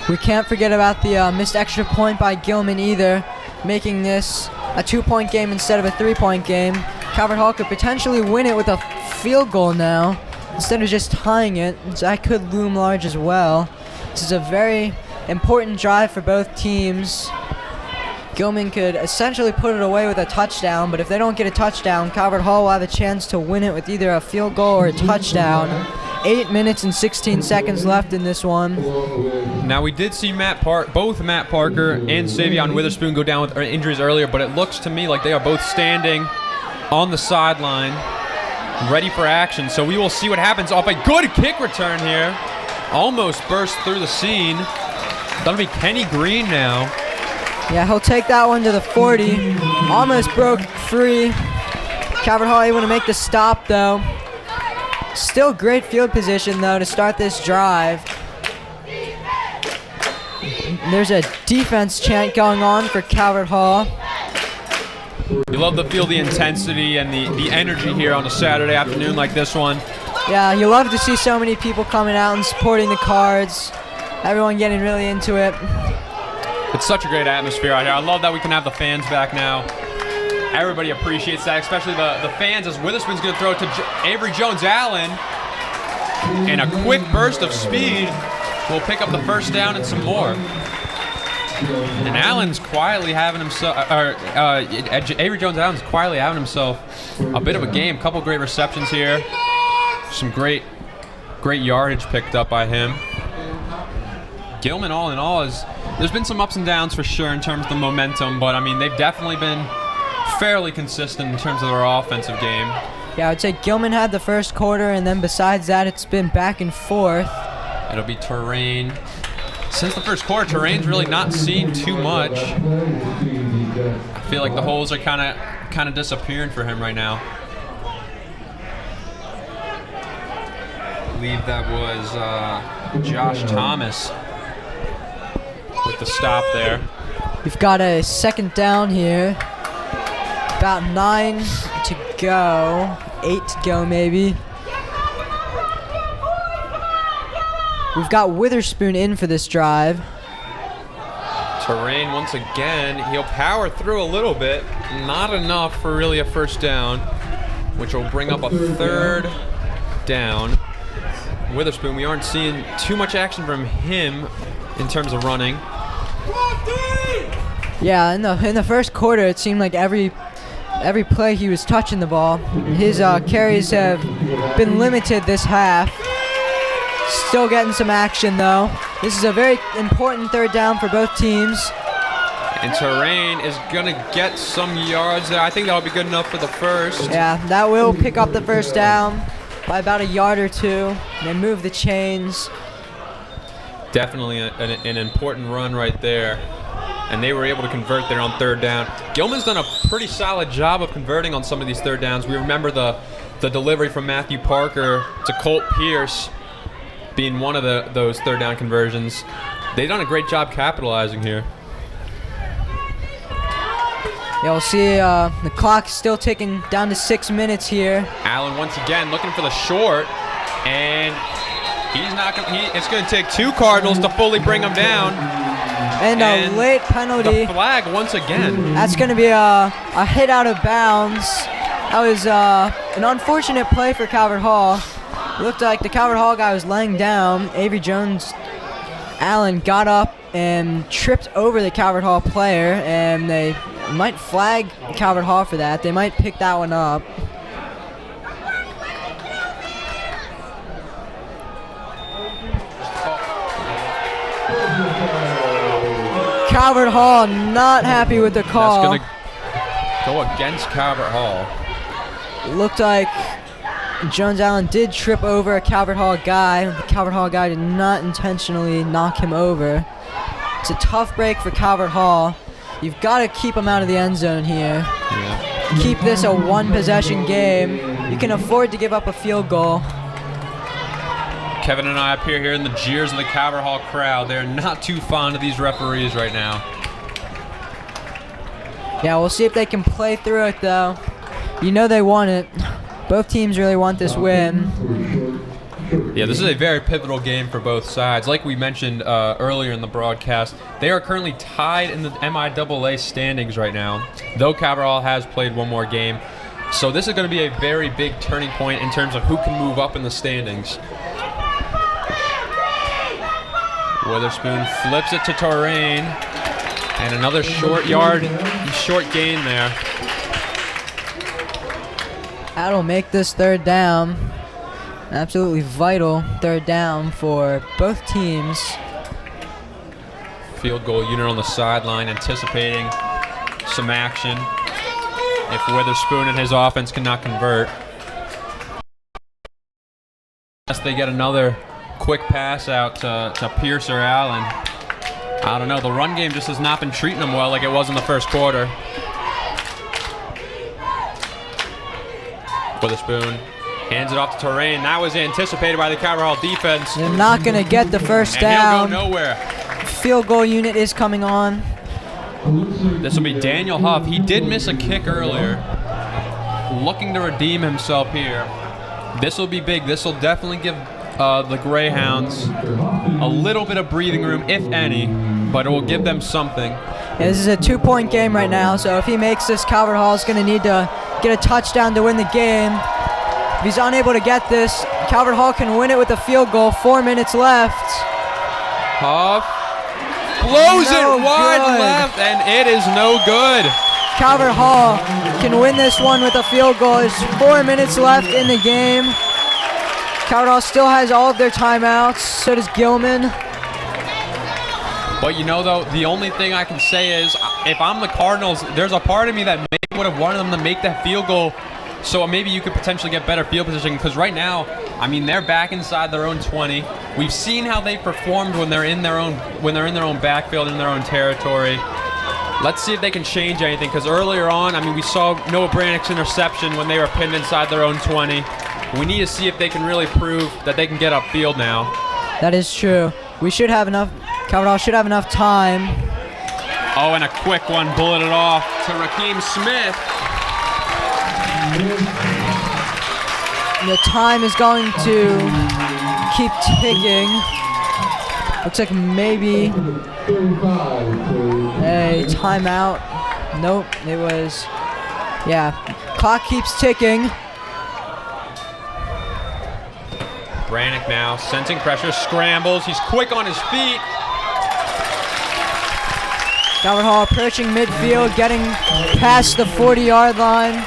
We can't forget about the missed extra point by Gilman either, making this a 2-point game instead of a 3-point game. Calvert Hall could potentially win it with a field goal now instead of just tying it. So that could loom large as well. This is a very important drive for both teams. Gilman could essentially put it away with a touchdown, but if they don't get a touchdown, Calvert Hall will have a chance to win it with either a field goal or a touchdown. 8 minutes and 16 seconds left in this one. Now we did see both Matt Parker and Savion Witherspoon go down with injuries earlier, but it looks to me like they are both standing on the sideline, ready for action. So we will see what happens off a good kick return here. Almost burst through the scene. That'll be Kenny Green now. Yeah, he'll take that one to the 40. Almost broke free. Calvert Hall able to make the stop though. Still great field position though to start this drive. There's a defense chant going on for Calvert Hall. You love to feel the intensity and the energy here on a Saturday afternoon like this one. Yeah, you love to see so many people coming out and supporting the Cards. Everyone getting really into it. It's such a great atmosphere out here. I love that we can have the fans back now. Everybody appreciates that, especially the fans, as Witherspoon's going to throw it to Avery Jones-Allen. And a quick burst of speed will pick up the 1st down and some more. And Allen's quietly having himself, Avery Jones-Allen's quietly having himself a bit of a game. Couple great receptions here. Some great yardage picked up by him. Gilman, all in all, there's been some ups and downs for sure in terms of the momentum, but I mean, they've definitely been fairly consistent in terms of their offensive game. Yeah, I would say Gilman had the first quarter, and then besides that, it's been back and forth. It'll be Terrain. Since the first quarter, Terrain's really not seen too much. I feel like the holes are kind of disappearing for him right now. I believe that was Josh Thomas with the stop there. We've got a 2nd down here. About 9 to go. 8 to go maybe. We've got Witherspoon in for this drive. Terrain once again, he'll power through a little bit. Not enough for really a 1st down, which will bring up a 3rd down. Witherspoon, we aren't seeing too much action from him in terms of running. Yeah, in the first quarter, it seemed like every play he was touching the ball. His carries have been limited this half. Still getting some action though. This is a very important 3rd down for both teams. And Terrain is gonna get some yards there. I think that'll be good enough for the 1st. Yeah, that will pick up the 1st down. by about a yard or two. They move the chains. Definitely an important run right there. And they were able to convert there on 3rd down. Gilman's done a pretty solid job of converting on some of these 3rd downs. We remember the delivery from Matthew Parker to Colt Pierce being one of those 3rd down conversions. They've done a great job capitalizing here. Yeah, we'll see the clock's still ticking down to 6 minutes here. Allen once again looking for the short, and he's not gonna, it's going to take 2 Cardinals to fully bring him down. And a late penalty. The flag once again. That's going to be a hit out of bounds. That was an unfortunate play for Calvert Hall. It looked like the Calvert Hall guy was laying down. Avery Jones Allen got up and tripped over the Calvert Hall player, and they might flag Calvert Hall for that. They might pick that one up. Calvert Hall not happy with the call. That's going to go against Calvert Hall. Looked like Jones Allen did trip over a Calvert Hall guy. The Calvert Hall guy did not intentionally knock him over. It's a tough break for Calvert Hall. You've got to keep him out of the end zone here. Yeah. Keep this a 1-possession game. You can afford to give up a field goal. Kevin and I up here in the jeers of the Calvert Hall crowd. They're not too fond of these referees right now. Yeah, we'll see if they can play through it, though. You know they want it. Both teams really want this win. Yeah, this is a very pivotal game for both sides. Like we mentioned earlier in the broadcast, they are currently tied in the MIAA standings right now, though Calvert Hall has played one more game. So this is going to be a very big turning point in terms of who can move up in the standings. Witherspoon flips it to Torrain, and another short gain there. That'll make this 3rd down. Absolutely vital 3rd down for both teams. Field goal unit on the sideline anticipating some action if Witherspoon and his offense cannot convert. Unless they get another quick pass out to Pierce or Allen. I don't know. The run game just has not been treating them well like it was in the first quarter. Witherspoon hands it off to Torrain. That was anticipated by the Calvert Hall defense. They're not going to get the first down. He'll go nowhere. Field goal unit is coming on. This will be Daniel Huff. He did miss a kick earlier. Looking to redeem himself here. This will be big. This will definitely give the Greyhounds a little bit of breathing room, if any, but it will give them something. Yeah, this is a 2-point game right now, so if he makes this, Calvert Hall is going to need to get a touchdown to win the game. If he's unable to get this, Calvert Hall can win it with a field goal. 4 minutes left. Huff blows No it wide good. left, and it is no good. Calvert Hall can win this one with a field goal. There's 4 minutes left in the game. Calvert Hall still has all of their timeouts. So does Gilman. But you know, though, the only thing I can say is if I'm the Cardinals, there's a part of me that maybe would have wanted them to make that field goal so maybe you could potentially get better field position, because right now, I mean, they're back inside their own 20. We've seen how they performed when they're in their own backfield, in their own territory. Let's see if they can change anything, because earlier on, I mean, we saw Noah Brannick's interception when they were pinned inside their own 20. We need to see if they can really prove that they can get upfield now. That is true. We should have enough. Calvert Hall should have enough time. Oh, and a quick one, bulleted off to Raheem Smith. The time is going to keep ticking. Looks like maybe a timeout. Nope, it was, yeah. Clock keeps ticking. Brannick now sensing pressure, scrambles. He's quick on his feet. Calvert Hall approaching midfield, getting past the 40-yard line.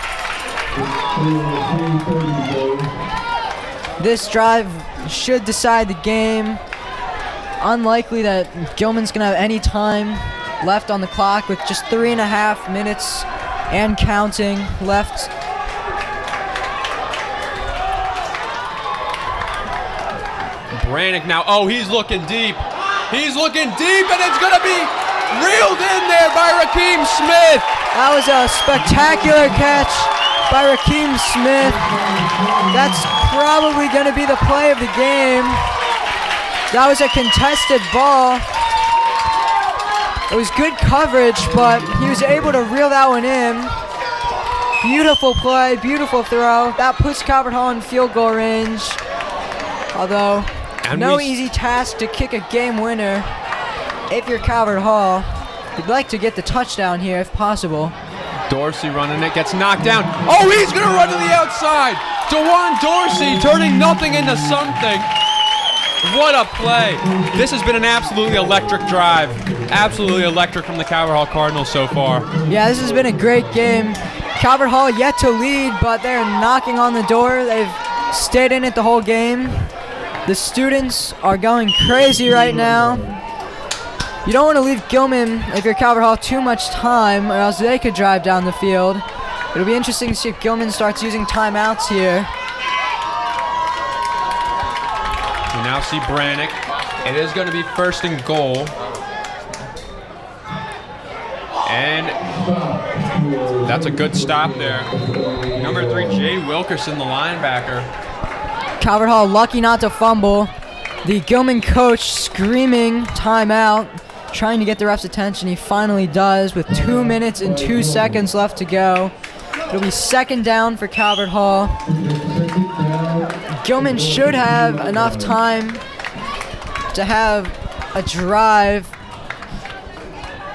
This drive should decide the game. Unlikely that Gilman's going to have any time left on the clock with just 3.5 minutes and counting left. Brannick now. Oh, he's looking deep. He's looking deep, and it's going to be reeled in there by Rakeem Smith. That was a spectacular catch by Rakeem Smith. That's probably going to be the play of the game. That was a contested ball. It was good coverage, but he was able to reel that one in. Beautiful play, beautiful throw. That puts Calvert Hall in field goal range. Although, no easy task to kick a game winner if you're Calvert Hall. You'd like to get the touchdown here if possible. Dorsey running it, gets knocked down. Oh, he's going to run to the outside. Dejuan Dorsey turning nothing into something. What a play. This has been an absolutely electric drive. Absolutely electric from the Calvert Hall Cardinals so far. Yeah, this has been a great game. Calvert Hall yet to lead, but they're knocking on the door. They've stayed in it the whole game. The students are going crazy right now. You don't want to leave Gilman, if you're Calvert Hall, too much time, or else they could drive down the field. It'll be interesting to see if Gilman starts using timeouts here. We now see Brannick. It is going to be 1st and goal. And that's a good stop there. Number 3, Jay Wilkerson, the linebacker. Calvert Hall lucky not to fumble. The Gilman coach screaming timeout, trying to get the ref's attention. He finally does with 2 minutes and 2 seconds left to go. It'll be 2nd down for Calvert Hall. Gilman should have enough time to have a drive.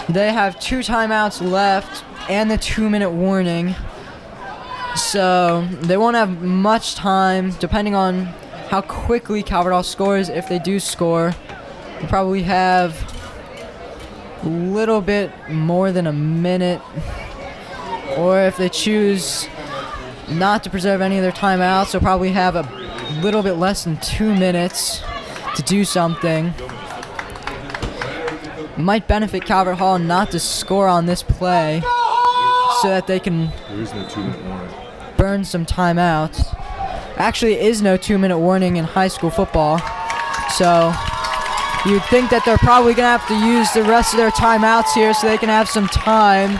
They have 2 timeouts left and the 2-minute warning. So they won't have much time depending on how quickly Calvert Hall scores. If they do score, they'll probably have a little bit more than a minute. Or if they choose not to preserve any of their timeouts, they'll probably have a little bit less than 2 minutes to do something. Might benefit Calvert Hall not to score on this play so that they can burn some timeouts. Actually, is no 2-minute warning in high school football, so you'd think that they're probably going to have to use the rest of their timeouts here so they can have some time.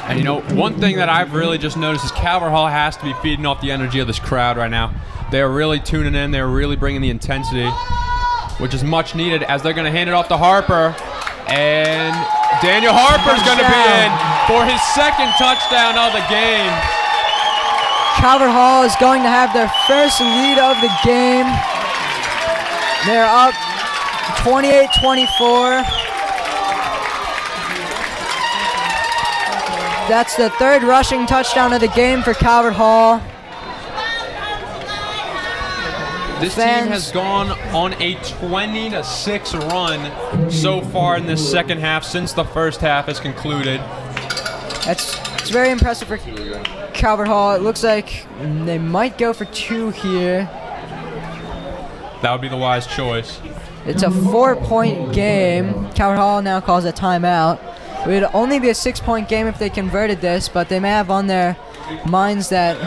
And you know, one thing that I've really just noticed is Calvert Hall has to be feeding off the energy of this crowd right now. They're really tuning in. They're really bringing the intensity, which is much needed, as they're going to hand it off to Harper. And Daniel Harper's going to be in for his 2nd touchdown of the game. Calvert Hall is going to have their first lead of the game. They're up 28-24. That's the 3rd rushing touchdown of the game for Calvert Hall. This team has gone on a 20-6 run so far in this 2nd half since the 1st half has concluded. It's very impressive for Calvert Hall. It looks like they might go for 2 here. That would be the wise choice. It's a 4-point game. Calvert Hall now calls a timeout. It would only be a 6-point game if they converted this, but they may have on their minds that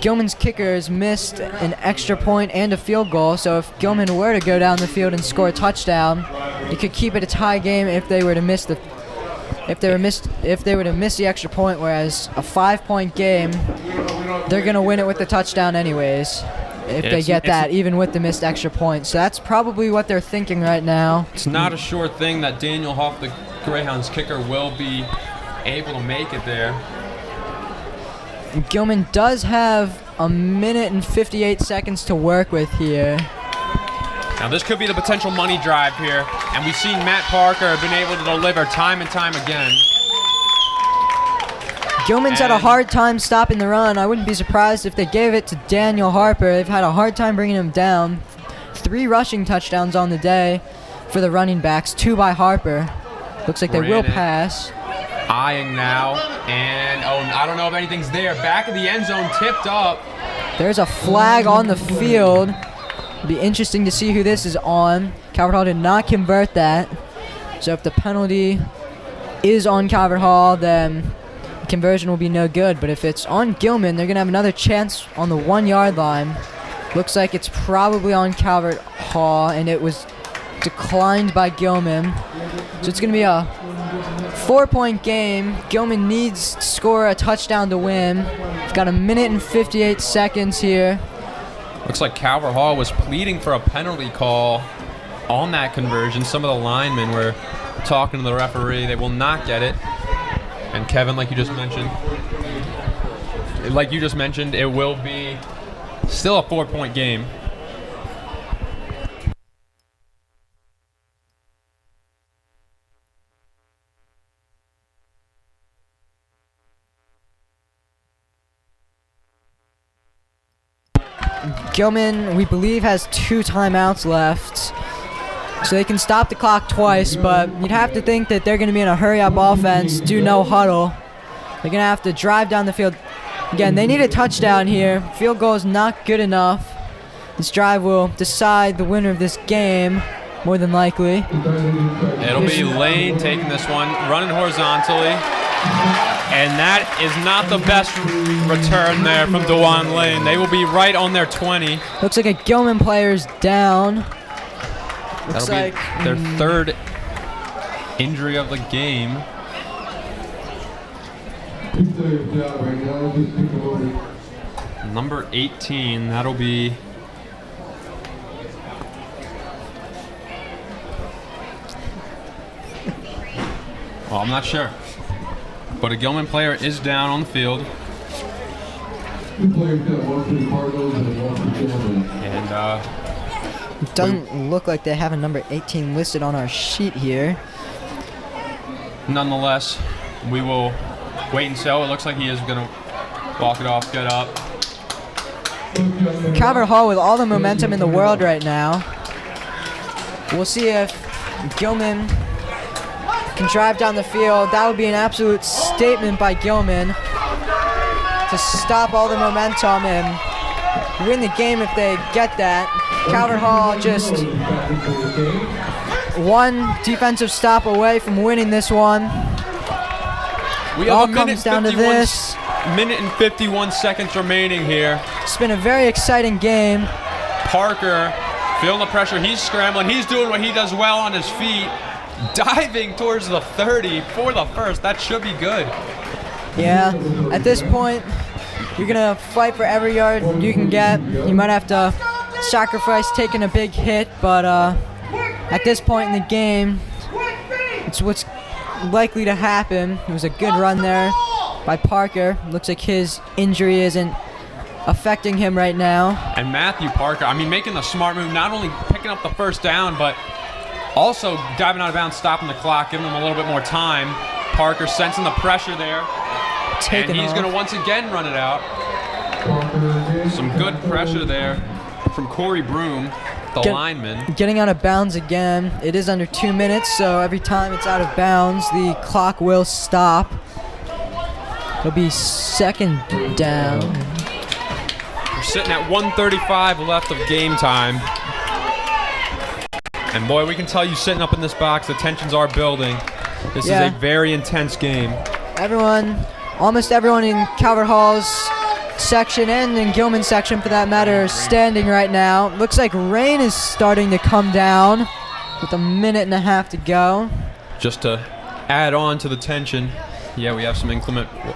Gilman's kicker has missed an extra point and a field goal, so if Gilman were to go down the field and score a touchdown, it could keep it a tie game if they were to miss the extra point, whereas a 5-point game, they're going to win it with the touchdown anyways. If they get that, even with the missed extra point. So that's probably what they're thinking right now. It's not a sure thing that Daniel Hoff, the Greyhounds kicker, will be able to make it there. Gilman does have a minute and 58 seconds to work with here. Now this could be the potential money drive here, and we've seen Matt Parker have been able to deliver time and time again. Gilman's had a hard time stopping the run. I wouldn't be surprised if they gave it to Daniel Harper. They've had a hard time bringing him down. 3 rushing touchdowns on the day for the running backs, 2 by Harper. Looks like they will pass. Eyeing now, and I don't know if anything's there. Back of the end zone, tipped up. There's a flag on the field. It'll be interesting to see who this is on. Calvert Hall did not convert that. So if the penalty is on Calvert Hall, then conversion will be no good. But if it's on Gilman, they're going to have another chance on the 1-yard line Looks like it's probably on Calvert Hall, and it was declined by Gilman. So it's going to be a 4-point game. Gilman needs to score a touchdown to win. We've got 1 minute and 58 seconds here. Looks like Calvert Hall was pleading for a penalty call on that conversion. Some of the linemen were talking to the referee. They will not get it. And Kevin, like you just mentioned, it will be still a 4-point game. Gilman, we believe, has 2 timeouts left. So they can stop the clock twice, but you'd have to think that they're going to be in a hurry-up offense, do no huddle. They're going to have to drive down the field. Again, they need a touchdown here. Field goal is not good enough. This drive will decide the winner of this game, more than likely. It'll be Lane taking this one, running horizontally. And that is not the best return there from Dejuan Lane. They will be right on their 20. Looks like a Gilman player's down. Looks That'll like be their 3rd injury of the game. Number 18, that'll be... Well, I'm not sure. But a Gilman player is down on the field. And it doesn't look like they have a number 18 listed on our sheet here. Nonetheless, we will wait and see. It looks like he is going to walk it off, get up. Calvert Hall with all the momentum in the world right now. We'll see if Gilman can drive down the field. That would be an absolute statement by Gilman to stop all the momentum and win the game if they get that. Calvert Hall just 1 defensive stop away from winning this one. We all have comes down to this. Minute and 51 seconds remaining here. It's been a very exciting game. Parker feeling the pressure. He's scrambling. He's doing what he does well on his feet. Diving towards the 30 for the first. That should be good. Yeah, at this point, you're going to fight for every yard you can get. You might have to sacrifice taking a big hit, but at this point in the game, it's what's likely to happen. It was a good run there by Parker. Looks like his injury isn't affecting him right now. And Matthew Parker, I mean, making the smart move, not only picking up the first down, but also diving out of bounds, stopping the clock, giving them a little bit more time. Parker sensing the pressure there. And he's going to once again run it out. Some good pressure there from Corey Broom, the lineman. Getting out of bounds again. It is under 2 minutes, so every time it's out of bounds, the clock will stop. It'll be 2nd down. We're sitting at 1:35 left of game time. And boy, we can tell you sitting up in this box, the tensions are building. This is a very intense game. Almost everyone in Calvert Hall's section and in Gilman's section for that matter is standing right now. Looks like rain is starting to come down with 1.5 minutes to go. Just to add on to the tension, yeah, we have some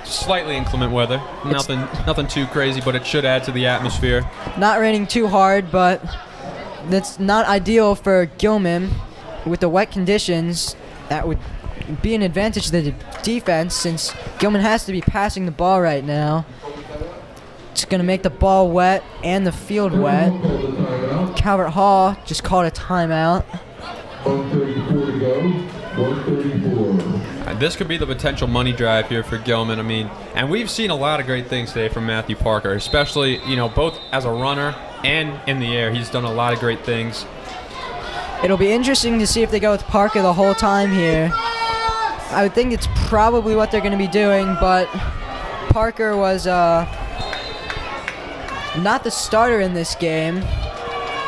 slightly inclement weather. Nothing too crazy, but it should add to the atmosphere. Not raining too hard, but that's not ideal for Gilman. With the wet conditions, that would be an advantage to the defense since Gilman has to be passing the ball right now. It's going to make the ball wet and the field wet. Calvert Hall just called a timeout. 1:34 to go. 1:34. This could be the potential money drive here for Gilman. I mean, and we've seen a lot of great things today from Matthew Parker, especially, both as a runner and in the air. He's done a lot of great things. It'll be interesting to see if they go with Parker the whole time here. I would think it's probably what they're going to be doing, but Parker was not the starter in this game,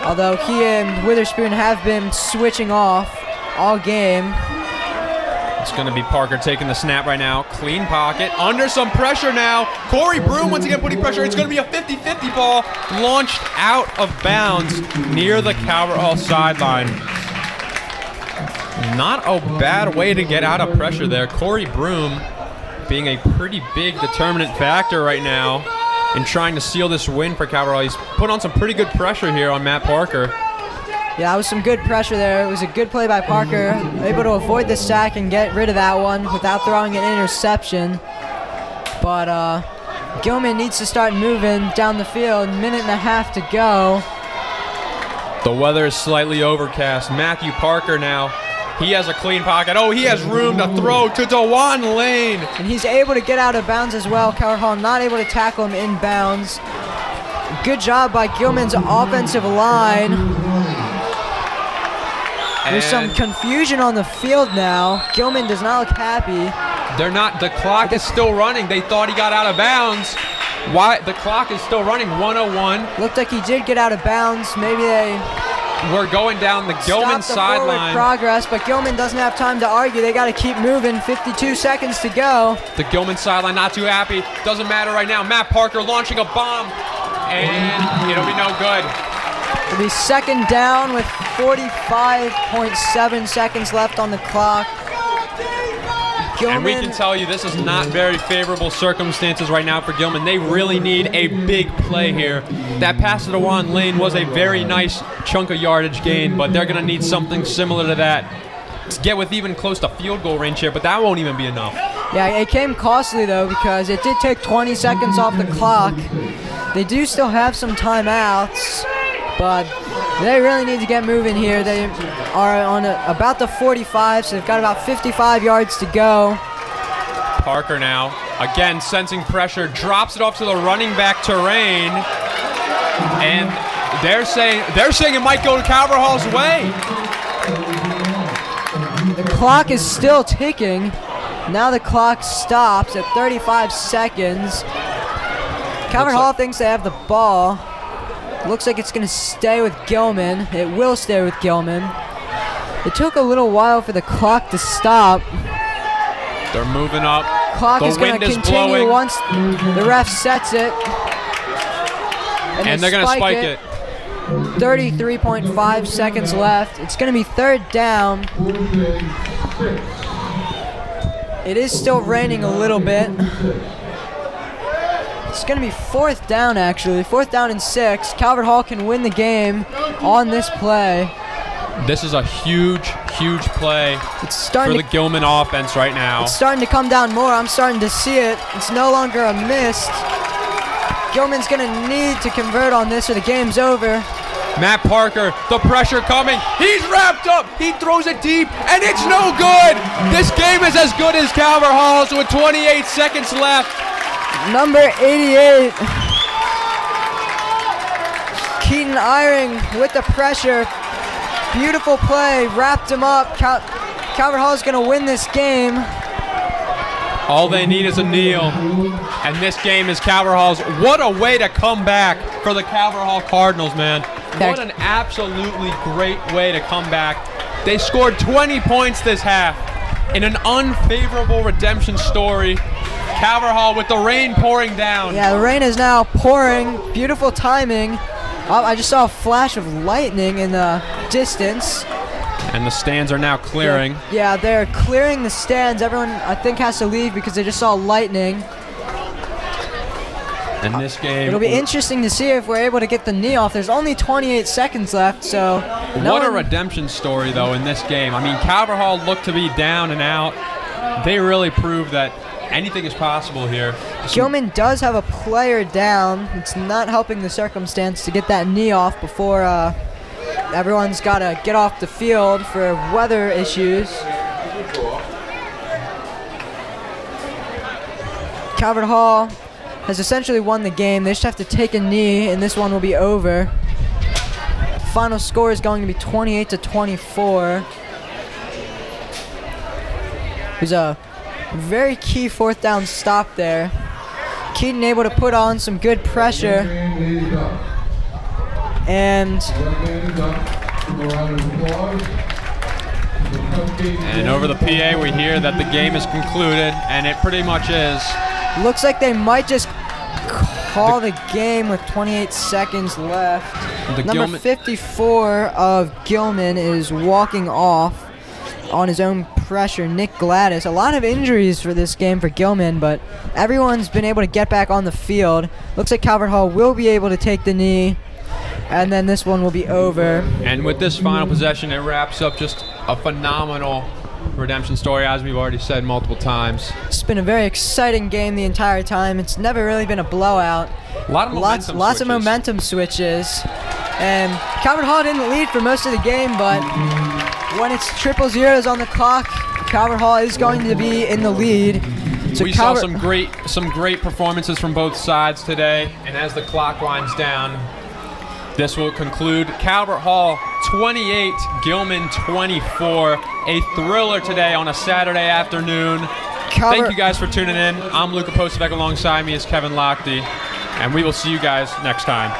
although he and Witherspoon have been switching off all game. It's going to be Parker taking the snap right now. Clean pocket. Under some pressure now. Corey Broom once again putting pressure. It's going to be a 50-50 ball launched out of bounds near the Calvert Hall sideline. Not a bad way to get out of pressure there. Corey Broom being a pretty big determinant factor right now in trying to seal this win for Calvert Hall. He's put on some pretty good pressure here on Matt Parker. Yeah, it was some good pressure there. It was a good play by Parker, able to avoid the sack and get rid of that one without throwing an interception. But Gilman needs to start moving down the field. Minute and a half to go. The weather is slightly overcast. Matthew Parker now. He has a clean pocket. Oh, he has room to throw to Dejuan Lane. And he's able to get out of bounds as well. Calvert Hall not able to tackle him in bounds. Good job by Gilman's offensive line. There's some confusion on the field now. Gilman does not look happy. They're not. The clock is still running. They thought he got out of bounds. Why? The clock is still running. 1:01. Looked like he did get out of bounds. Maybe they We're going down the Gilman sideline. Progress, but Gilman doesn't have time to argue. They got to keep moving. 52 seconds to go. The Gilman sideline not too happy. Doesn't matter right now. Matt Parker launching a bomb, and it'll be no good. It'll be second down with 45.7 seconds left on the clock. Gilman, and we can tell you this is not very favorable circumstances right now for Gilman. They really need a big play here. That pass to Dejuan Lane was a very nice chunk of yardage gain, but they're going to need something similar to that to get with even close to field goal range here, but that won't even be enough. Yeah, it came costly, though, because it did take 20 seconds off the clock. They do still have some timeouts, but they really need to get moving here. They are on about the 45, so they've got about 55 yards to go. Parker now, again sensing pressure, drops it off to the running back Terrain, and they're saying it might go to Calvert Hall's way. The clock is still ticking. Now the clock stops at 35 seconds. Calvert Hall thinks they have the ball. Looks like it's going to stay with Gilman. It will stay with Gilman. It took a little while for the clock to stop. They're moving up. Clock is going to continue once the ref sets it. And they're going to spike it. 33.5 seconds left. It's going to be third down. It is still raining a little bit. It's going to be fourth down, actually. Fourth down and 6. Calvert Hall can win the game on this play. This is a huge, huge play for the Gilman offense right now. It's starting to come down more. I'm starting to see it. It's no longer a miss. Gilman's going to need to convert on this or the game's over. Matt Parker, the pressure coming. He's wrapped up. He throws it deep, and it's no good. This game is as good as Calvert Hall's with 28 seconds left. Number 88, Keaton Eyring with the pressure. Beautiful play, wrapped him up. Calvert Hall is going to win this game. All they need is a kneel, and this game is Calvert Hall's. What a way to come back for the Calvert Hall Cardinals, man. What an absolutely great way to come back. They scored 20 points this half in an unfavorable redemption story. Calvert Hall with the rain pouring down. Yeah, the rain is now pouring. Beautiful timing. Oh, I just saw a flash of lightning in the distance. And the stands are now clearing. Yeah, they're clearing the stands. Everyone, I think, has to leave because they just saw lightning. And this game... It'll be interesting to see if we're able to get the knee off. There's only 28 seconds left, so... What a redemption story, though, in this game. I mean, Calvert Hall looked to be down and out. They really proved that anything is possible here. Gilman does have a player down. It's not helping the circumstance to get that knee off before everyone's got to get off the field for weather issues. Calvert Hall has essentially won the game. They just have to take a knee, and this one will be over. Final score is going to be 28-24. There's a very key fourth down stop there. Keaton able to put on some good pressure. And And over the PA, we hear that the game is concluded, and it pretty much is. Looks like they might just call the game with 28 seconds left. Number 54 of Gilman is walking off on his own pressure. Nick Gladys. A lot of injuries for this game for Gilman, but everyone's been able to get back on the field. Looks like Calvert Hall will be able to take the knee, and then this one will be over. And with this final possession, it wraps up just a phenomenal redemption story, as we've already said multiple times. It's been a very exciting game the entire time. It's never really been a blowout. Lots of momentum switches. And Calvert Hall didn't lead for most of the game, but when it's 0-0s on the clock, Calvert Hall is going to be in the lead. So we saw some great performances from both sides today, and as the clock winds down, this will conclude Calvert Hall 28, Gilman 24. A thriller today on a Saturday afternoon. Thank you guys for tuning in. I'm Luca Postovec. Alongside me is Kevin Lochte, and we will see you guys next time.